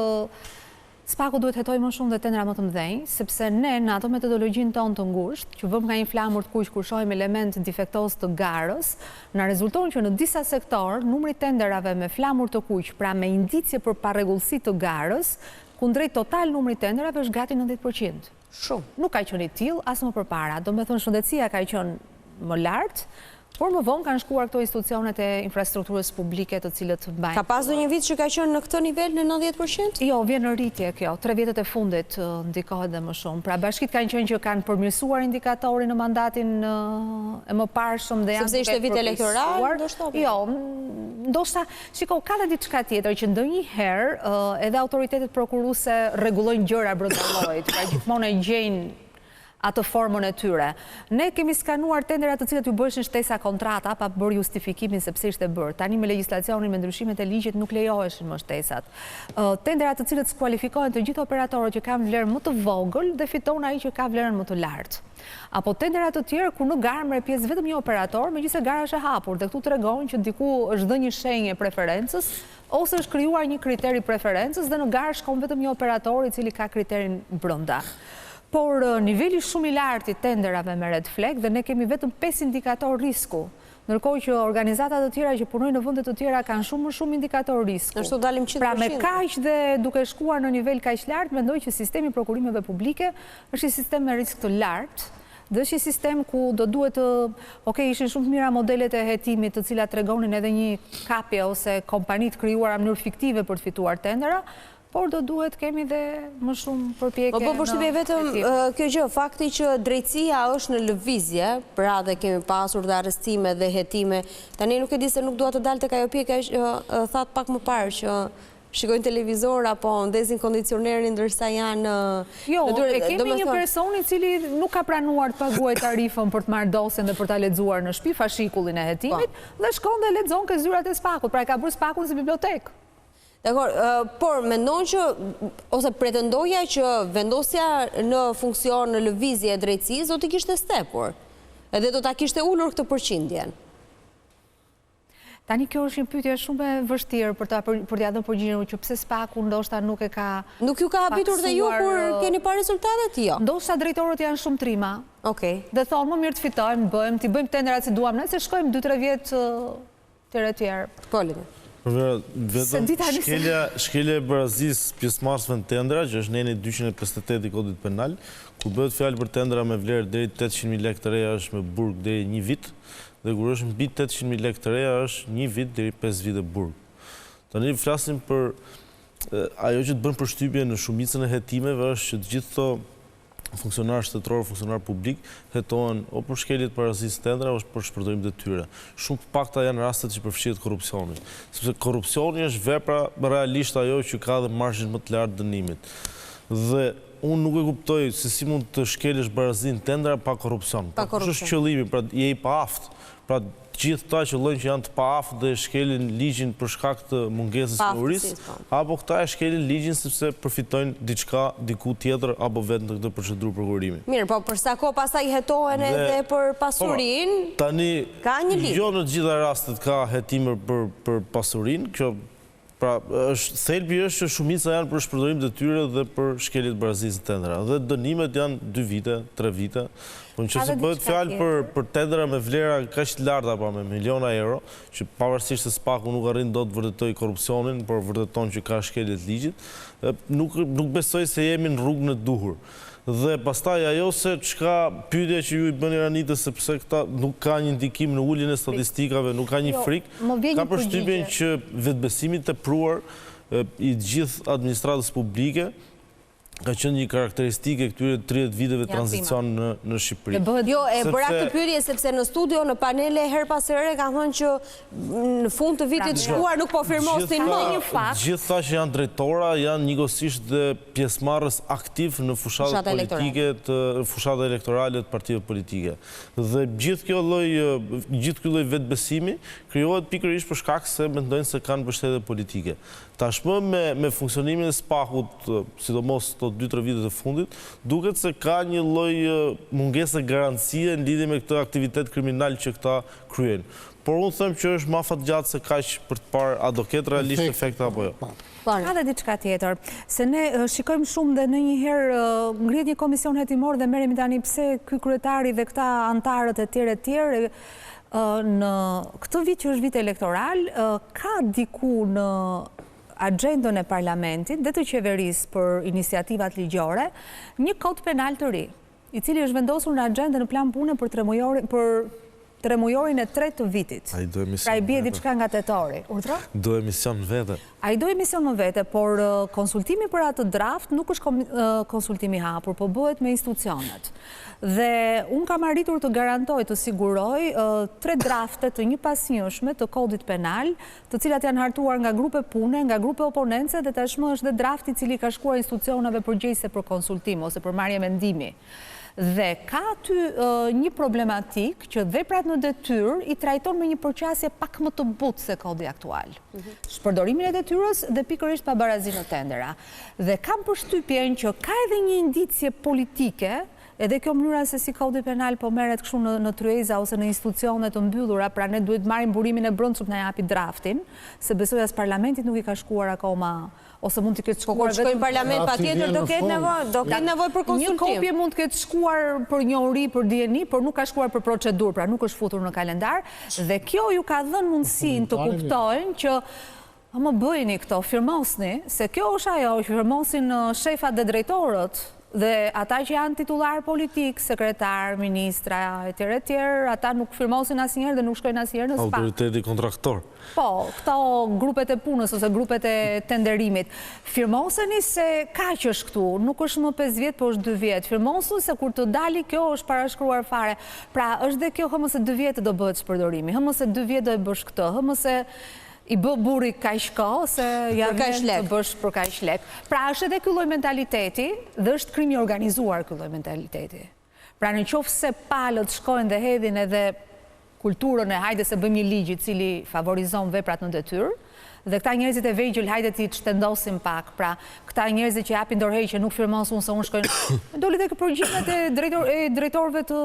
Spaku duhet hetoj më shumë dhe tendera më të mëdhenj, sepse ne në ato metodologjinë tonë të ngushtë, që vëmë nga një flamur të kuq kur shohim element defektos të garës, na rezulton që në disa sektor, numri tenderave me flamur të kuq, pra me indicje për parregullsi të garës, kundrejt total numri tenderave është gati 90%. Shumë. Nuk ka qenë i tillë as më përpara. Do me thënë shëndetësia ka qenë më lartë, por më vonë kanë shkuar këto institucionet e infrastrukturës publike të cilët bajnë. Ka pasur një vit që ka qenë në këtë nivel në 90%? Jo, vjen në rritje kjo. 3 vjetët e fundit ndikohet dhe më shumë. Pra bashkit kanë qenë që kanë përmirësuar indikatorin në mandatin e mëparshëm dhe janë sepse ishte vit elektoral, ndoshta? Jo, ndoshta, shiko, ka dhe diçka tjetër që ndonjëherë edhe autoritetet prokuruese rregullojnë gjëra brenda llojit, pra gjithmonë e gjejnë atë formën e tyre. Ne kemi skanuar tenderat të cilat ju bëshin shtesa kontrata pa bërë justifikimin sepse ishte bërë. Tani me legjislacionin, me ndryshimet e ligjit nuk lejoheshin më shtesat. Tenderat të cilat skualifikohen të gjithë operatorët që kanë vlerë më të vogël dhe fiton ai që ka vlerën më të lartë. Apo tenderat të tjerë kur nuk garë merr pjesë vetëm një operator, megjithëse gara është e hapur dhe këtu tregon që diku është dhënë një shenjë preferencës ose është krijuar një kriter i preferencës dhe në garë shkon vetëm një operator i cili ka kriterin brenda. por niveli shumë i lartë i tenderave me red flag dhe ne kemi vetëm 5 indikator risku. Ndërkohë që organizatat të tjera që punojnë në vende të tjera kanë shumë më shumë indikator risku. Ashtu dalim 100%. Pra me kaq dhe duke shkuar në nivel kaq lart, mendoj që sistemi i prokurimeve publike është një sistem me risk të lartë. Dhe është një sistem ku do duhet ishin shumë të mira modelet e hetimit të cilat tregonin edhe një kapje ose kompani të krijuara në mënyrë fiktive për të fituar tendera, por do duhet kemi dhe më shumë përpjekje. Po përshtypje vetëm kjo gjë, fakti që drejtësia është në lëvizje, pra dhe kemi pasur dhe arrestime dhe hetime, tani nuk e di se nuk dua të dalë tek ajo pjeka që thatë pak më parë që shikojnë televizor apo ndezin kondicionerin ndërsa janë... Jo, e kemi një person i cili nuk ka pranuar të paguajë tarifën për të marrë dosjen dhe për ta lexuar në shtëpi fashikullin e hetimit dhe shkon dhe lexon ke zyrat e spakut, pra e ka bërë spakun si bibliotekë. Dakor, por mendon që, ose pretendoja që vendosja në funksion në lëvizje e drejtësisë do të kishte stepur, edhe do ta kishte ulur këtë përqindjen. Tani kjo është një pyetje shumë e vështirë për t'ia dhënë përgjigjen që pse spaku ndoshta nuk e ka. Nuk ju ka habitur dhe ju kur keni parë rezultatet? Jo. Ndoshta drejtorët janë shumë trima. Okej. Dhe thonë më mirë të fitojmë, bëjmë tenderat si duam ne, se shkojmë 2-3 vjet tjerë. Po Lini. Vetëm shkelja e barazisë pjesëmarrësve në tendera, që është neni 258 i kodit penal, ku bëhet fjalë për tendera me vlerë deri 800.000 lekë të reja është me burg deri 1 vit, dhe kur është mbi 800.000 lekë të reja është 1 vit deri 5 vite burg. Tani flasim për ajo që të bën përshtypje në shumicën e hetimeve është që të gjithë këto funksionar shtetëror, funksionar publik, hetohen o për shkeljet parazisë tendera, o për shpërdorim detyre. Shumë pakta janë rastet që përfshihet korrupsioni. Sepse korrupsioni është vepra realisht ajo që ka dhe marzhin më të lartë dënimit. Dhe unë nuk e kuptoj se si mund të shkelësh barazinë tendera pa korrupsion. Pa korrupsion. Është qëllimi, pra je i paaft. Pra gjithë ta që llojnë që janë të paaft dhe shkelin ligjin për shkak të mungesës teorisë, apo këta e shkelin ligjin sepse përfitojnë diçka diku tjetër apo vetë në këtë procedurë prokurimi. Mirë, po për sa kohë pastaj hetohen edhe për pasurinë, tani ka një ligj. Jo në të gjitha rastet ka hetime për pasurinë, kjo pra thelbi është që shumica janë për shpërdorim detyre dhe për shkeljet barazisë tendera. Dhe dënimet janë 2 vite, 3 vite. Po nëse bëhet fjalë për tendera me vlera kaq të larta apo me miliona euro, që pavarësisht se spaku nuk arrin dot të vërtetoj korrupsionin, por vërteton që ka shkelje të ligjit, nuk besoj se jemi në rrugën e duhur. Dhe pastaj ajo se çka pyetja që ju i bëni Ranitës sepse këta nuk ka një ndikim në uljen e statistikave, nuk ka një frikë, ka përshtypjen që vetbesimi i tepruar i gjithë administratës publike ka qenë një karakteristike këtyre 30 viteve tranzicion në Shqipëri. Jo, e bëra këtë pyetje sepse në studio, në panele, her pas here ka thënë që në fund të vitit shkuar nuk po firmosin më një fakt. Gjithë ta që janë drejtora, janë njëkohësisht dhe pjesëmarrës aktiv në fushatat politike, fushatat elektorale të partive politike. Dhe gjithë ky lloj vetbesimi krijohet pikërisht për shkak se mendojnë se kanë mbështetje politike. Tashmë me funksionimin e spakut, sidomos të 2-3 vitet e fundit, duket se ka një lloj mungese garancie në lidhje me këtë aktivitet kriminal që këta kryejnë. Por unë them që është më afatgjatë se kaq për të parë a do ketë realisht efekte apo jo. Ka dhe diçka tjetër, se ne shikojmë shumë dhe ndonjëherë ngrihet një komision hetimor dhe merremi tani pse ky kryetari dhe këta antarët e tjerë në këtë vit që është vit elektoral ka diku në agendën e parlamentit dhe të qeverisë për iniciativat ligjore një kod penal të ri, i cili është vendosur në agendën në plan pune për 3 mujorin e 3 të vitit. Pra i bie diçka nga tetori. Do emision vete. Ai do emision në vete, por konsultimi për atë draft nuk është konsultimi hapur, po bëhet me institucionet. Dhe unë kam arritur të garantoj, të siguroj 3 drafte të një pasnjëshme të kodit penal, të cilat janë hartuar nga grupe pune, nga grupe oponence, dhe tashmë është dhe drafti i cili ka shkuar institucioneve përgjegjëse për konsultim ose për marrje mendimi. Dhe ka aty një problematik që veprat në detyrë i trajton me një përqasje pak më të butë se kodi aktual. Shpërdorimin e detyrës dhe pikërisht pabarazinë në tendera. Dhe kam përshtypjen që ka edhe një indicje politike Edhe kjo mënyra se si kodi penal po merret kështu në tryeza ose në institucione të mbyllura, pra ne duhet marrim burimin e brendshëm na japi draftin, se besoj as parlamentit nuk i ka shkuar akoma ose mund të ketë shkuar vetëm në parlament, patjetër do ketë nevojë për konsultim. Një kopje mund të ketë shkuar për njohuri, për dieni, por nuk ka shkuar për procedurë, pra nuk është futur në kalendar, dhe kjo ju ka dhënë mundësinë të kuptojnë që më bëjni këto, firmosni, se kjo është ajo, firmosin shefat dhe drejtorët, dhe ata që janë titullar politik, sekretar, ministra, etj, ata nuk firmosin asnjëherë dhe nuk shkojnë asnjëherë në SPA. Autoriteti kontraktor. Po, këto grupet e punës ose grupet e tenderimit. Firmoseni se kaq është këtu, nuk është më 5 vjet, po është 2 vjet. Firmosu se kur të dali kjo është parashkruar fare. Pra, është dhe kjo hëmëse 2 vjet do bëhet shpërdorimi, hëmëse 2 vjet do e bësh këtë, hëmëse i bë burri kaq kohë se janë të bësh për kaq lek. Pra është edhe ky lloj mentaliteti dhe është krim i organizuar ky lloj mentaliteti. Pra në qoftë se palët shkojnë dhe hedhin edhe kulturën e hajde se bëjmë një ligj i cili favorizon veprat në detyrë, dhe këta njerëzit e vegjël hajde ti shtendosim pak, pra këta njerëzit që japin dorëheqje nuk firmosun se unë shkojnë. Doli tek përgjigjet e drejtorëve të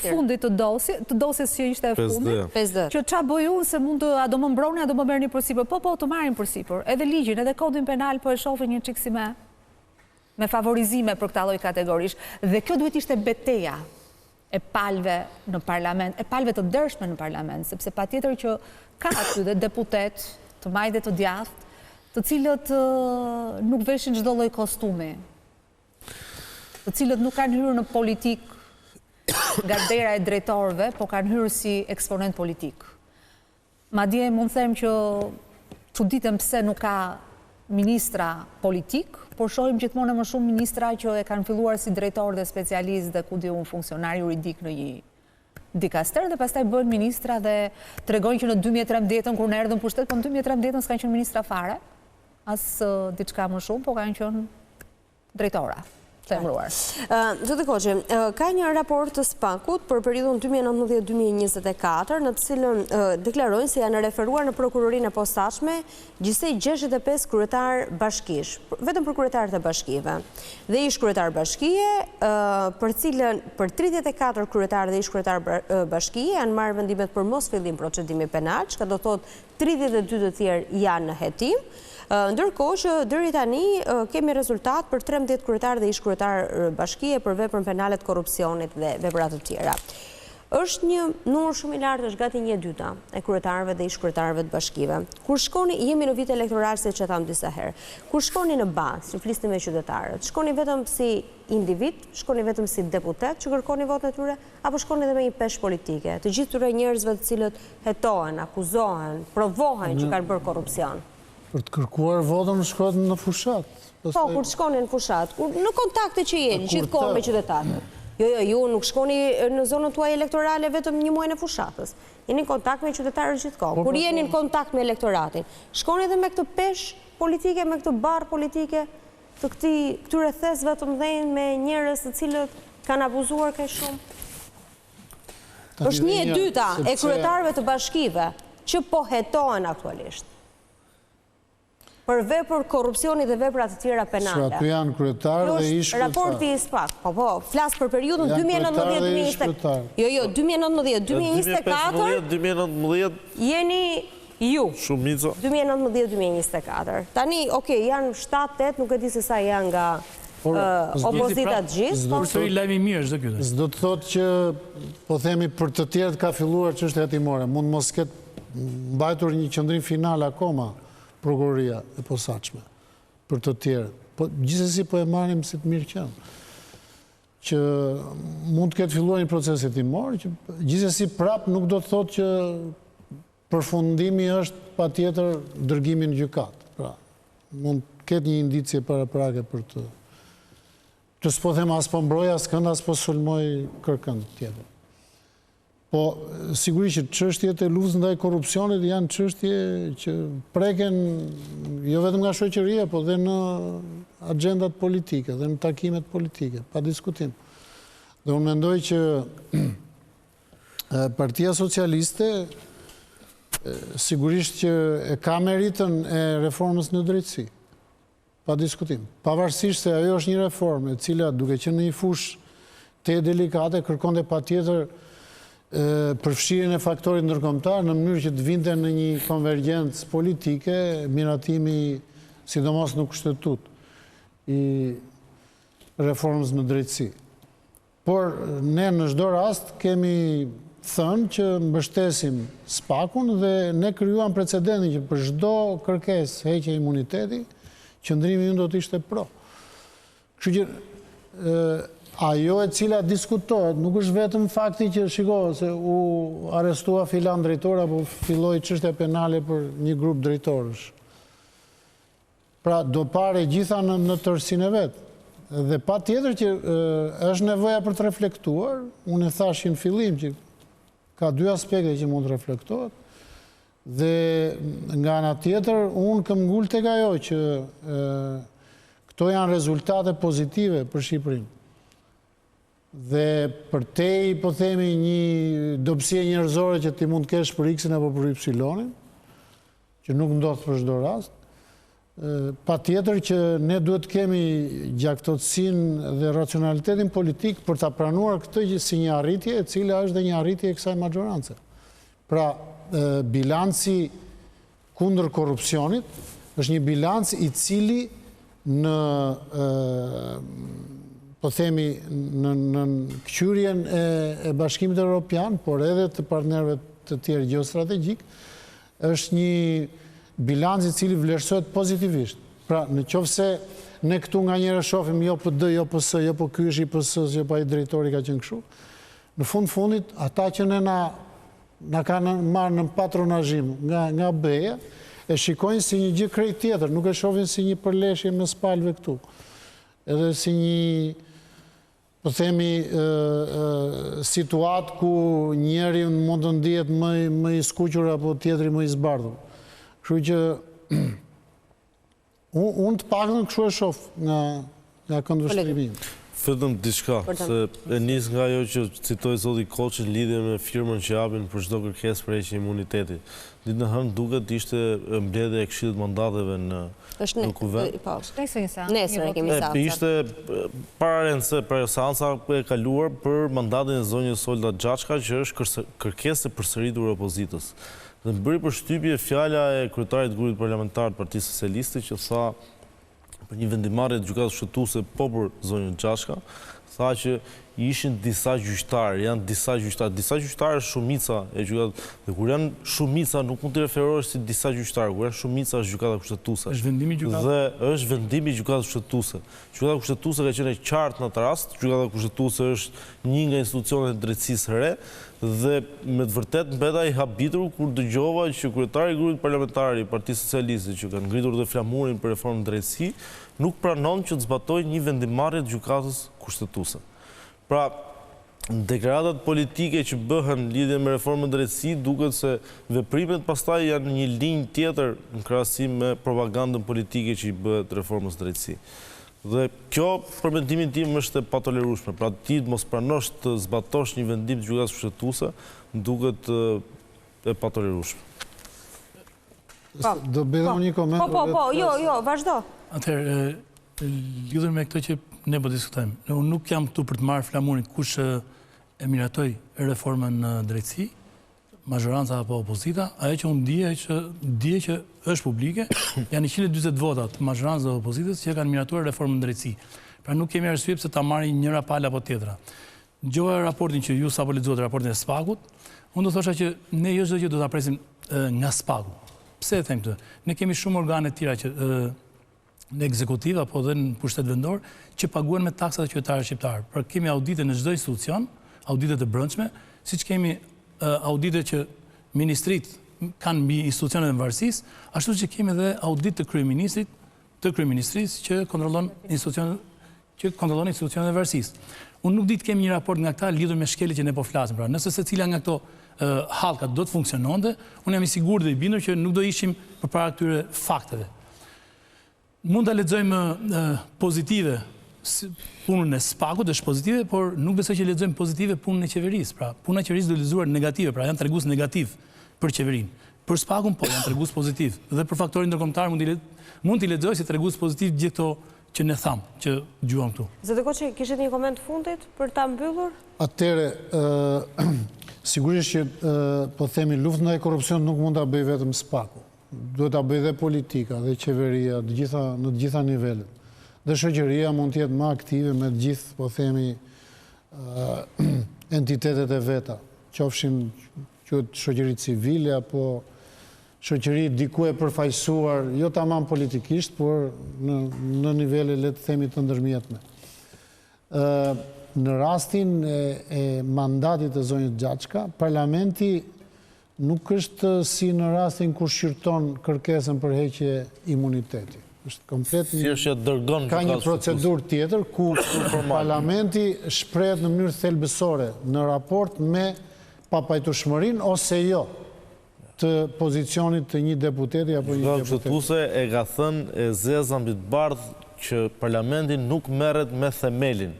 fundit të dosjes që ishte e fundit, që ç'a bëj unë se mund të a do më mbroni, a do më merrni përsipër. Po, të marrin përsipër. Edhe ligjin, edhe kodin penal po e shohin një çik si me favorizime për këta lloj kategorish. Dhe kjo duhet ishte betejë e palëve në parlament, e palëve të dershme në parlament, sepse patjetër që ka aty dhe deputet të majtë të djathtë, të cilët nuk veshin çdo lloj kostumi, të cilët nuk kanë hyrë në politik nga dera e drejtorëve, po kanë hyrë si eksponent politik. Madje mund them që çuditem pse nuk ka ministra politik, por shohim gjithmonë më shumë ministra që e kanë filluar si drejtor dhe specialist dhe ku di unë funksionar juridik në një dikaster, dhe pastaj bëhen ministra dhe tregojnë që në 2013 kur në erdhën pushtet, po në 2013 s'kanë qenë ministra fare, as diçka më shumë, po kanë qenë drejtora. Zotë Koqe, ka një raport të SPAK-ut për periudhën 2019-2024 në të cilën deklarojnë se janë referuar në prokurorinë e posaçme gjithsej 65 kryetar bashkish, vetëm për kryetarët e bashkive. Dhe ish kryetar bashkie, për cilën për 34 kryetar dhe ish kryetar bashkie janë marrë vendimet për mos fillim procedimi penal, çka do thotë 32 të tjerë janë në hetim. Ndërkohë që deri tani kemi rezultat për 13 kryetar dhe ish kryetar bashkie për veprën penale të korrupsionit dhe vepra të tjera. Është një numër shumë i lartë, është gati 1/2 e kryetarëve dhe ish kryetarëve të bashkive. Kur shkoni, jemi në vit elektoral, siç e tham disa herë. Kur shkoni në bazë, që flisni me qytetarët, shkoni vetëm si individ, shkoni vetëm si deputet që kërkoni votën e tyre, apo shkoni edhe me një peshë politike, të gjithë këtyre njerëzve të cilët hetohen, akuzohen, provohen që kanë bërë korrupsion. Për të kërkuar votën shkohet në fushat. Po, kur të shkoni në fushat, në kontakte që jeni, gjithkohë me qytetarët. Jo, nuk shkoni në zonën tuaj elektorale vetëm një muaj në fushatës. Jeni në kontakt me qytetarët gjithkohë. Kur jeni në kontakt me elektoratin, shkoni edhe me këtë peshë politike, me këtë barë politike, të këtyre thesëve të mëdhenj me njerëz të cilët kanë abuzuar kaq shumë. Është 1/2 e kryetarëve të bashkive që po hetohen aktualisht për vepër korrupsioni dhe vepra të tjera penale. Që aty janë kryetarë dhe ish kryetarë. Raporti i SPAK, po, flas për periudhën 2019-2024. Jo, 2019-2024. 2019 jeni ju. Shumica. 2019-2024. Tani, janë 7-8, nuk e di se sa janë nga opozita të gjithë. Përsëri lajmi mirë çdo ky. S'do të thotë që po themi për të tjerët ka filluar çështja hetimore. Mund mos ketë mbajtur një qendrim final akoma prokuroria e posaçme për të tjerë. Po gjithsesi po e marrim si të mirë qenë. Që mund të ketë filluar një proces hetimor, që gjithsesi prap nuk do të thotë që përfundimi është patjetër dërgimi në gjykat. Pra, mund të ketë një indicje paraprake për të s'po them as po mbroj as kënd as po sulmoj kërkënd tjetër. Po, sigurisht që çështjet e luftës ndaj korrupsionit janë çështje që preken jo vetëm nga shoqëria, po dhe në agendat politike, dhe në takimet politike, pa diskutim. Dhe unë mendoj që Partia Socialiste sigurisht që e ka meritën e reformës në drejtësi, pa diskutim. Pavarësisht se ajo është një reformë e cila duke qenë në një fushë te delikate, kërkonte patjetër përfshirjen e faktorit ndërkombëtar në mënyrë që të vinte në një konvergjencë politike, miratimi sidomos në kushtetut i reformës në drejtësi. Por ne në çdo rast kemi thënë që mbështesim SPAK-un dhe ne krijuam precedentin që për çdo kërkesë heqje imuniteti, qëndrimi ynë do të ishte pro. Kështu që ajo e cila diskutohet, nuk është vetëm fakti që se u arestua filan drejtor apo filloi çështja penale për një grup drejtorësh. Pra do pare gjitha në tërësinë e vet. Dhe patjetër që është nevoja për të reflektuar, unë e thash në fillim që ka dy aspekte që mund të reflektohet. Dhe nga ana tjetër, unë kam ngul tek ajo që këto janë rezultate pozitive për Shqipërinë. Dhe përtej, po themi, një dobësie njerëzore që ti mund të kesh për X-in apo për Y-in, që nuk ndodh për çdo rast, patjetër që ne duhet të kemi gjaktotësinë dhe racionalitetin politik për ta pranuar këtë si një arritje, e cila është dhe një arritje e kësaj maxorance. Pra, bilanci kundër korrupsionit është një bilanc i cili në po themi në këqyrjen e Bashkimit Evropian, por edhe të partnerëve të tjerë gjeostrategjik, është një bilanc i cili vlerësohet pozitivisht. Pra, në qoftë se ne këtu nga njëre shofim jo PD, jo PS, jo po ky është i PS-s, jo pa i drejtori ka qenë kështu, në fundit, ata që ne na kanë marrë në patronazhim nga BE-ja, e shikojnë si një gjë krejt tjetër, nuk e shohin si një përleshje mes palëve këtu. Edhe si një, po themi, situatë ku njeri mund të ndihet më i skuqur apo tjetri më i zbardhur. Kështu që unë të paktën kështu e shoh nga këndvështrimi. Vetëm diçka, se e nis nga ajo që citoi zoti Koçi në lidhje me firmën që japin për çdo kërkesë për heqje imuniteti. Ditën e hënë duket ishte mbledhja e këshillit mandateve në kuvend. Nesër e kemi sa. Ishte para seanca e kaluar për mandatin e zonjës Solda Xhaçka, që është kërkesë e përsëritur e opozitës. Dhe më bëri përshtypje fjala e kryetarit të grupit parlamentar të Partisë Socialiste që tha për një vendimarrje të gjykatës kushtetuese po për zonjën Xhaçka, tha që ishin disa gjyqtarë, janë disa gjyqtarë është shumica e gjykatës, dhe kur janë shumica nuk mund të referohesh si disa gjyqtarë, kur janë shumica është gjykata kushtetuese. Është vendimi i gjykatës. Dhe është vendimi i gjykatës kushtetuese. Gjykata kushtetuese ka qenë e qartë në atë rast, gjykata kushtetuese është një nga institucionet e drejtësisë së re, dhe me të vërtet mbeta i habitur kur dëgjova që kryetari i grupit parlamentar i Partisë Socialiste, që kanë ngritur dhe flamurin për reformën e drejtësisë, nuk pranon që të zbatojë një vendimarrje të gjykatës kushtetuese. Pra, deklaratat politike që bëhen lidhje me reformën e drejtësisë duket se veprimet pastaj janë një linjë tjetër në krahasim me propagandën politike që i bëhet reformës së drejtësisë. Dhe kjo, për mendimin tim, është e patolerueshme. Pra, ti mos pranosh të zbatosh një vendim të gjykatës kushtetuese, duket e patolerueshme. Do bëjmë një koment. Jo, vazhdo. Atëherë, lidhur me këtë që ne po diskutojmë, unë nuk jam këtu për të marrë flamurin kush e miratoi reformën në drejtësi, majoranca apo opozita. Ajo që unë dije që është publike, janë 140 votat majorancës dhe opozitës që kanë miratuar reformën në drejtësi. Pra nuk kemi arsye pse ta marrin njëra palë apo tjetra. Dëgjova raportin që ju sapo lexuat, raportin e SPAK-ut, unë do thosha që ne jo çdo gjë do ta presim nga SPAK-u. Pse e them këtë? Ne kemi shumë organe të tjera që në ekzekutiv apo dhe në pushtet vendor që paguhen me taksat e qytetarëve shqiptar. Pra kemi audite në çdo institucion, audite të brendshme, siç kemi audite që ministrit kanë mbi institucionet e varësisë, ashtu që kemi edhe audit të kryeministrisë që kontrollon institucionet e varësisë. Unë nuk di të kemi një raport nga këta lidhur me shkeljet që ne po flasim. Pra, nëse secila nga këto hallkat do të funksiononte, unë jam i sigurt dhe i bindur që nuk do ishim përpara këtyre fakteve. Mund ta lexojmë pozitive punën e SPAK-ut, është pozitive, por nuk besoj që lexojmë pozitive punën e qeverisë. Pra, puna e qeverisë do lexuar negative, pra janë tregues negativ për qeverinë. Për SPAK-un po janë tregues pozitiv. Dhe për faktorin ndërkombëtar mund t'i lexoj si tregues pozitiv gjithë këto që ne thamë, që gjuam këtu. Zoti Koçi, kishit një koment fundit për ta mbyllur? Atëre, sigurisht që po themi luft ndaj korrupsion nuk mund ta bëj vetëm SPAK-u. Duhet ta bëj dhe politika, dhe qeveria, në të gjitha nivelet. Dhe shoqëria mund të jetë më aktive me të gjithë, po themi, entitetet e veta, qofshin quhet shoqëri civile apo shoqëri diku e përfaqësuar, jo tamam politikisht, por në nivele le të themi të ndërmjetme. Në rastin e mandatit të zonjës Gjaçka, parlamenti nuk është si në rastin kur shqyrton kërkesën për heqje imuniteti. Është komplet ka një procedurë tjetër ku parlamenti shprehet në mënyrë thelbësore në raport me papajtueshmërinë ose jo të pozicionit të një deputeti apo një deputeti. Kushtetuese e ka thënë e zeza mbi të bardhë që parlamenti nuk merret me themelin.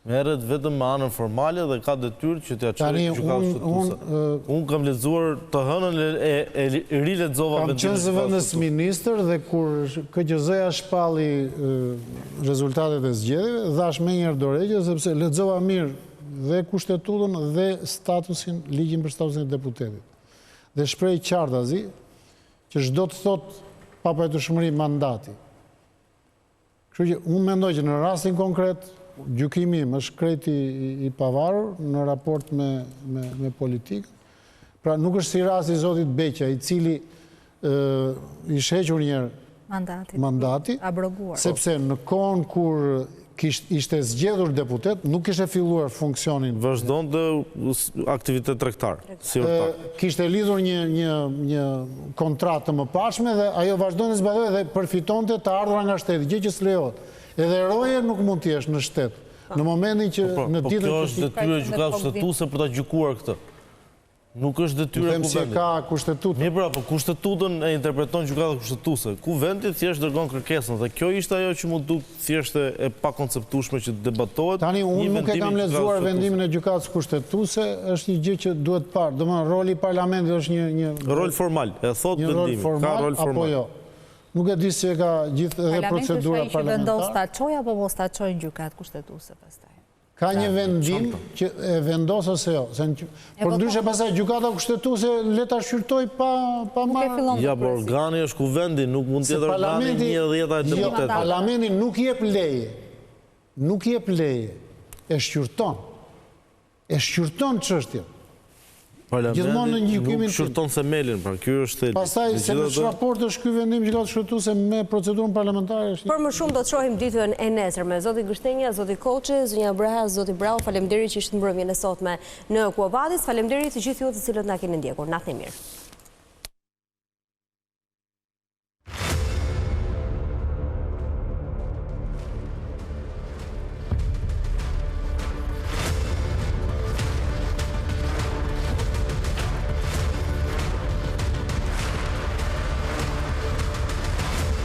Merret vetëm me anën formale dhe ka detyrë që t'ia çojë gjykatës kushtetuese. Unë kam lexuar të hënën e rilexova vendimin. Kam qenë zëvendës ministër dhe kur KQZ-ja shpalli rezultatet e zgjedhjeve, dhash menjëherë dorëheqje sepse lexova mirë dhe kushtetutën dhe ligjin për statusin e deputetit. Dhe shprej qartazi që çdo të thot papajtueshmëri mandati. Kështu që unë mendoj që në rastin konkret gjykimi im është krejt i pavarur në raport me politikë. Pra nuk është si rasti i zotit Beqa, i cili i shequr njëherë mandati, sepse në kohën kur ishte zgjedhur deputet, nuk ishte filluar funksionin. Vazhdon dhe aktivitet tregtar. Kishte lidhur një kontratë të mëparshme dhe ajo vazhdon të zbavoj dhe përfitonte të ardhura nga shteti, gjë që s'lejohet. Edhe roje nuk mund të jesh në shtet. Në momentin që në ditën që kjo është detyrë e gjykatës kushtetuese për ta gjykuar këtë. Nuk është detyrë e kuvendit. Ka kushtetutën. Mirë pra, po kushtetutën e interpreton gjykata kushtetuese. Kuvendit thjesht dërgon kërkesën dhe kjo ishte ajo që mund duk thjesht e pakonceptueshme që debatohet. Tani unë nuk e kam lexuar vendimin e gjykatës kushtetuese, është një gjë që duhet parë. Domethënë roli i parlamentit është një rol formal, e thot vendimi, ka rol formal. Apo jo. Nuk e di se ka gjithë edhe procedura parlamentare. Parlamenti është ai që vendos ta çojë apo mos ta çojë gjykatë kushtetuese pastaj. Ka një vendim që e vendos ose jo. Por ndryshe pasaj gjykata kushtetuese le ta shqyrtoj pa marrë. Ja, por organi është kuvendi, nuk mund tjetër organi 1/10 e deputetit. Parlamenti nuk jep leje. Nuk jep leje. E shqyrton. E shqyrton çështjen. Parlamenti nuk shqyrton themelin, pra ky është theli. Pastaj se në raport është ky vendim gjykatës kushtetuese me procedurën parlamentare është. Për më shumë do të shohim ditën e nesërme. Zoti Gështenja, zoti Koçi, zonja Braha, zoti Brau, faleminderit që ishit mbrëmjen e sotme në Quo Vadis. Faleminderit të gjithë ju të cilët na keni ndjekur. Natë e mirë.